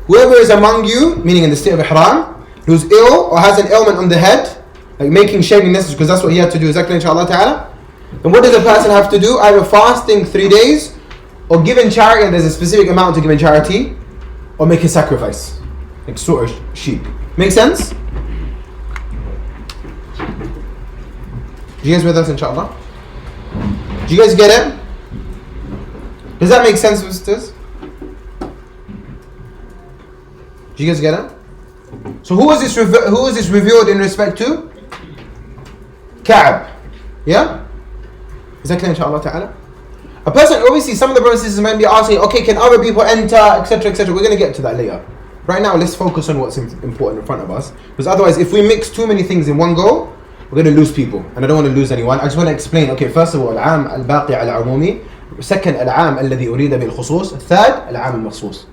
Whoever is among you, meaning in the state of ihram, who's ill or has an ailment on the head, like making shaving necessary, because that's what he had to do, exactly, inshallah ta'ala, then what does the person have to do? Either fasting 3 days, or give in charity, and there's a specific amount to give in charity, or make a sacrifice, like sort of sheep. Make sense? Do you guys with us, inshallah? Do you guys get it? Does that make sense, sisters? Do you guys get it? So who is this revealed in respect to? Ka'ab. Yeah? Is that clear, inshallah ta'ala? A person, obviously some of the brothers and sisters might be asking, okay, can other people enter, etc., etc. We're going to get to that later. Right now, let's focus on what's important in front of us. Because otherwise, if we mix too many things in one go, we're going to lose people. And I don't want to lose anyone. I just want to explain, okay, first of all, al-'am al-baqi al-'umumi. Second, al-'am alladhi urida bil-khusus. Third, al-'am al-makhsus.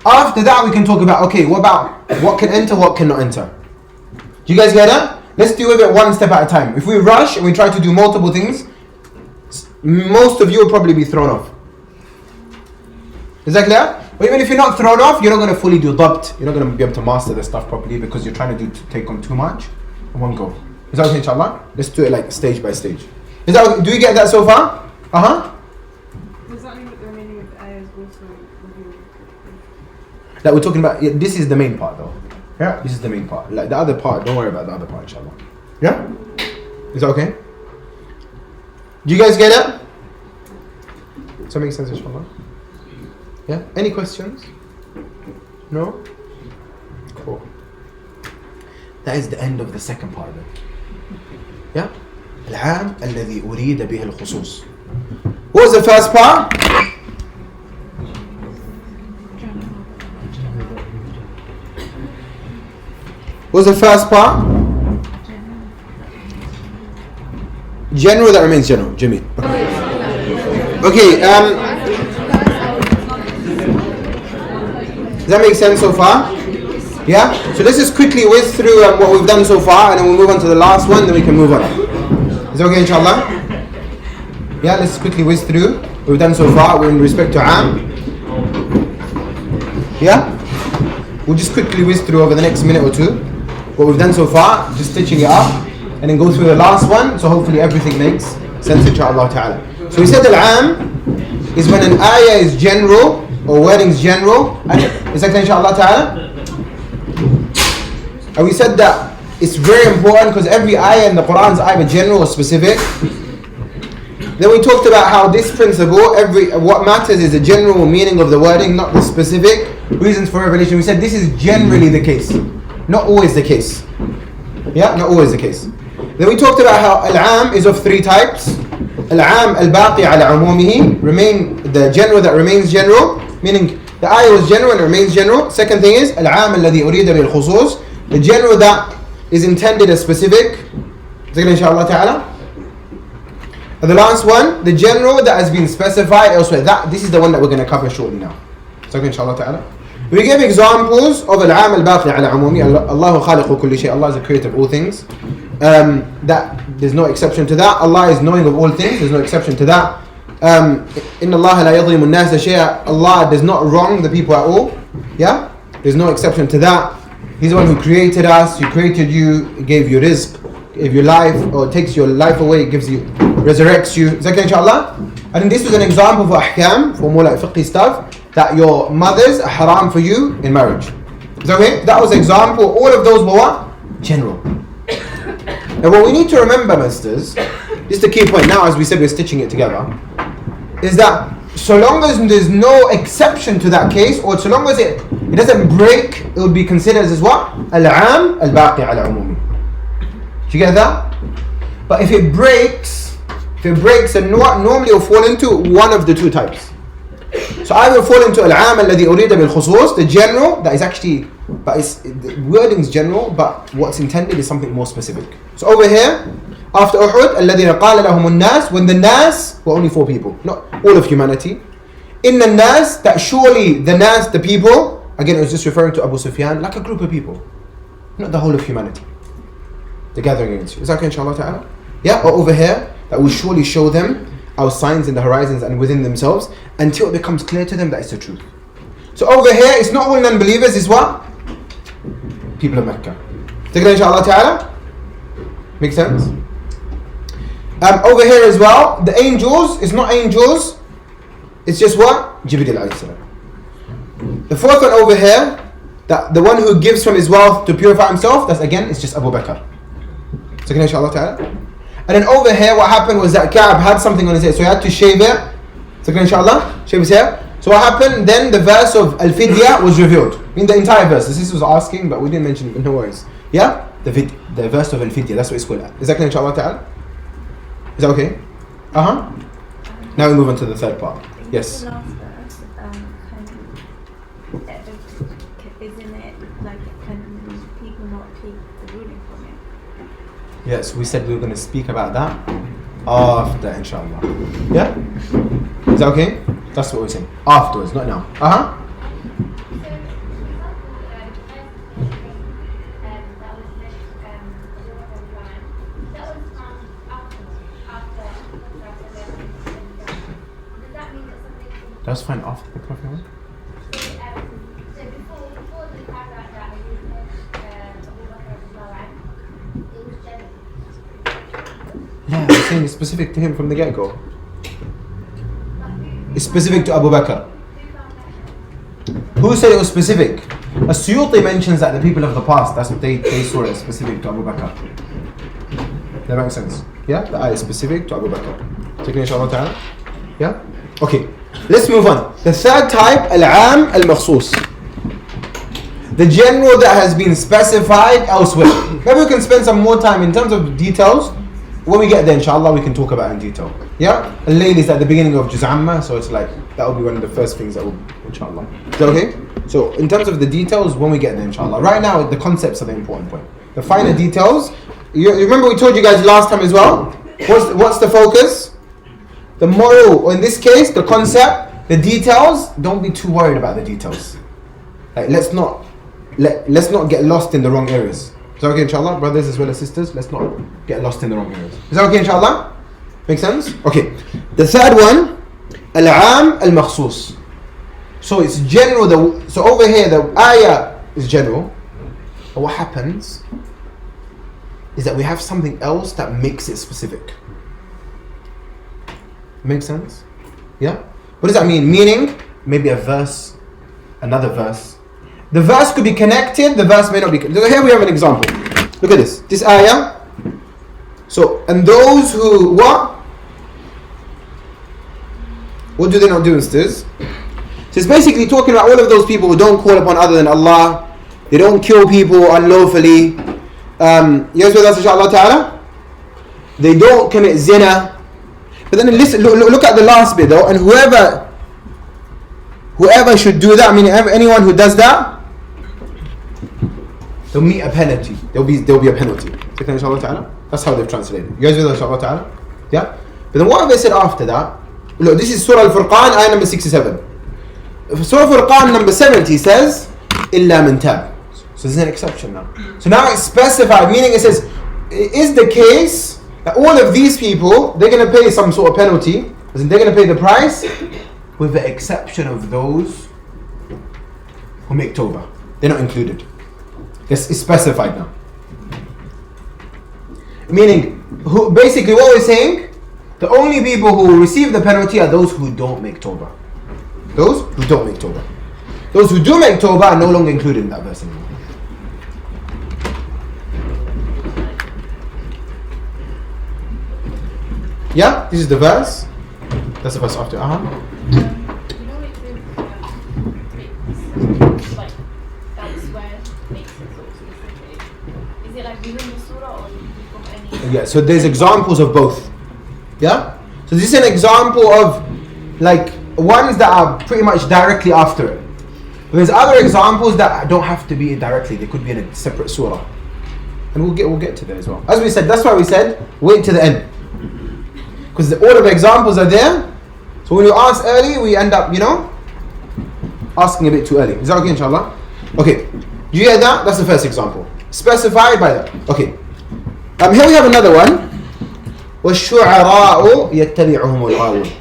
After that, we can talk about, okay, what can enter, what cannot enter. Do you guys get that? Let's deal with it one step at a time. If we rush and we try to do multiple things, most of you will probably be thrown off. Is that clear? But even if you're not thrown off, you're not going to fully do dabt. You're not going to be able to master the stuff properly because you're trying to take on too much in one go. Is that okay, inshallah? Let's do it like stage by stage. Is that okay? Do we get that so far? Uh-huh. Does that mean that the remaining of the ayahs also revealed? That we're talking about, this is the main part though. Yeah, this is the main part. Like the other part, don't worry about the other part, inshallah. Yeah? Is that okay? Do you guys get it? Does that make sense, inshallah? Yeah? Any questions? No? Cool. That is the end of the second part of it. Yeah? Al-'am alladhi urida bihi al-khusus. What was the first part? What was the first part? General, that remains general. Jimmy. Okay, does that make sense so far? Yeah? So let's just quickly whiz through what we've done so far, and then we'll move on to the last one, then we can move on. Is that okay, inshallah? Yeah, let's quickly whiz through what we've done so far in respect to 'am. Yeah? We'll just quickly whiz through over the next minute or two what we've done so far, just stitching it up, and then go through the last one, so hopefully everything makes sense, inshallah ta'ala. So we said al-'am is when an ayah is general, or wording's general. Is that clear, inshallah ta'ala? And we said that it's very important because every ayah in the Quran is either general or specific. Then we talked about how this principle, what matters is the general meaning of the wording, not the specific reasons for revelation. We said this is generally the case, not always the case. Yeah, not always the case. Then we talked about how al-am is of three types. Al-am al-baqi ala umumihi, the general that remains general, meaning the ayah was general and remains general. Second thing is al-am alladhi urida bil khusus, the general that is intended as specific. Inshallah ta'ala. And the last one, the general that has been specified elsewhere. This is the one that we're going to cover shortly now. Inshallah ta'ala. We gave examples of al-am al-baqi ala umumi. Allahu khaliqu kulli shay. Allah is the creator of all things. That there's no exception to that. Allah is knowing of all things. There's no exception to that. Inna Allah la yadhlimu an-nasa shay'a. Allah does not wrong the people at all. Yeah? There's no exception to that. He's the one who created us. He created you. He gave you rizq. Gave you life, or takes your life away. Gives you, resurrects you. Is that okay, inshallah? And then this was an example for ahkam, for more like fiqh stuff, that your mothers are haram for you in marriage. Is that okay? That was an example. All of those were what? General. And what we need to remember, masters, this is the key point now, as we said, we're stitching it together, is that so long as there's no exception to that case, or so long as it doesn't break, it would be considered as what? Al-am al-baqi ala umumi. Do you get that? But if it breaks, then normally it will fall into one of the two types. So I will fall into al-am alladhi urida bil khusus, the general, that is actually, but the wording is general, but what's intended is something more specific. So over here, after Uhud, alladhina qala lahum an-nas, when the nas were only 4 people, not all of humanity. In the nas, that surely the nas, the people, again it was just referring to Abu Sufyan, like a group of people, not the whole of humanity. The gathering against you. Is that okay, inshallah ta'ala? Yeah, or over here, that will surely show them our signs in the horizons and within themselves until it becomes clear to them that it's the truth. So over here, it's not all non-believers, it's what? People of Mecca. Is that okay, inshallah ta'ala? Make sense? Over here as well, the angels, it's not angels, it's just what? Jibreel alayhi salam. The fourth one over here, that the one who gives from his wealth to purify himself, that's again, it's just Abu Bakr. So can inshallah ta'ala. And then over here what happened was that Ka'b had something on his head, so he had to shave it. So can inshallah, shave his hair. So what happened, then the verse of Al-Fidya was revealed. I mean the entire verse, this was asking, but we didn't mention it, but no worries. Yeah? The verse of Al-Fidya, that's what it's called. Is that inshallah ta'ala? Is that okay? Uh-huh. Now we move on to the third part. Yes? The last verse, isn't it like, can people not take the ruling from it? Yes, we said we were going to speak about that after, inshallah. Yeah? Is that okay? That's what we're saying. Afterwards, not now. Uh-huh. That's fine after the Prophet. Yeah, I'm saying it's specific to him from the get-go. It's specific to Abu Bakr. Who said it was specific? As-Suyuti mentions that the people of the past, that's what they saw it as specific to Abu Bakr. That makes sense? Yeah? The ayah is specific to Abu Bakr. Taking inshallah ta'ala? Yeah? Okay. Let's move on. The third type, al-am al-makhsus. The general that has been specified elsewhere. Maybe we can spend some more time in terms of details. When we get there, inshallah, we can talk about it in detail. Yeah? Al-Layl is at the beginning of Juz Amma, so it's like, that will be one of the first things that will, inshallah. Is that okay? So, in terms of the details, when we get there, inshallah. Right now, the concepts are the important point. The finer details, you remember we told you guys last time as well? What's the focus? The moral, or in this case, the concept, the details, don't be too worried about the details. Like, let's not get lost in the wrong areas. Is that okay, inshallah? Brothers as well as sisters, let's not get lost in the wrong areas. Is that okay, inshallah? Make sense? Okay. The third one, al-am al-makhsus. So it's general, so over here, the ayah is general. But what happens is that we have something else that makes it specific. Make sense? Yeah? What does that mean? Meaning, maybe a verse, another verse. The verse could be connected, the verse may not be connected. Here we have an example. Look at this. This ayah. So, and those who, what? What do they not do instead? So it's basically talking about all of those people who don't call upon other than Allah. They don't kill people unlawfully. You guys with us, inshallah ta'ala? they don't commit zina. But then listen, look at the last bit though, and whoever should do that, I mean anyone who does that, they'll meet a penalty. There'll be a penalty. Inshallah ta'ala. That's how they've translated. You guys with us, inshallah ta'ala? Yeah? But then what have they said after that? Look, this is Surah Al-Furqan, ayah number 67. Surah Al-Furqan number 70 says, إِلَّا مِن تَابٍ. So there's an exception now. So now it's specified, meaning it says, is the case that all of these people, they're going to pay some sort of penalty, as in they're going to pay the price, with the exception of those who make tawbah. They're not included. It's specified now. Meaning, basically what we're saying, the only people who will receive the penalty are those who don't make tawbah. Those who don't make tawbah. Those who do make tawbah are no longer included in that verse anymore. Yeah, this is the verse. That's the verse after. You know it says like that's where it makes it sort of specific. Is it like within the surah or from any? Yeah, so there's examples of both. Yeah? So this is an example of like ones that are pretty much directly after it. But there's other examples that don't have to be directly, they could be in a separate surah. And we'll get to that as well. As we said, that's why we said wait to the end. Because all of the examples are there. So when you ask early, we end up, asking a bit too early. Is that okay, inshallah? Okay. Do you hear that? That's the first example. Specified by that. Okay. Here we have another one. وَالشُّعَرَاءُ يَتَّبِعُهُمُ الْغَاوُونَ.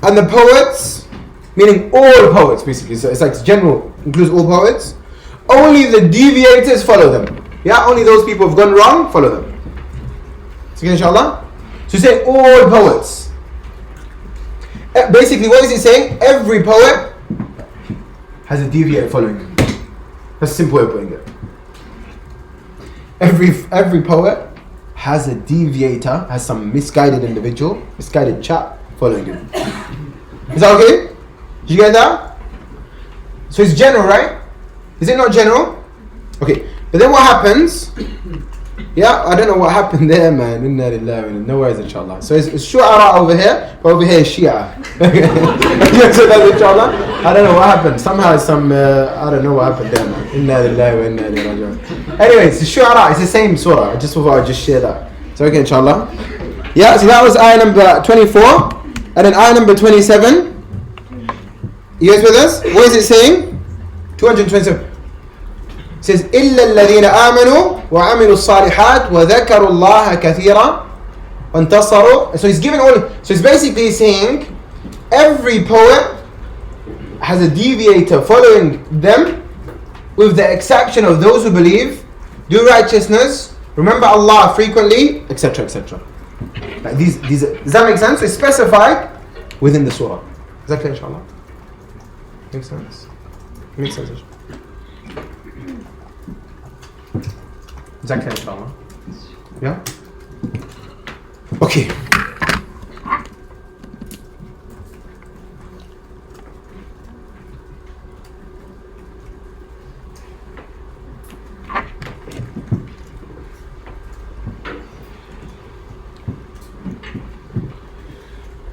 And the poets, meaning all poets basically. So it's like general, includes all poets. Only the deviators follow them. Yeah, only those people who've gone wrong, follow them. So inshallah? So you say all poets. Basically, what is he saying? Every poet has a deviator following him. That's a simple way of putting it. Every poet has a deviator, has some misguided individual, misguided chap following him. Is that okay? Did you get that? So it's general, right? Is it not general? Okay. But then what happens? Yeah, I don't know what happened there, man. Inna lillahi wa inna, no worries, inshallah. So it's shu'ara over here, but over here is Shia. So that's inshallah. I don't know what happened. Somehow I don't know what happened there, man. Inna lillahi wa inna ilayhi raji'un. Anyways, it's shu'ara, it's the same surah. I just thought I'd just share that. So okay, inshallah. Yeah, so that was ayah number 24. And then ayah number 27. You guys with us? What is it saying? 227. It says إِلَّا الَّذِينَ آمَنُوا وَعَمِلُوا الصَّالِحَاتِ وَذَكَرُوا اللَّهَ كَثِيرًا وَانْتَصَرُوا. So he's giving all. So it's basically saying every poet has a deviator following them, with the exception of those who believe, do righteousness, remember Allah frequently, etc., etc. Like these. Does that make sense? So it's specified within the surah. Is that clear, inshallah? Makes sense. Makes sense. Is that clear, inshallah? Yeah? Okay.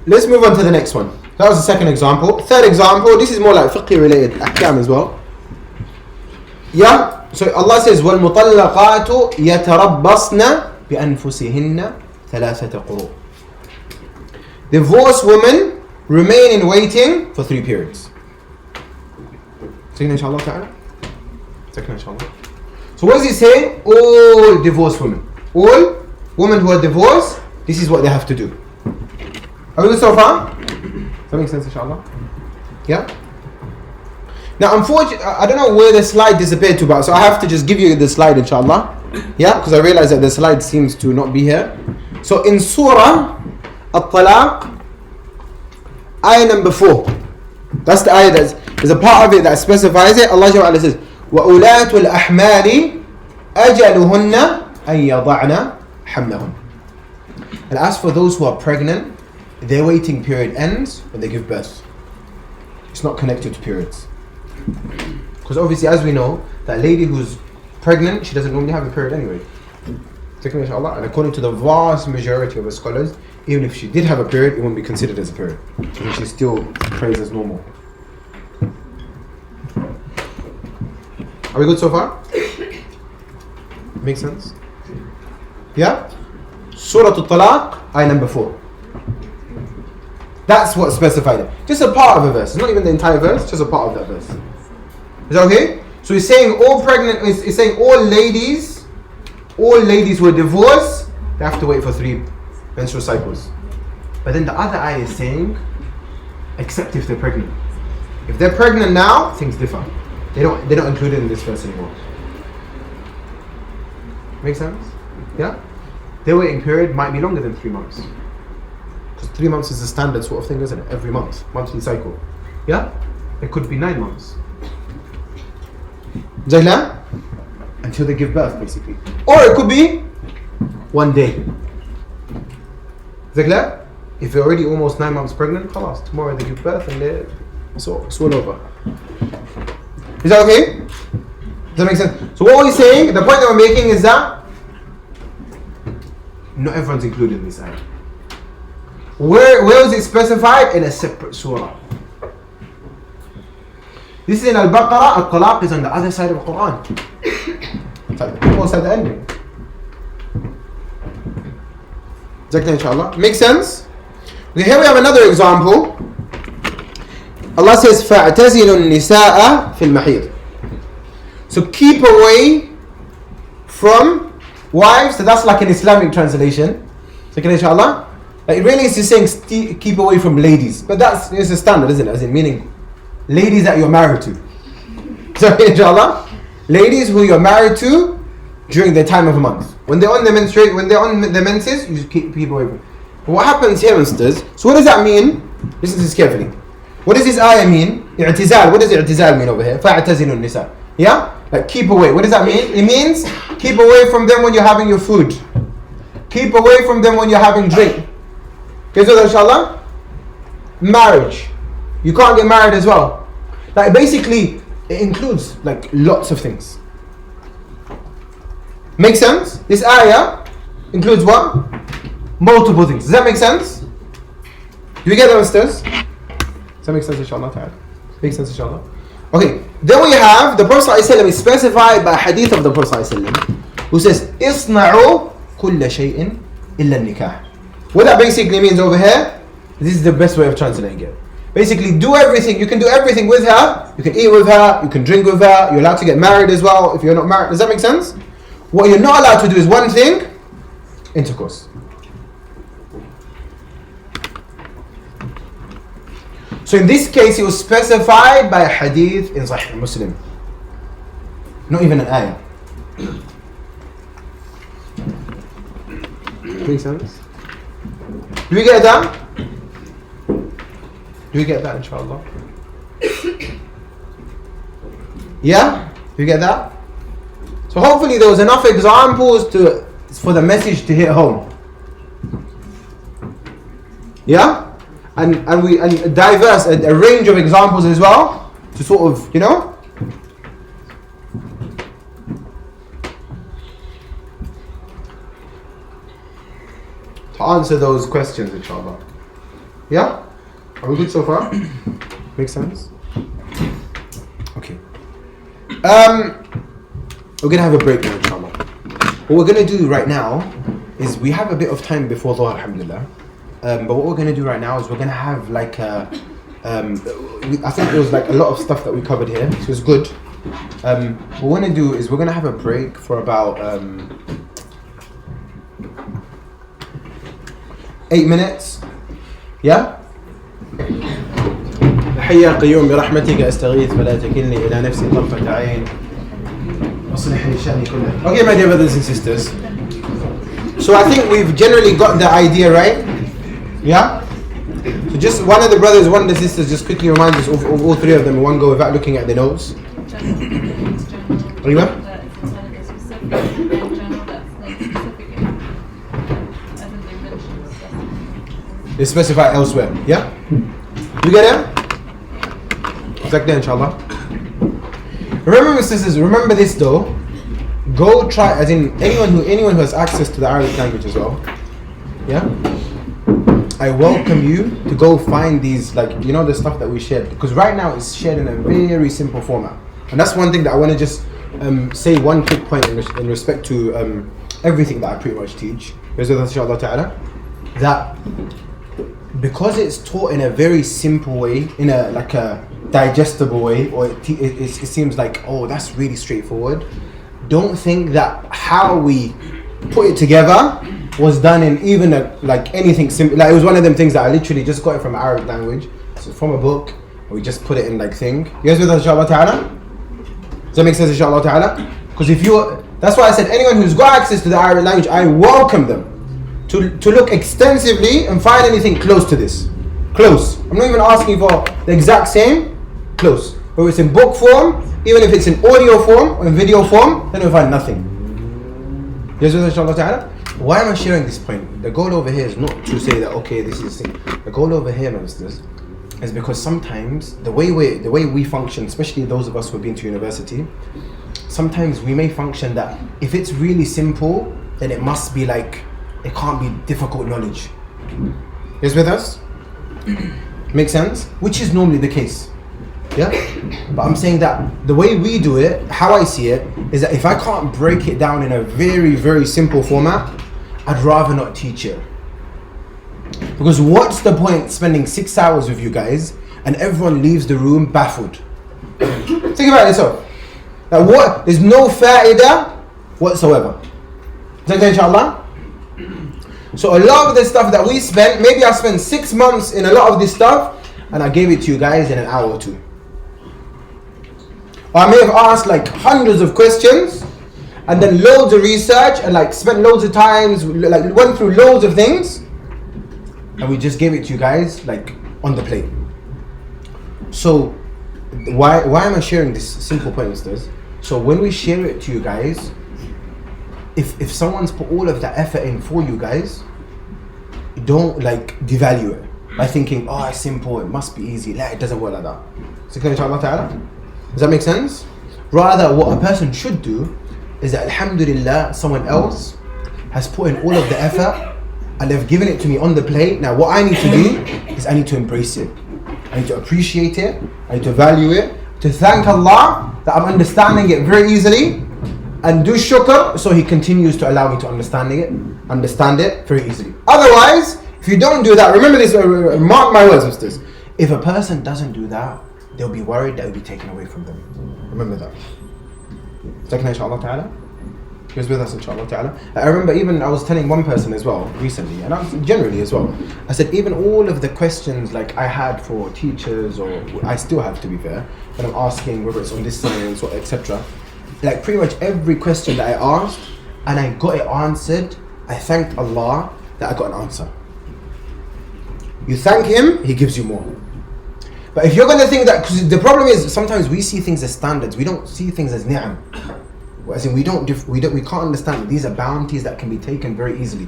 Let's move on to the next one. That was the second example. Third example, this is more like fiqh related ahkam as well. Yeah? So Allah says, وَالْمُطَلَّقَاتُ يَتَرَبَّصْنَ بِأَنفُسِهِنَّ ثَلَاثَةَ قُرُوء. Divorced women remain in waiting for 3 periods. Second inshallah ta'ala. Second inshallah. So what is he saying? All divorced women. All women who are divorced, this is what they have to do. Are we good so far? Does that make sense, inshallah? Yeah? Now, unfortunately, I don't know where the slide disappeared to, but so I have to just give you the slide, inshallah. Yeah? Because I realize that the slide seems to not be here. So in Surah At-Talaq, ayah number 4. That's the ayah there's a part of it that specifies it. Allah says, وَأُولَاتُ الْأَحْمَالِ أَجَلُهُنَّ أَن يَضَعْنَ حَمْلَهُنَّ. And as for those who are pregnant, their waiting period ends when they give birth. It's not connected to periods. Because obviously, as we know, that lady who's pregnant, she doesn't normally have a period anyway. Inshallah. And according to the vast majority of the scholars, even if she did have a period, it won't be considered as a period. And she still prays as normal. Are we good so far? Makes sense? Yeah? Surah Al-Talaq, ayah number 4. That's what's specified. Just a part of a verse. It's not even the entire verse, just a part of that verse. Is that okay? So he's saying all pregnant, he's saying all ladies who are divorced, they have to wait for 3 menstrual cycles. But then the other ayah is saying, except if they're pregnant. If they're pregnant now, things differ. They don't include it in this verse anymore. Make sense? Yeah? Their waiting period might be longer than 3 months. Because 3 months is the standard sort of thing, isn't it? Every month, monthly cycle. Yeah? It could be 9 months. Jahla? Until they give birth, basically. Or it could be 1 day. Jahla? If you're already almost 9 months pregnant, khalas, tomorrow they give birth and it's all over. Is that okay? Does that make sense? So what we're saying, the point that we're making is that not everyone's included in this ayah. Where was it specified? In a separate surah. This is in Al-Baqarah. Al-Talaq is on the other side of the Quran. It's like almost at the ending. Exactly, inshallah. Makes sense? Okay, here we have another example. Allah says, فَاعْتَزِلُوا النِّسَاءَ فِي الْمَحِيضِ. So keep away from wives. So that's like an Islamic translation. So can inshallah? Like it really is just saying keep away from ladies. But that's it's a standard, isn't it? As in meaning ladies that you're married to. So inshallah, ladies who you're married to during the time of a month. When they're on the menses, you just keep away from. But what happens here, sisters? So what does that mean? Listen to this carefully. What does this ayah mean? I'tizal. What does i'tizal mean over here? فَاعْتَزِلُوا النِّسَاء. Yeah? Like keep away. What does that mean? It means keep away from them when you're having your food. Keep away from them when you're having drink. Okay, so inshallah? Marriage. You can't get married as well. Like basically, it includes like lots of things. Make sense? This ayah includes what? Multiple things. Does that make sense? Do you get that, sisters? Does that make sense, inshallah? Makes sense, inshallah? Okay, then we have the Prophet ﷺ is specified by a hadith of the Prophet ﷺ who says, إِصْنَعُوا كُلَّ شَيْءٍ إِلَّا النِّكَاحِ. What that basically means over here, this is the best way of translating it. Basically, do everything. You can do everything with her. You can eat with her. You can drink with her. You're allowed to get married as well if you're not married. Does that make sense? What you're not allowed to do is one thing, intercourse. So in this case, it was specified by a hadith in Sahih Muslim. Not even an ayah. Makes sense? Do we get that? Do we get that, inshallah? Yeah? Do you get that? So hopefully there was enough examples for the message to hit home. Yeah? And diverse, a range of examples as well to sort of, to answer those questions, inshallah. Yeah? Are we good so far? Makes sense? Okay. We're going to have a break now, inshallah. What we're going to do right now is we have a bit of time before Dhuhr, alhamdulillah. But what we're going to do right now is we're going to have like I think there was like a lot of stuff that we covered here, so it's good. What we're going to do is we're going to have a break for about 8 minutes. Yeah? حيا قيوم برحمتك استغيث فلا تكلني إلى نفسي طرفة عين أصلح لي شأني كله. Okay, my dear brothers and sisters. So I think we've generally got the idea right. Yeah? So just one of the brothers, one of the sisters, just quickly remind us of all three of them in one go without looking at the notes. They specify elsewhere. Yeah? You get it? Exactly, inshallah. Remember, sisters, remember this though. go try, as in anyone who has access to the Arabic language as well, yeah, I welcome you to go find these, like, you know, the stuff that we shared, because right now it's shared in a very simple format. And that's one thing that I want to just say one quick point in respect to everything that I pretty much teach, inshallah ta'ala, that because it's taught in a very simple way, in a like a digestible way, or it seems like, oh, that's really straightforward. Don't think that how we put it together was done in even like anything simple. Like, it was one of them things that I literally just got it from Arabic language, so from a book, and we just put it in like thing. You guys with us, inshallah ta'ala? Does that make sense, inshallah ta'ala? Because that's why I said anyone who's got access to the Arabic language, I welcome them to look extensively and find anything close to this. Close. I'm not even asking for the exact same. Close. Whether it's in book form, even if it's in audio form or in video form, then you'll find nothing. Yes, inshallah ta'ala. Why am I sharing this point? The goal over here is not to say that, okay, this is the thing. The goal over here, ministers, is because sometimes the way we function, especially those of us who have been to university, sometimes we may function that if it's really simple, then it must be like, it can't be difficult knowledge. Yes, with us? Make sense? Which is normally the case. Yeah? But I'm saying that the way we do it, how I see it, is that if I can't break it down in a very simple format, I'd rather not teach it. Because what's the point spending 6 hours with you guys and everyone leaves the room baffled? Think about it yourself. Like, what? There's no fa'idah whatsoever. Is that inshallah? So a lot of the stuff that we spent, maybe I spent 6 months in a lot of this stuff, and I gave it to you guys in an hour or two. Or I may have asked like hundreds of questions, and then loads of research, and like spent loads of times, like went through loads of things, and we just gave it to you guys like on the plate. So why am I sharing this simple point, sisters? So when we share it to you guys, if someone's put all of that effort in for you guys, don't like devalue it by thinking, oh, it's simple, it must be easy. It doesn't work like that. So inshallah ta'ala, does that make sense? Rather, what a person should do is that, alhamdulillah, someone else has put in all of the effort and they've given it to me on the plate. Now what I need to do is I need to embrace it. I need to appreciate it. I need to value it. To thank Allah that I'm understanding it very easily, and do shukr so He continues to allow me to understand it very easily. Otherwise, if you don't do that, remember this, mark my words, sisters. If a person doesn't do that, they'll be worried that it will be taken away from them. Remember that. Second, inshallah ta'ala. He was with us, inshallah ta'ala. I remember even I was telling one person as well recently, and I was generally as well, I said even all of the questions like I had for teachers, or I still have, to be fair, when I'm asking whether it's on this science or etc., like pretty much every question that I asked and I got it answered, I thanked Allah that I got an answer. You thank Him, He gives you more. But if you're going to think that, because the problem is sometimes we see things as standards, we don't see things as ni'am. As in we can't understand that these are bounties that can be taken very easily.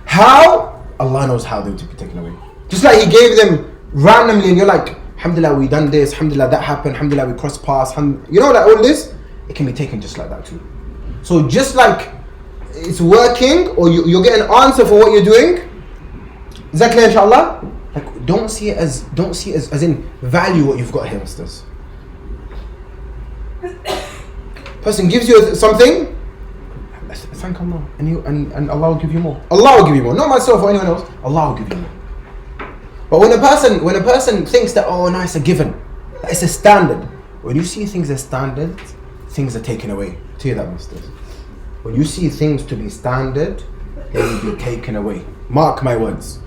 How? Allah knows how they're to be taken away. Just like He gave them randomly, and you're like, alhamdulillah, we done this, alhamdulillah, that happened, alhamdulillah, we crossed paths, you know, like all this, it can be taken just like that too. So just like it's working, or you're getting an answer for what you're doing, is that clear, inshallah? Like, don't see it as in value what you've got here, sisters. Person gives you something, thank Allah, and Allah will give you more. Allah will give you more, not myself or anyone else. Allah will give you more. But when a person thinks that, oh, no, it's a given, it's a standard. When you see things as standard, things are taken away. Tell you that, sisters. When you see things to be standard, they will be taken away. Mark my words.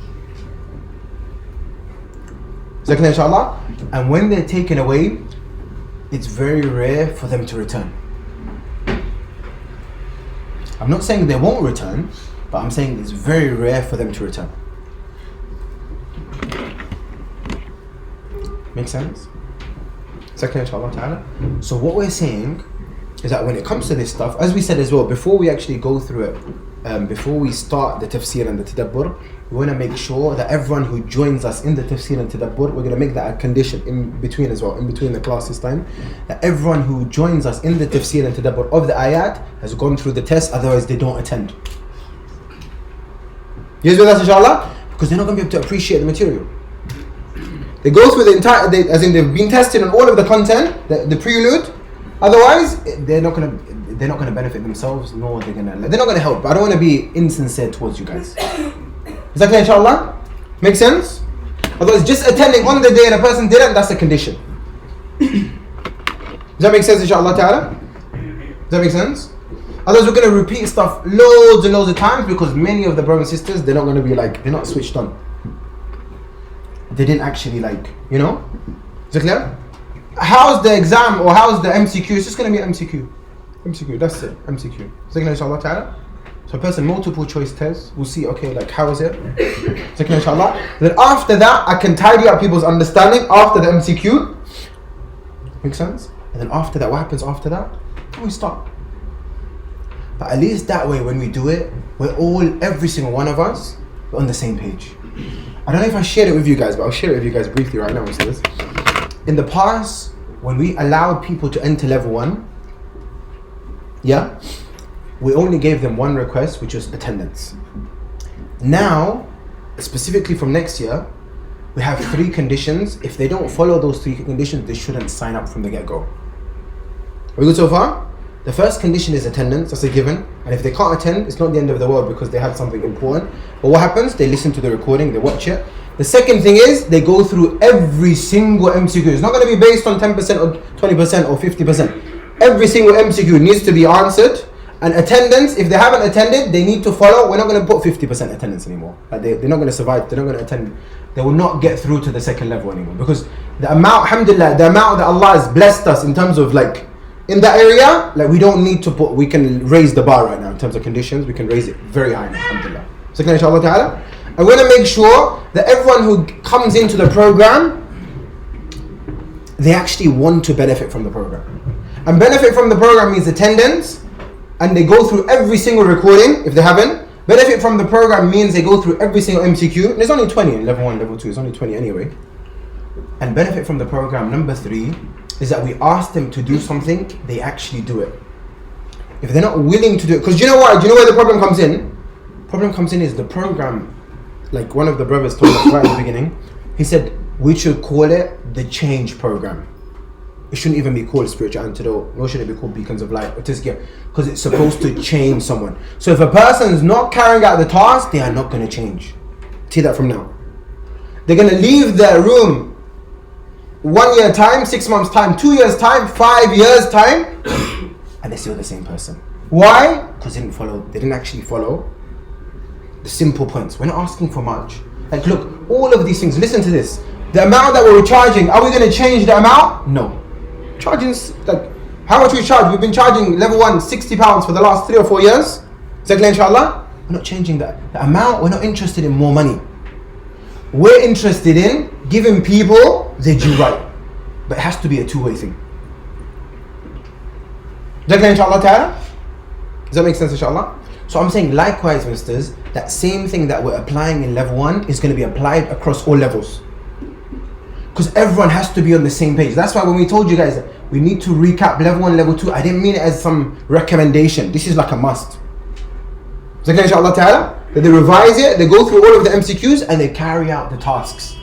Second, inshallah. And when they're taken away, it's very rare for them to return. I'm not saying they won't return, but I'm saying it's very rare for them to return. Make sense? Second, inshallah ta'ala. So what we're saying is that when it comes to this stuff, as we said as well, before we actually go through it, before we start the tafsir and the tadabbur, we want to make sure that everyone who joins us in the tafsir and tadabbur, we're going to make that a condition in between as well, in between the classes time, that everyone who joins us in the tafsir and tadabbur of the ayat has gone through the test, otherwise they don't attend. You guys with us, inshallah? Because they're not going to be able to appreciate the material. They go through the entire, as in they've been tested on all of the content, the prelude. Otherwise, they're not going to benefit themselves, nor they're not going to help. But I don't want to be insincere towards you guys. Is that clear, inshallah? Make sense? Otherwise, just attending on the day and a person didn't, that's a condition. Does that make sense, inshallah ta'ala? Does that make sense? Otherwise, we're going to repeat stuff loads and loads of times because many of the brothers and sisters, they're not going to be like, they're not switched on. They didn't actually like, you know? Is it clear? How's the exam or how's the MCQ? It's just going to be MCQ. MCQ, that's it. MCQ. Is it clear, inshallah ta'ala? So a person multiple choice test, we'll see, okay, like how is it? Is it clear, inshallah? Then after that, I can tidy up people's understanding after the MCQ. Make sense? And then after that, what happens after that? We start. But at least that way, when we do it, we're all, every single one of us, we're on the same page. I don't know if I shared it with you guys, but I'll share it with you guys briefly right now. In the past, when we allowed people to enter level 1, yeah, we only gave them one request, which was attendance. Now, specifically from next year, we have 3 conditions. If they don't follow those 3 conditions, they shouldn't sign up from the get-go. Are we good so far? The first condition is attendance, that's a given. And if they can't attend, it's not the end of the world because they had something important. But what happens? They listen to the recording, they watch it. The second thing is, they go through every single MCQ. It's not going to be based on 10% or 20% or 50%. Every single MCQ needs to be answered. And attendance, if they haven't attended, they need to follow. We're not going to put 50% attendance anymore. Like they're not going to survive, they're not going to attend. They will not get through to the second level anymore. Because the amount, alhamdulillah, the amount that Allah has blessed us in terms of like, in that area, like we don't need to put, we can raise the bar right now in terms of conditions, we can raise it very high now, alhamdulillah. So inshallah ta'ala, I'm going to make sure that everyone who comes into the program, they actually want to benefit from the program. And benefit from the program means attendance, and they go through every single recording, if they haven't. Benefit from the program means they go through every single MCQ, and there's only 20 in level 1, level 2, it's only 20 anyway. And benefit from the program, number 3, is that we ask them to do something, they actually do it. If they're not willing to do it, because you know what? Do you know where the problem comes in? Problem comes in is the program, like one of the brothers told us right at the beginning, he said, we should call it the change program. It shouldn't even be called spiritual antidote, nor should it be called beacons of light, because it's supposed to change someone. So if a person is not carrying out the task, they are not going to change. See that from now. They're going to leave their room 1 year time, 6 months time, 2 years time, 5 years time, and they're still the same person. Why? Because they didn't actually follow the simple points. We're not asking for much. Like look, all of these things, listen to this. The amount that we're charging, are we going to change the amount? No. Charging, like, how much we charge? We've been charging level 1 £60 for the last 3 or 4 years. Is that clear, inshallah? We're not changing that. The amount, we're not interested in more money. We're interested in giving people the due right. But it has to be a two-way thing. Is that clear, inshallah ta'ala? Does that make sense, inshallah? So I'm saying likewise, misters, that same thing that we're applying in level 1 is going to be applied across all levels. Because everyone has to be on the same page. That's why when we told you guys that we need to recap level 1, level 2, I didn't mean it as some recommendation. This is like a must. Is that clear, inshallah ta'ala? That they revise it, they go through all of the MCQs, and they carry out the tasks.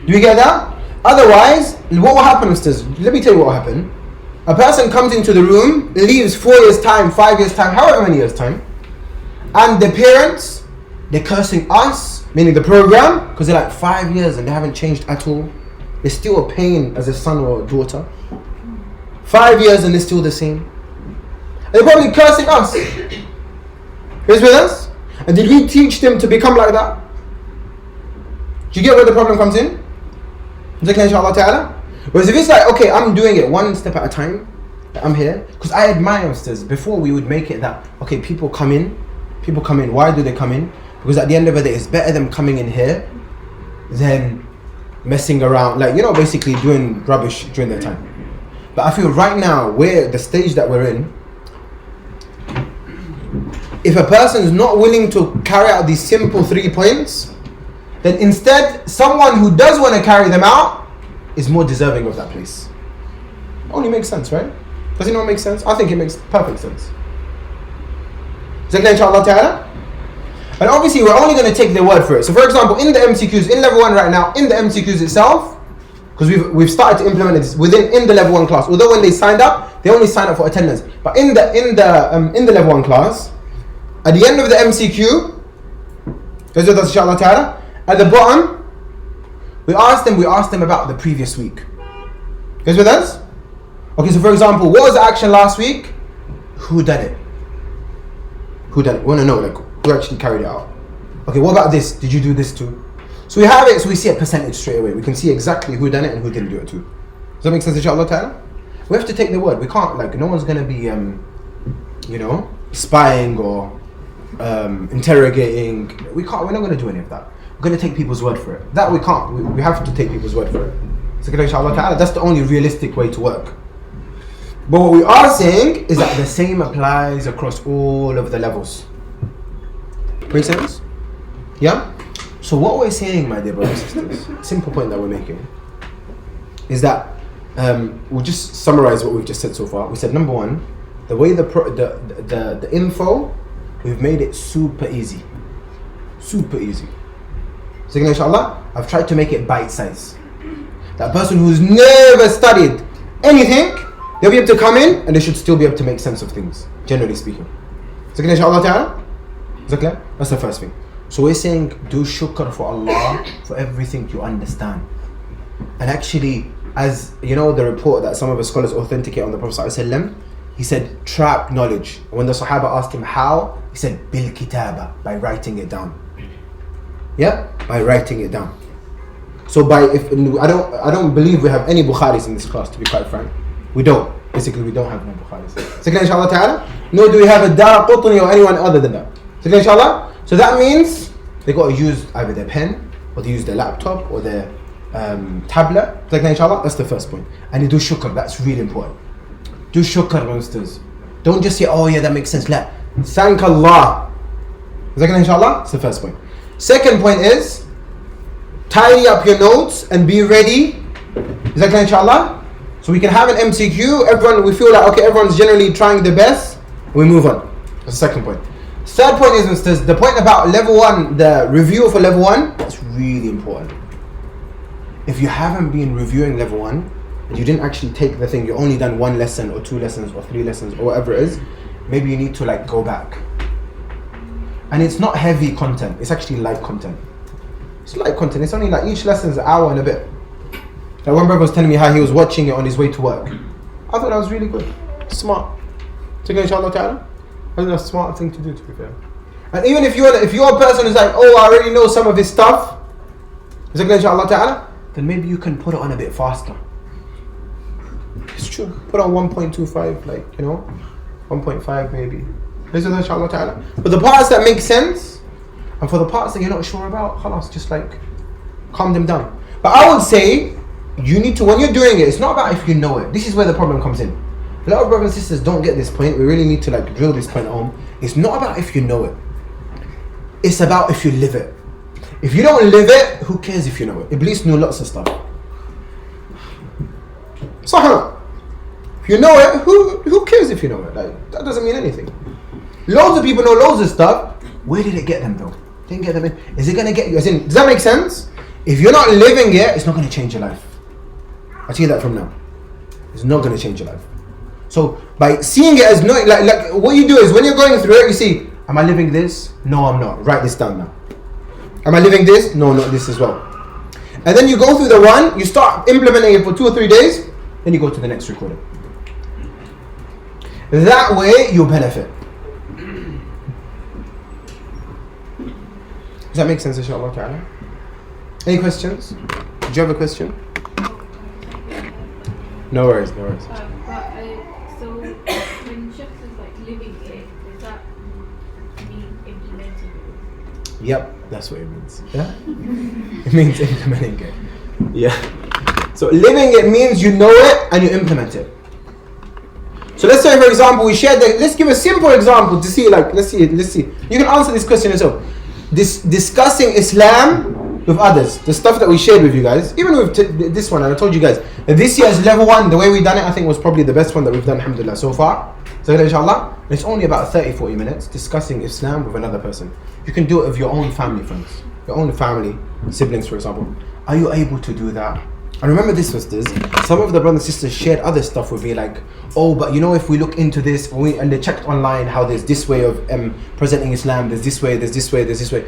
Do you get that? Otherwise, what will happen, misters? Let me tell you what will happen. A person comes into the room, leaves 4 years time, 5 years time, however many years time, and the parents, they're cursing us, meaning the program, because they're like 5 years and they haven't changed at all. They're still a pain as a son or a daughter. 5 years and they're still the same. And they're probably cursing us. Who's with us? And did we teach them to become like that? Do you get where the problem comes in? Inshallah ta'ala. Whereas if it's like, okay, I'm doing it one step at a time, I'm here, because I admire youngsters. Before we would make it that, okay, people come in. Why do they come in? Because at the end of the day, it's better them coming in here than messing around, like, you know, basically doing rubbish during their time. But I feel right now, the stage that we're in, if a person is not willing to carry out these simple 3 points, then instead someone who does want to carry them out is more deserving of that place. Only makes sense, right? Does it not make sense? I think it makes perfect sense. Is that clear, inshallah ta'ala? And obviously we're only going to take their word for it. So for example, in the MCQs, in level 1 right now, in the MCQs itself, because we've started to implement this in the level 1 class. Although when they signed up, they only signed up for attendance. But in the level 1 class, at the end of the MCQ, goes with us inshallah ta'ala, at the bottom, we asked them about the previous week. Goes with us? Okay, so for example, what was the action last week? Who did it? Who did it? We want to know, like, who actually carried it out. Okay, what about this? Did you do this too? So we have it, so we see a percentage straight away. We can see exactly who done it and who didn't do it too. Does that make sense, inshallah ta'ala? We have to take the word. We can't, like, no one's going to be, spying or interrogating. We're not going to do any of that. We're going to take people's word for it. That we can't. We have to take people's word for it. So inshallah ta'ala, that's the only realistic way to work. But what we are saying is that the same applies across all of the levels. Make sense? Yeah? So what we're saying, my dear brothers and sisters, simple point that we're making, is that we'll just summarize what we've just said so far. We said, number one, the way the info, we've made it super easy. Super easy. So inshallah, I've tried to make it bite-sized. That person who's never studied anything, they'll be able to come in and they should still be able to make sense of things, generally speaking. So inshallah ta'ala, is that clear? That's the first thing. So we're saying, do shukr for Allah for everything you understand. And actually, as you know, the report that some of the scholars authenticate on the Prophet ﷺ, he said, trap knowledge. And when the Sahaba asked him how, he said, bil kitaba, by writing it down. Yeah, by writing it down. So I don't believe we have any Bukharis in this class, to be quite frank. We don't. Basically, we don't have no Bukharis. So inshallah ta'ala, nor do we have a Daraqutni or anyone other than that. So inshallah, so that means they got to use either their pen, or they use their laptop, or their tablet. So inshallah, that's the first point. And you do shukr, that's really important. Do shukr, monsters. Don't just say, oh yeah, that makes sense. La. Thank Allah. Is that inshallah? That's the first point. Second point is, tidy up your notes and be ready. Is that inshallah? So we can have an MCQ, everyone, we feel like, okay, everyone's generally trying their best, we move on. That's the second point. Third point is, the point about level 1, the review for level 1, that's really important. If you haven't been reviewing level 1, and you didn't actually take the thing, you only done 1 lesson, or 2 lessons, or 3 lessons, or whatever it is, maybe you need to like go back. And it's not heavy content, it's actually light content. It's light content, it's only like each lesson is an hour and a bit. Like one brother was telling me how he was watching it on his way to work. I thought that was really good. Smart. So inshallah ta'ala, I think that's a smart thing to do, to be fair. And even if you're a person who's like, oh, I already know some of his stuff, inshallah ta'ala, then maybe you can put it on a bit faster. It's true. Put on 1.25, like, 1.5 maybe. Inshallah ta'ala. But the parts that make sense, and for the parts that you're not sure about, khalas, just like calm them down. But I would say, you need to, when you're doing it, it's not about if you know it. This is where the problem comes in. A lot of brothers and sisters don't get this point. We really need to like drill this point home. It's not about if you know it. It's about if you live it. If you don't live it, who cares if you know it? Iblis knew lots of stuff. Sahara. If you know it, who cares if you know it? Like, that doesn't mean anything. Loads of people know loads of stuff. Where did it get them though? Didn't get them in. Is it going to get you? As in, does that make sense? If you're not living it, it's not going to change your life. I'll tell you that from now. It's not going to change your life. So by seeing it as no, like what you do is when you're going through it, you see, am I living this? No, I'm not. Write this down now. Am I living this? No, not this as well. And then you go through the one, you start implementing it for 2 or 3 days, then you go to the next recording. That way you benefit. Does that make sense, inshallah ta'ala? Any questions? Did you have a question? No worries, no worries. So when Sheikh says like living it, does that mean implementing it? Yep, that's what it means. Yeah? It means implementing it. Yeah. So living it means you know it and you implement it. So let's say, for example, we shared the, let's give a simple example to see, like, let's see. You can answer this question yourself. Discussing Islam with others, the stuff that we shared with you guys, even with this one, and I told you guys, this year's level 1, the way we done it, I think was probably the best one that we've done, alhamdulillah, so far. So inshallah, and it's only about 30-40 minutes discussing Islam with another person. You can do it with your own family friends, your own family, siblings, for example. Are you able to do that? And remember this, sisters, some of the brothers and sisters shared other stuff with me, like, oh, but you know, if we look into this, and they checked online how there's this way of presenting Islam, there's this way, there's this way, there's this way.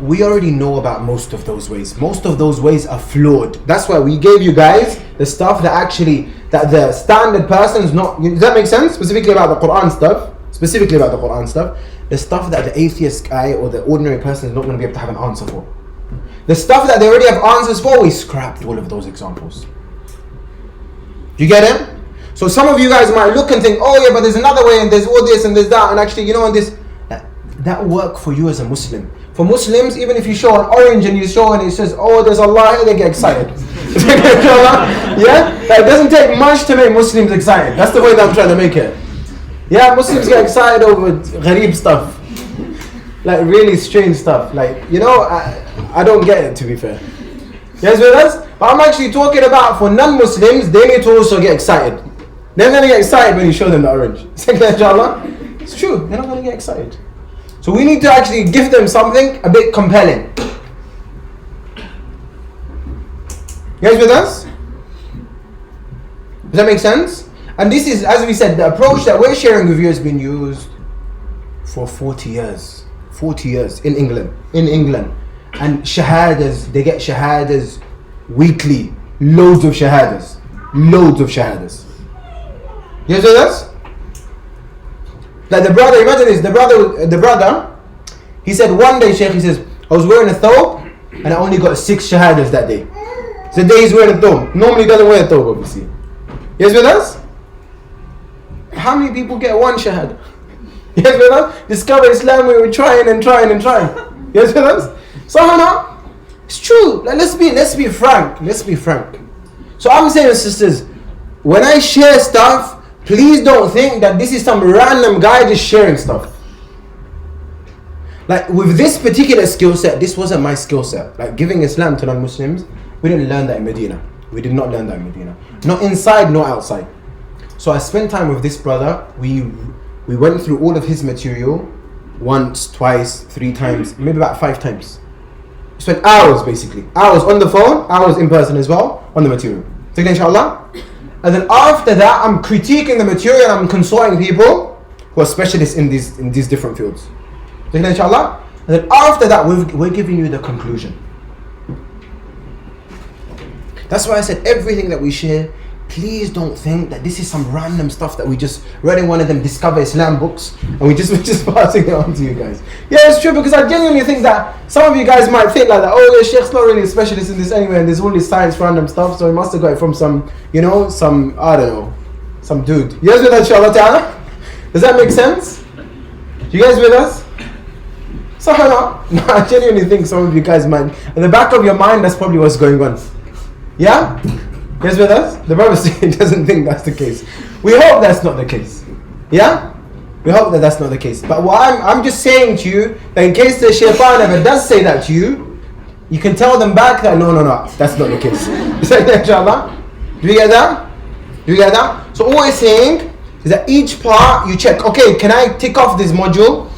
We already know about most of those ways. Most of those ways are flawed. That's why we gave you guys the stuff that actually, that the standard person is not, does that make sense? Specifically about the Quran stuff. The stuff that the atheist guy or the ordinary person is not going to be able to have an answer for. The stuff that they already have answers for, we scrapped all of those examples. You get it? So some of you guys might look and think, oh yeah, but there's another way, and there's all this and there's that, and actually, you know, and this, that work for you as a Muslim. For Muslims, even if you show an orange and you show and it says, oh, there's Allah, they get excited. Yeah? It doesn't take much to make Muslims excited. That's the way that I'm trying to make it. Yeah, Muslims get excited over ghareeb stuff. Like really strange stuff. Like, you know, I don't get it, to be fair. Yes, with us? But I'm actually talking about for non-Muslims, they need to also get excited. They're going to get excited when you show them the orange. It's true, they're not going to get excited. So we need to actually give them something a bit compelling. You guys with us? Does that make sense? And this is, as we said, the approach that we're sharing with you has been used for 40 years. 40 years in England. And shahadas, they get shahadas weekly. Loads of shahadas. You guys with us? Like the brother, imagine this, the brother, he said one day, Shaykh, he says, I was wearing a thobe and I only got 6 shahadas that day. It's the day he's wearing a thobe. Normally he doesn't wear a thobe, obviously. Yes with us? How many people get 1 shahada? Yes with us? Discover Islam, we were trying. Yes with us? So Hannah, it's true. Like, let's be frank. So I'm saying, sisters, when I share stuff, please don't think that this is some random guy just sharing stuff. Like with this particular skill set, this wasn't my skill set. Like giving Islam to non-Muslims, we didn't learn that in Medina. We did not learn that in Medina. Not inside, nor outside. So I spent time with this brother. We went through all of his material once, twice, 3 times, maybe about 5 times. We spent hours basically. Hours on the phone, hours in person as well, on the material. So inshallah. And then after that, I'm critiquing the material, I'm consulting people who are specialists in these different fields. Inshallah. And then after that, we're giving you the conclusion. That's why I said everything that we share, please don't think that this is some random stuff that we just read in one of them Discover Islam books and we're just passing it on to you guys. Yeah, it's true, because I genuinely think that some of you guys might think like that, oh yeah, Sheikh's not really a specialist in this anyway, and there's all this science random stuff, so he must have got it from some, you know, some dude. You guys with us, inshallah ta'ala? Does that make sense? You guys with us? So no, I genuinely think some of you guys might, in the back of your mind, that's probably what's going on. Yeah? You guys with us? The brother doesn't think that's the case. We hope that's not the case. Yeah? We hope that that's not the case. But what I'm just saying to you, that in case the shaitan ever does say that to you, you can tell them back that no, that's not the case. Inshallah? Do you get that? So all we're saying is that each part you check, okay, can I tick off this module?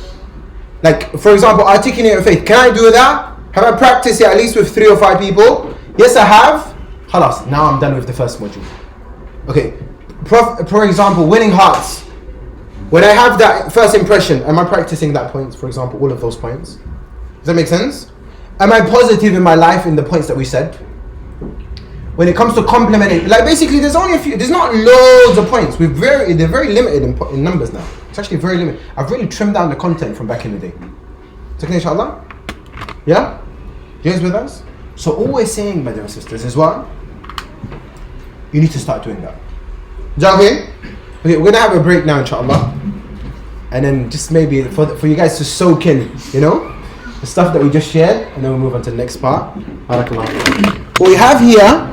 Like, for example, articulate your faith. Can I do that? Have I practiced it at least with 3 or 5 people? Yes, I have. Khalas, now I'm done with the first module. Okay, for example, winning hearts. When I have that first impression, am I practicing that point, for example, all of those points? Does that make sense? Am I positive in my life in the points that we said? When it comes to complimenting, like basically there's only a few, there's not loads of points. They're very limited in numbers now. It's actually very limited. I've really trimmed down the content from back in the day. So inshallah? Yeah? You guys with us? So all we're saying, brothers and sisters, is what? You need to start doing that. Is that okay? Okay, we're going to have a break now, inshallah. And then just maybe for you guys to soak in, you know, the stuff that we just shared. And then we'll move on to the next part. What we have here,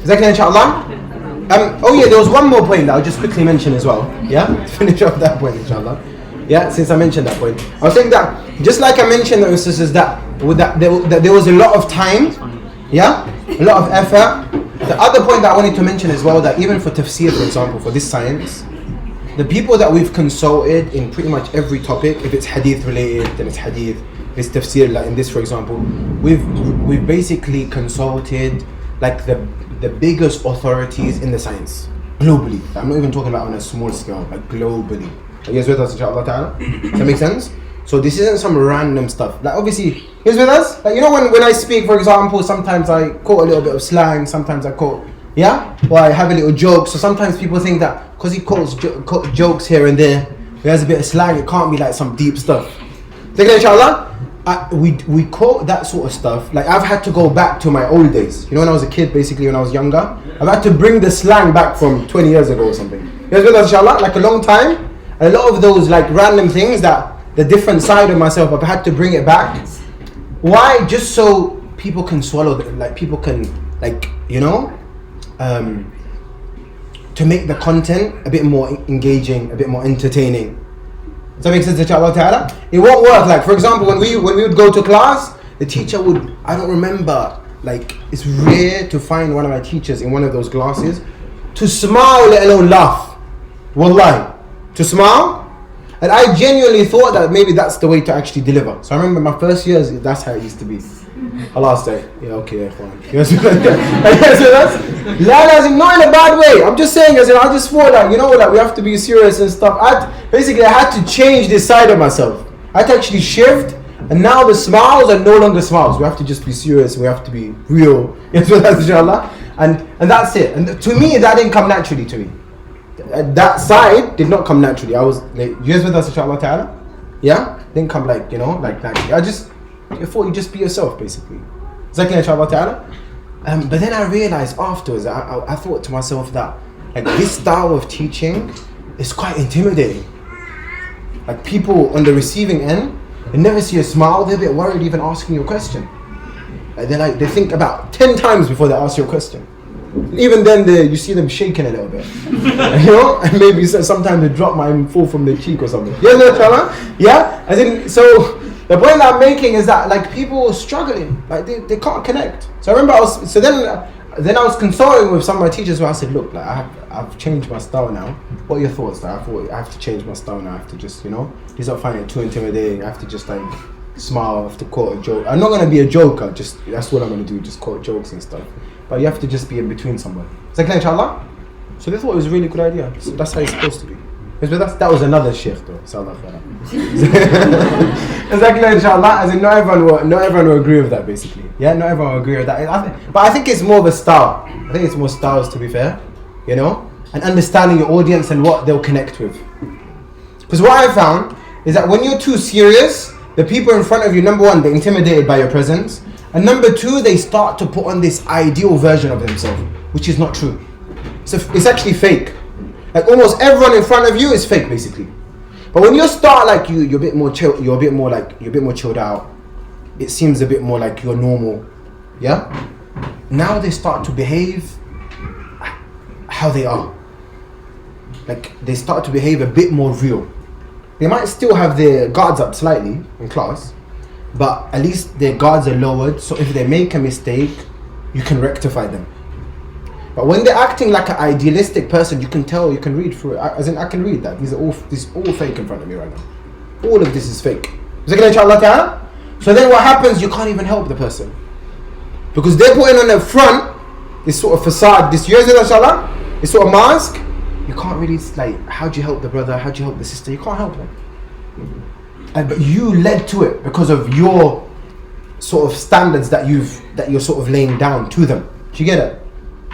is that clear, inshallah? Oh yeah, there was one more point that I'll just quickly mention as well. Yeah, to finish off that point, inshallah. Yeah, since I mentioned that point, I was saying that just like I mentioned, that there was a lot of time, yeah, a lot of effort. The other point that I wanted to mention as well, that even for tafsir, for example, for this science, the people that we've consulted in pretty much every topic, if it's hadith related, then it's hadith. If it's tafsir, like in this, for example, we've basically consulted like the biggest authorities in the science globally. I'm not even talking about on a small scale, like globally. Are you guys with us, inshallah ta'ala? Does that make sense? So this isn't some random stuff. Like obviously, you guys with us? Like, you know when I speak, for example, sometimes I quote a little bit of slang, sometimes I quote, yeah? Or I have a little joke. So sometimes people think that because he quotes jokes here and there, he has a bit of slang, it can't be like some deep stuff. Take it, inshallah? We quote that sort of stuff. Like I've had to go back to my old days. You know, when I was a kid, basically when I was younger, I've had to bring the slang back from 20 years ago or something. You guys with us, inshallah? Like a long time. And a lot of those like random things that the different side of myself, I've had to bring it back. Why? Just so people can swallow them. Like people can, like, you know, to make the content a bit more engaging, a bit more entertaining. Does that make sense, inshallah ta'ala? It won't work. Like for example, when we would go to class, the teacher would, I don't remember, like it's rare to find one of my teachers in one of those classes to smile, let alone laugh. Wallahi, to smile. And I genuinely thought that maybe that's the way to actually deliver. So I remember my first years, that's how it used to be. Last day, yeah, okay, yeah, fine. Yes, not in a bad way. I'm just saying, as in, I just thought that, you know, like we have to be serious and stuff. I had to change this side of myself. I had to actually shift, and now the smiles are no longer smiles. We have to just be serious. We have to be real. Yes, inshallah. And that's it. And to me, that didn't come naturally to me. That side did not come naturally. I was like, you guys with us, inshallah ta'ala? Yeah? Didn't come like, you know, like naturally. I thought you just be yourself, basically. Exactly, inshallah ta'ala. But then I realized afterwards, I thought to myself that like this style of teaching is quite intimidating. Like people on the receiving end, they never see a smile, they're a bit worried even asking you a question. Like they think about 10 times before they ask you a question. Even then, you see them shaking a little bit, you know, and maybe sometimes they drop my fall from their cheek or something. Yeah, as in, so the point that I'm making is that like people are struggling, like they can't connect. So I remember then I was consulting with some of my teachers where I said, look, like I've changed my style now. What are your thoughts? Like I thought I have to change my style now. I have to just, you know, please don't find it too intimidating. I have to just like smile. I have to quote a joke. I'm not gonna be a joker. Just that's what I'm gonna do. Just quote jokes and stuff. But you have to just be in between someone. Is that clear, inshallah? So they thought it was a really good idea. So that's how it's supposed to be. That was another sheikh though. Is that clear, inshallah? As in not everyone will agree with that, basically. Yeah, not everyone will agree with that. But I think it's more of a style. I think it's more styles, to be fair. You know? And understanding your audience and what they'll connect with. Because what I found is that when you're too serious, the people in front of you, number one, they're intimidated by your presence. And number two, they start to put on this ideal version of themselves, which is not true. So it's actually fake. Like almost everyone in front of you is fake, basically. But when you start like you're a bit more chill, you're a bit more chilled out. It seems a bit more like you're normal. Yeah. Now they start to behave how they are. Like they start to behave a bit more real. They might still have their guards up slightly in class, but at least their guards are lowered, so if they make a mistake, you can rectify them. But when they're acting like an idealistic person, you can tell, you can read through it. As in, I can read that. This is all fake in front of me right now. All of this is fake. Is it inshallah ta'ala? So then what happens, you can't even help the person. Because they're putting on the front, this sort of facade, this inshallah, this sort of mask. You can't really, like, how do you help the brother? How do you help the sister? You can't help them. But you led to it because of your sort of standards that you're sort of laying down to them. Do you get it?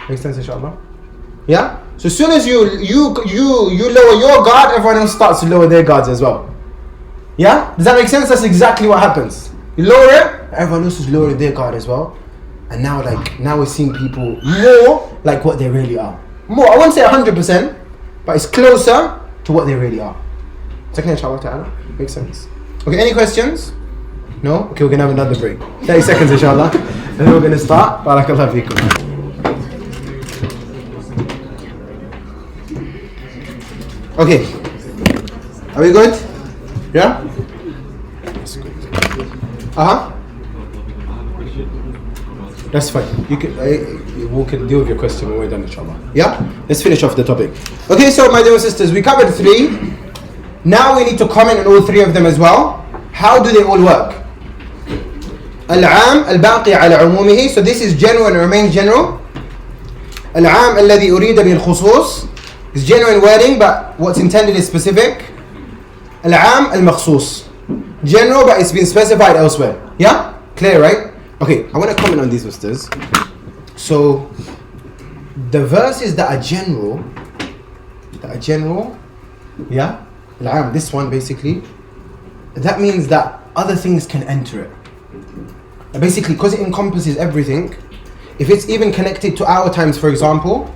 Makes sense, inshallah? Yeah? So as soon as you lower your guard, everyone else starts to lower their guards as well. Yeah? Does that make sense? That's exactly what happens. You lower it, everyone else is lowering their guard as well. And now we're seeing people more like what they really are. More, I won't say 100%, but it's closer to what they really are. Second, inshallah ta'ala. Makes sense. Okay, any questions? No? Okay, we're going to have another break. 30 seconds, inshallah. And then we're going to start. Barakallahu feekum. Okay. Are we good? Yeah? That's fine. You can, we can deal with your question when we're done, inshallah. Yeah? Let's finish off the topic. Okay, so my dear sisters, we covered 3. Now we need to comment on all 3 of them as well. How do they all work? Al-'am al-baqi ala 'umumihi. So this is general and remains general. Al-'am alladhi urida bil khusus is genuine wording, but what's intended is specific. Al-'am al-makhsus. General, but it's been specified elsewhere. Yeah? Clear, right? Okay, I want to comment on these, sisters. So, the verses that are general, yeah? Al-'am, this one basically, that means that other things can enter it. Basically, because it encompasses everything, if it's even connected to our times, for example,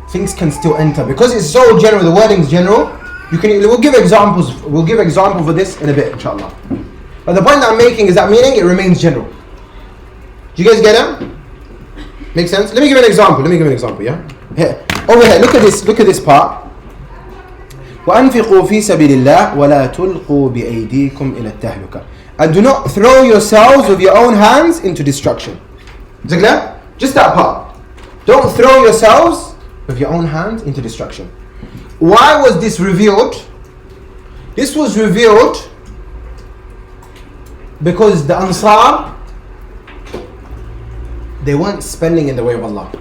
things can still enter. Because it's so general, the wording's general, we'll give examples for this in a bit, inshallah. But the point that I'm making is that meaning it remains general. Do you guys get it? Make sense? Let me give you an example, yeah? Here, over here, look at this part. وَأَنْفِقُوا فِي سَبِيلِ اللَّهِ وَلَا تُلْقُوا بِأَيْدِيكُمْ إِلَى التَّهْلُكَةِ. And do not throw yourselves with your own hands into destruction. Is it clear? Just that part. Don't throw yourselves with your own hands into destruction. Why was this revealed? This was revealed because the Ansar, they weren't spending in the way of Allah.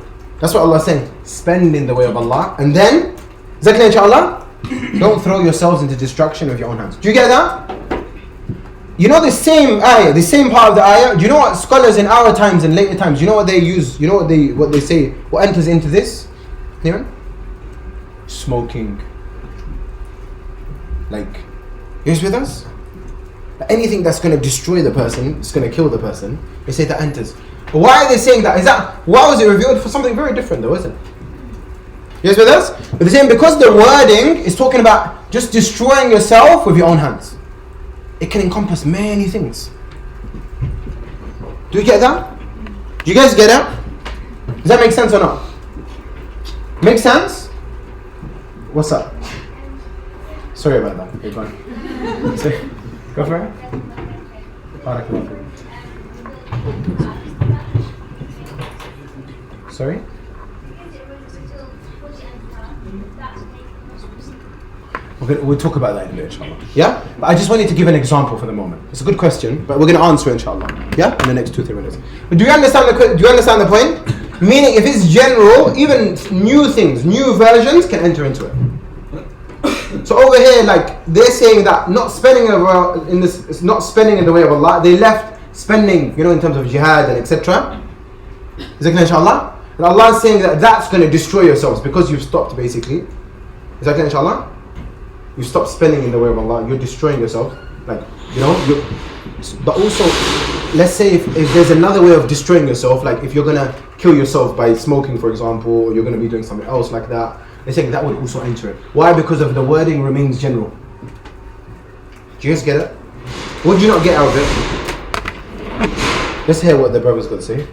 That's what Allah is saying. Spend in the way of Allah. And then, is that clear, inshallah? Don't throw yourselves into destruction with your own hands. Do you get that? You know the same ayah, the same part of the ayah. Do you know what scholars in our times and later times, you know what they use? You know what they say? What enters into this? Anyone? Smoking. Like, you with us? Anything that's going to destroy the person, it's going to kill the person, they say that enters. But why are they saying that? Why was it revealed for something very different though, isn't it? You guys with us? But they're saying because the wording is talking about just destroying yourself with your own hands. It can encompass many things. Do you get that? Do you guys get it? Does that make sense or not? Make sense? What's up? Sorry about that. Okay, go on. Go for it. Sorry? We'll talk about that in a bit, inshallah. Yeah? But I just wanted to give an example for the moment. It's a good question, but we're going to answer it, inshallah. Yeah? In the next 2-3 minutes. But do you understand the point? Meaning, if it's general, even new things, new versions can enter into it. So over here, like, they're saying that not spending in the way of Allah, they left spending, in terms of jihad and etc. Is that clear, inshallah? And Allah is saying that that's going to destroy yourselves because you've stopped, basically. Is that clear, inshallah? You stop spending in the way of Allah, you're destroying yourself. But also, let's say if there's another way of destroying yourself, like if you're going to kill yourself by smoking, for example, or you're going to be doing something else like that, they're saying that would also enter it. Why? Because of the wording remains general. Do you guys get it? What do you not get out of it? Let's hear what the brother's got to say.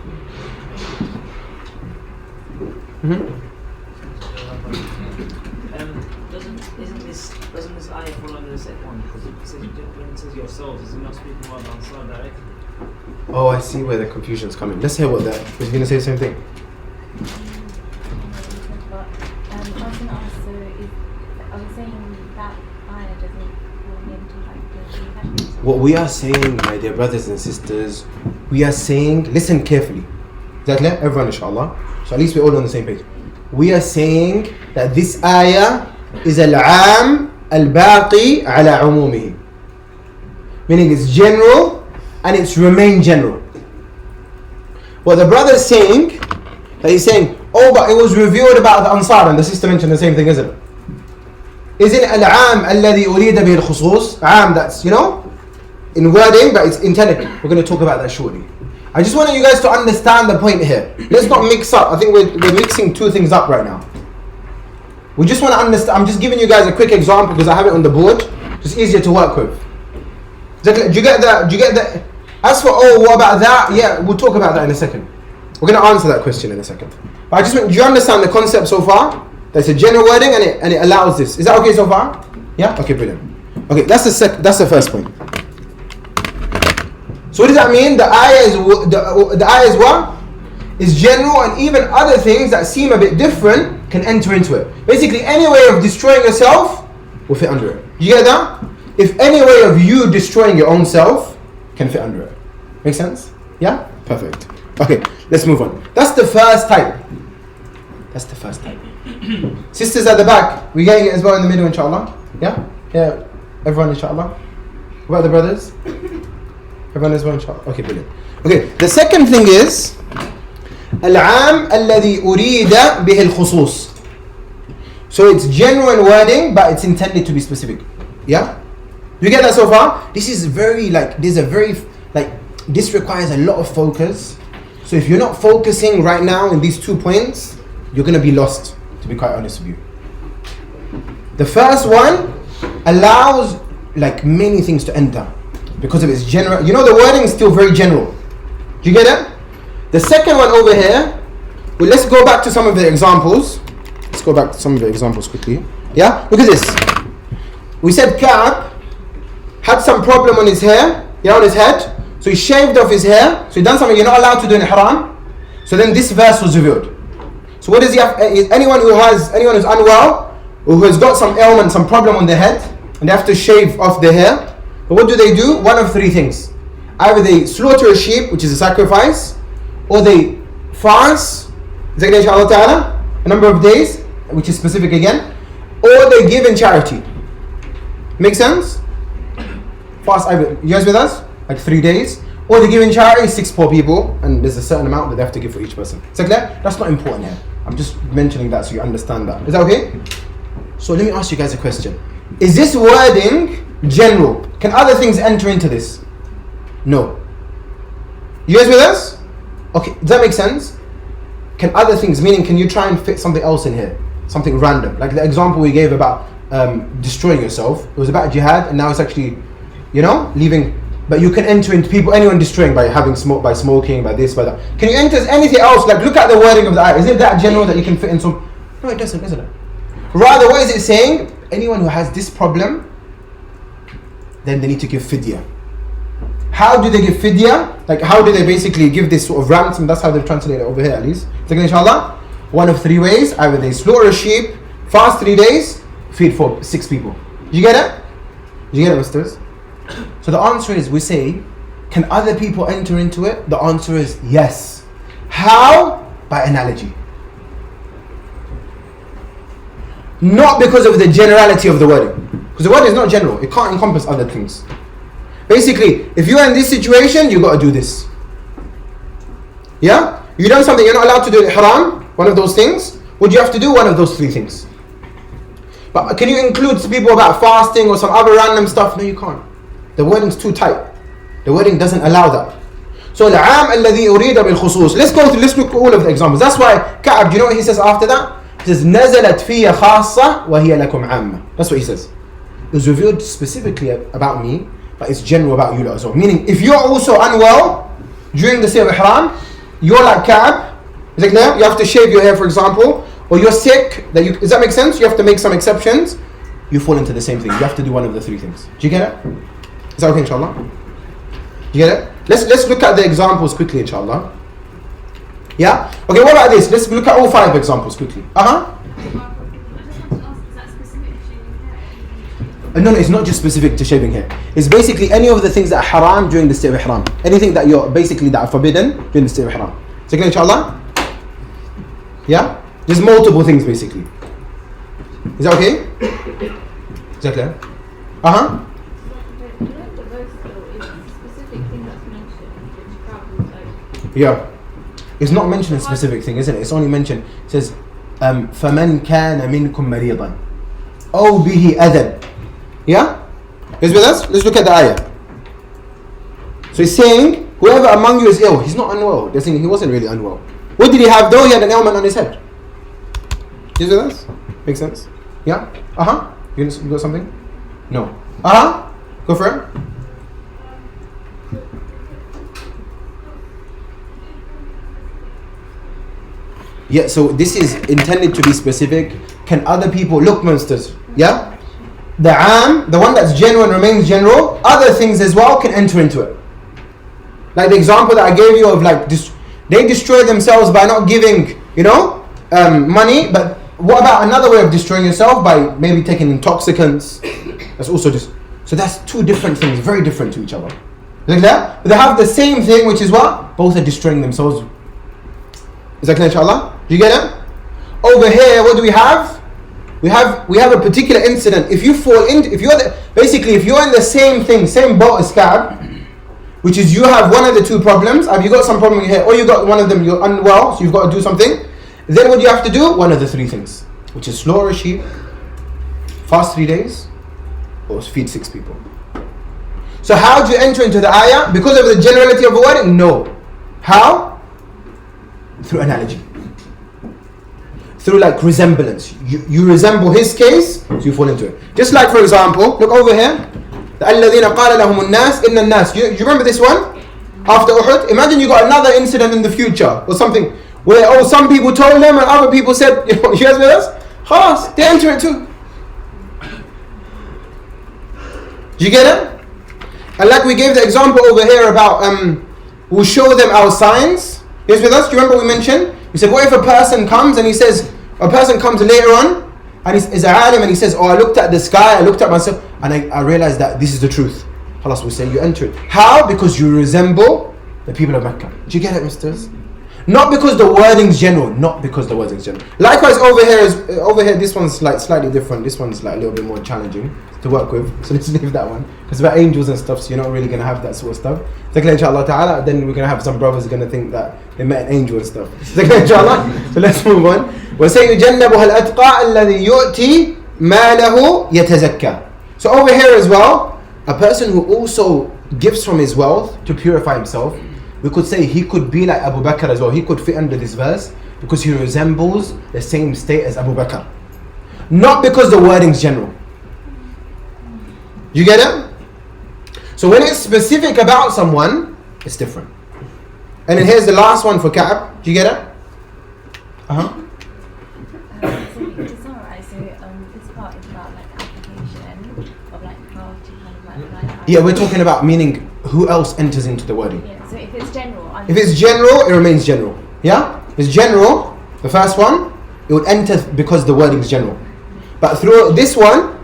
Doesn't this ayah fall under the second one? Because it says, when it says yourselves, is it not speaking about the Ansar directly? Oh, I see where the confusion's coming. Let's hear what that is. Going to say the same thing. But I was going to ask, so are we saying that ayah doesn't go into like the jihad? What we are saying, my dear brothers and sisters, we are saying, listen carefully. Is that clear? Everyone, inshallah. So at least we're all on the same page. We are saying that this ayah is al-'am al-baqi ala 'umumihi. Meaning it's general and it's remain general. What the brother is saying, that he's saying, oh, but it was revealed about the Ansar, and the sister mentioned the same thing, isn't it? Isn't it al-'am alladhi urida bihi al-khusus? 'Am, that's, in wording, but it's intended. We're going to talk about that shortly. I just wanted you guys to understand the point here. Let's not mix up. I think we're mixing two things up right now. We just want to understand. I'm just giving you guys a quick example because I have it on the board. Just easier to work with. Do you get that? As for, what about that? Yeah, we'll talk about that in a second. We're going to answer that question in a second. But do you understand the concept so far? That's a general wording and it allows this. Is that okay so far? Yeah? Okay, brilliant. Okay, that's the first point. So what does that mean? The ayah is what? Is general, and even other things that seem a bit different can enter into it. Basically, any way of destroying yourself will fit under it. You get that? If any way of you destroying your own self can fit under it. Make sense? Yeah? Perfect. Okay, let's move on. That's the first type. Sisters at the back, we getting it as well in the middle, inshallah? Yeah? Yeah, everyone, inshallah? What about the brothers? Everyone as well, inshallah? Okay, brilliant. Okay, the second thing is العام الذي أريد به الخصوص. So it's general wording, but it's intended to be specific. Yeah? Do you get that so far? This is this requires a lot of focus. So if you're not focusing right now in these 2 points, you're going to be lost, to be quite honest with you. The first one allows like many things to enter because of its general. You know, the wording is still very general. Do you get it? The second one over here, well, let's go back to some of the examples. Let's go back to some of the examples quickly. Yeah? Look at this. We said Ka'ab had some problem on his hair, on his head. So he shaved off his hair. So he done something you're not allowed to do in Ihram. So then this verse was revealed. So what does he have? Anyone who's unwell, or who has got some ailment, some problem on their head, and they have to shave off their hair, but what do? One of 3 things. Either they slaughter a sheep, which is a sacrifice, or they fast, a number of days, which is specific again, or they give in charity. Make sense? Fast, you guys with us? Like 3 days. Or they give in charity 6 poor people, and there's a certain amount that they have to give for each person. Is that clear? That's not important here. I'm just mentioning that so you understand that. Is that okay? So let me ask you guys a question. Is this wording general? Can other things enter into this? No. You guys with us? Okay, does that make sense? Can other things, meaning can you try and fit something else in here? Something random. Like the example we gave about destroying yourself. It was about jihad, and now it's actually, leaving. But you can enter into anyone destroying by by smoking, by this, by that. Can you enter anything else? Like look at the wording of the ayah. Is it that general that you can fit in some? No, it doesn't, isn't it? Rather, what is it saying? Anyone who has this problem, then they need to give fidya. How do they give fidya? Like how do they basically give this sort of ransom? That's how they've translated it over here at least. So inshallah, one of 3 ways. Either they slaughter a sheep, fast 3 days, feed for 6 people. Did you get it? Did you get it, misters? So the answer is, we say, can other people enter into it? The answer is yes. How? By analogy. Not because of the generality of the wording. Because the word is not general. It can't encompass other things. Basically, if you're in this situation, you got to do this. Yeah? You done something you're not allowed to do in Ihram, one of those things. Would you have to do one of those 3 things? But can you include people about fasting or some other random stuff? No, you can't. The wording's too tight. The wording doesn't allow that. So العام الذي أريد بالخصوص. Let's look at all of the examples. That's why Ka'ab, do you know what he says after that? He says نزلت في خاصة وهي لكم عامة. That's what he says. It was revealed specifically about me, but it's general about you lot as well. Meaning, if you're also unwell during the state of Ihram, you're like Ka'ab. Is it clear? You have to shave your hair, for example, or you're sick. Does that make sense? You have to make some exceptions. You fall into the same thing. You have to do one of the 3 things. Do you get it? Is that okay, inshallah? You get it? Let's look at the examples quickly, inshallah. Yeah? Okay, what about this? Let's look at all 5 examples quickly. No, it's not just specific to shaving hair. It's basically any of the things that are haram during the state of Ihram. Anything that that are forbidden during the state of Ihram. Is it okay, inshallah? Yeah? There's multiple things basically. Is that okay? Is that clear? Yeah. It's not mentioned a specific thing, isn't it? It's only mentioned, it says, فَمَنْ كَانَ مِنْكُمْ مَرِيضًا أَوْ بِهِ أَذًى. Yeah? Is with us? Let's look at the ayah. So he's saying, whoever among you is ill. He's not unwell. They're saying he wasn't really unwell. What did he have though? He had an ailment on his head. Is with us? Makes sense? Yeah? You got something? No. Go for it. Yeah, so this is intended to be specific. can other people look monsters? Yeah? The am, the one that's genuine remains general, other things as well can enter into it. Like the example that I gave you of like they destroy themselves by not giving, money, but what about another way of destroying yourself by maybe taking intoxicants? That's also just, so that's two different things, very different to each other. Like that? But they have the same thing, which is what? Both are destroying themselves. Is that clear, inshallah? Do you get it? Over here, what do we have? We have a particular incident. If you fall in, if you're in the same thing, same boat as Ka'b, which is you have one of the two problems, have you got some problem here, or you got one of them, you're unwell, so you've got to do something, then what do you have to do? One of the three things, which is slaughter a sheep, fast 3 days, or feed 6 people. So how do you enter into the ayah? Because of the generality of the wording? No. How? Through analogy. Through like resemblance. You resemble his case, so you fall into it. Just like, for example, look over here. الَّذِينَ قَالَ لَهُمُ النَّاسِ إِنَّ النَّاسِ. You remember this one? After Uhud? Imagine you got another incident in the future, or something, where some people told them and other people said, you guys with us? Khalas, they enter it too. Do you get it? And like we gave the example over here about we'll show them our signs. You guys with us? Do you remember we mentioned? We said, what if a person comes and he says, a person comes later on and he's a alim and he says, I looked at the sky, I looked at myself, and I realized that this is the truth. Khalas, we say you enter it. How? Because you resemble the people of Mecca. Do you get it, misters? Not because the wording's general. Not because the wording's general. Likewise, over here, this one's like slightly different. This one's like a little bit more challenging to work with. So let's leave that one. It's about angels and stuff, so you're not really going to have that sort of stuff. Inshallah ta'ala, then we're going to have some brothers going to think that they met an angel and stuff. Inshallah. So let's move on. وَسَيُجَنَّبُهَا الْأَتْقَى الَّذِي يُؤْتِي مَالَهُ يَتَزَكَّى. So over here as well, a person who also gives from his wealth to purify himself, we could say he could be like Abu Bakr as well. He could fit under this verse because he resembles the same state as Abu Bakr. Not because the wording's general. You get it? So when it's specific about someone, it's different. And then here's the last one for Ka'b. Do you get it? So it's alright. So this part is about like application of like how to kind of like. Yeah, we're talking about meaning who else enters into the wording. Yeah. So if it's general. If it's general, it remains general. Yeah? If it's general, the first one, it would enter because the wording is general. But through this one,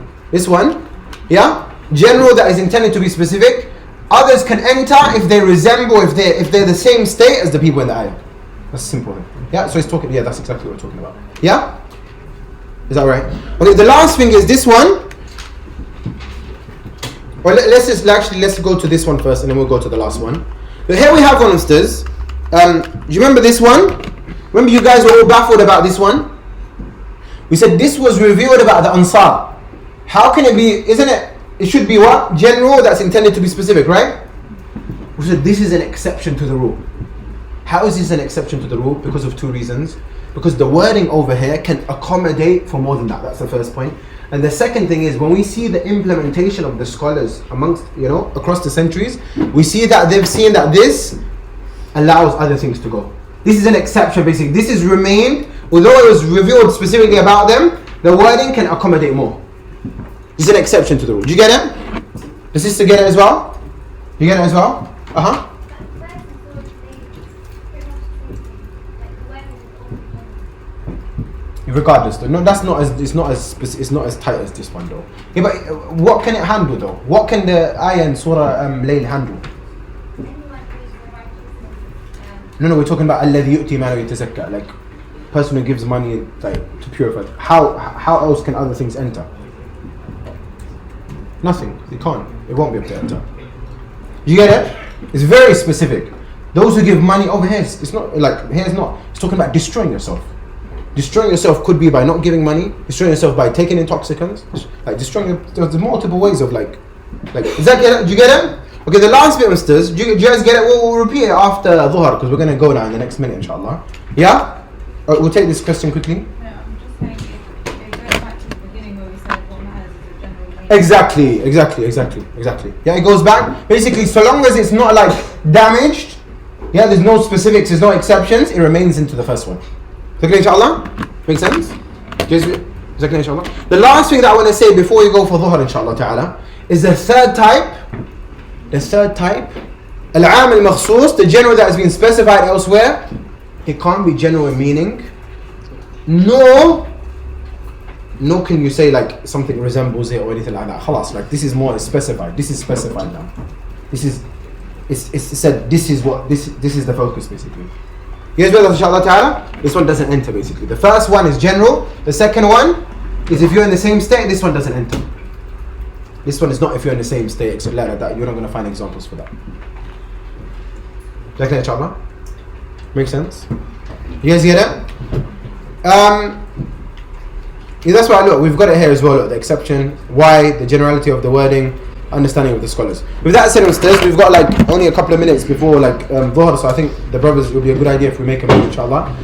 yeah, general that is intended to be specific, others can enter if they resemble, if they're the same state as the people in the ayah. That's simple. Yeah, so it's talking. Yeah, that's exactly what we're talking about. Yeah, is that right? Okay, the last thing is this one. Well, let's go to this one first, and then we'll go to the last one. But here we have one instance. Do you remember this one? Remember you guys were all baffled about this one? We said this was revealed about the Ansar. How can it be, isn't it? It should be what? General that's intended to be specific, right? We said this is an exception to the rule. How is this an exception to the rule? Because of two reasons. Because the wording over here can accommodate for more than that. That's the first point. And the second thing is when we see the implementation of the scholars amongst, across the centuries, we see that they've seen that this allows other things to go. This is an exception basically. This is remained, although it was revealed specifically about them, the wording can accommodate more. This is an exception to the rule. Do you get it? Does sister get it as well? You get it as well? Regardless, though, no, that's not as it's not as tight as this one though. Yeah, but what can it handle though? What can the ayah and surah Layl handle? No, we're talking about alladhi yu'ti malahu yatazakka, like person who gives money like to purify. How else can other things enter? Nothing. It can't. It won't be able to enter. You get it? It's very specific. Those who give money over here, it's not like here's not. It's talking about destroying yourself. Destroying yourself could be by not giving money. Destroying yourself by taking intoxicants. Like destroying. There's multiple ways of like. Is that get it? Do you get it? Okay, the last bit, misters. Do you guys get it? We'll repeat it after Dhuhr because we're gonna go now in the next minute, inshallah. Yeah. We'll take this question quickly. Yeah, I'm just saying it goes back to the beginning where we said what matters is a general meaning. Exactly. Yeah, it goes back. Basically, so long as it's not like damaged, yeah, there's no specifics, there's no exceptions, it remains into the first one. Okay, inshallah? Make sense? The last thing that I want to say before we go for dhuhr inshallah ta'ala is the third type. Al-aam al-makhsus, the general that has been specified elsewhere. It can't be general in meaning. Nor can you say like something resembles it or anything like that. Khalas, like this is more specified. This is specified now. It's said this is the focus basically. Yes, brothers, inshallah ta'ala, this one doesn't enter basically. The first one is general. The second one is if you're in the same state, this one doesn't enter. This one is not if you're in the same state, except like that. You're not going to find examples for that. Like that, inshallah? Makes sense? You guys get it? Yeah, that's why, look, we've got it here as well, look, the exception, why, the generality of the wording, understanding of the scholars. With that said, instead, we've got like only a couple of minutes before like dhuhr, so I think the brothers, it would be a good idea if we make a move, inshallah.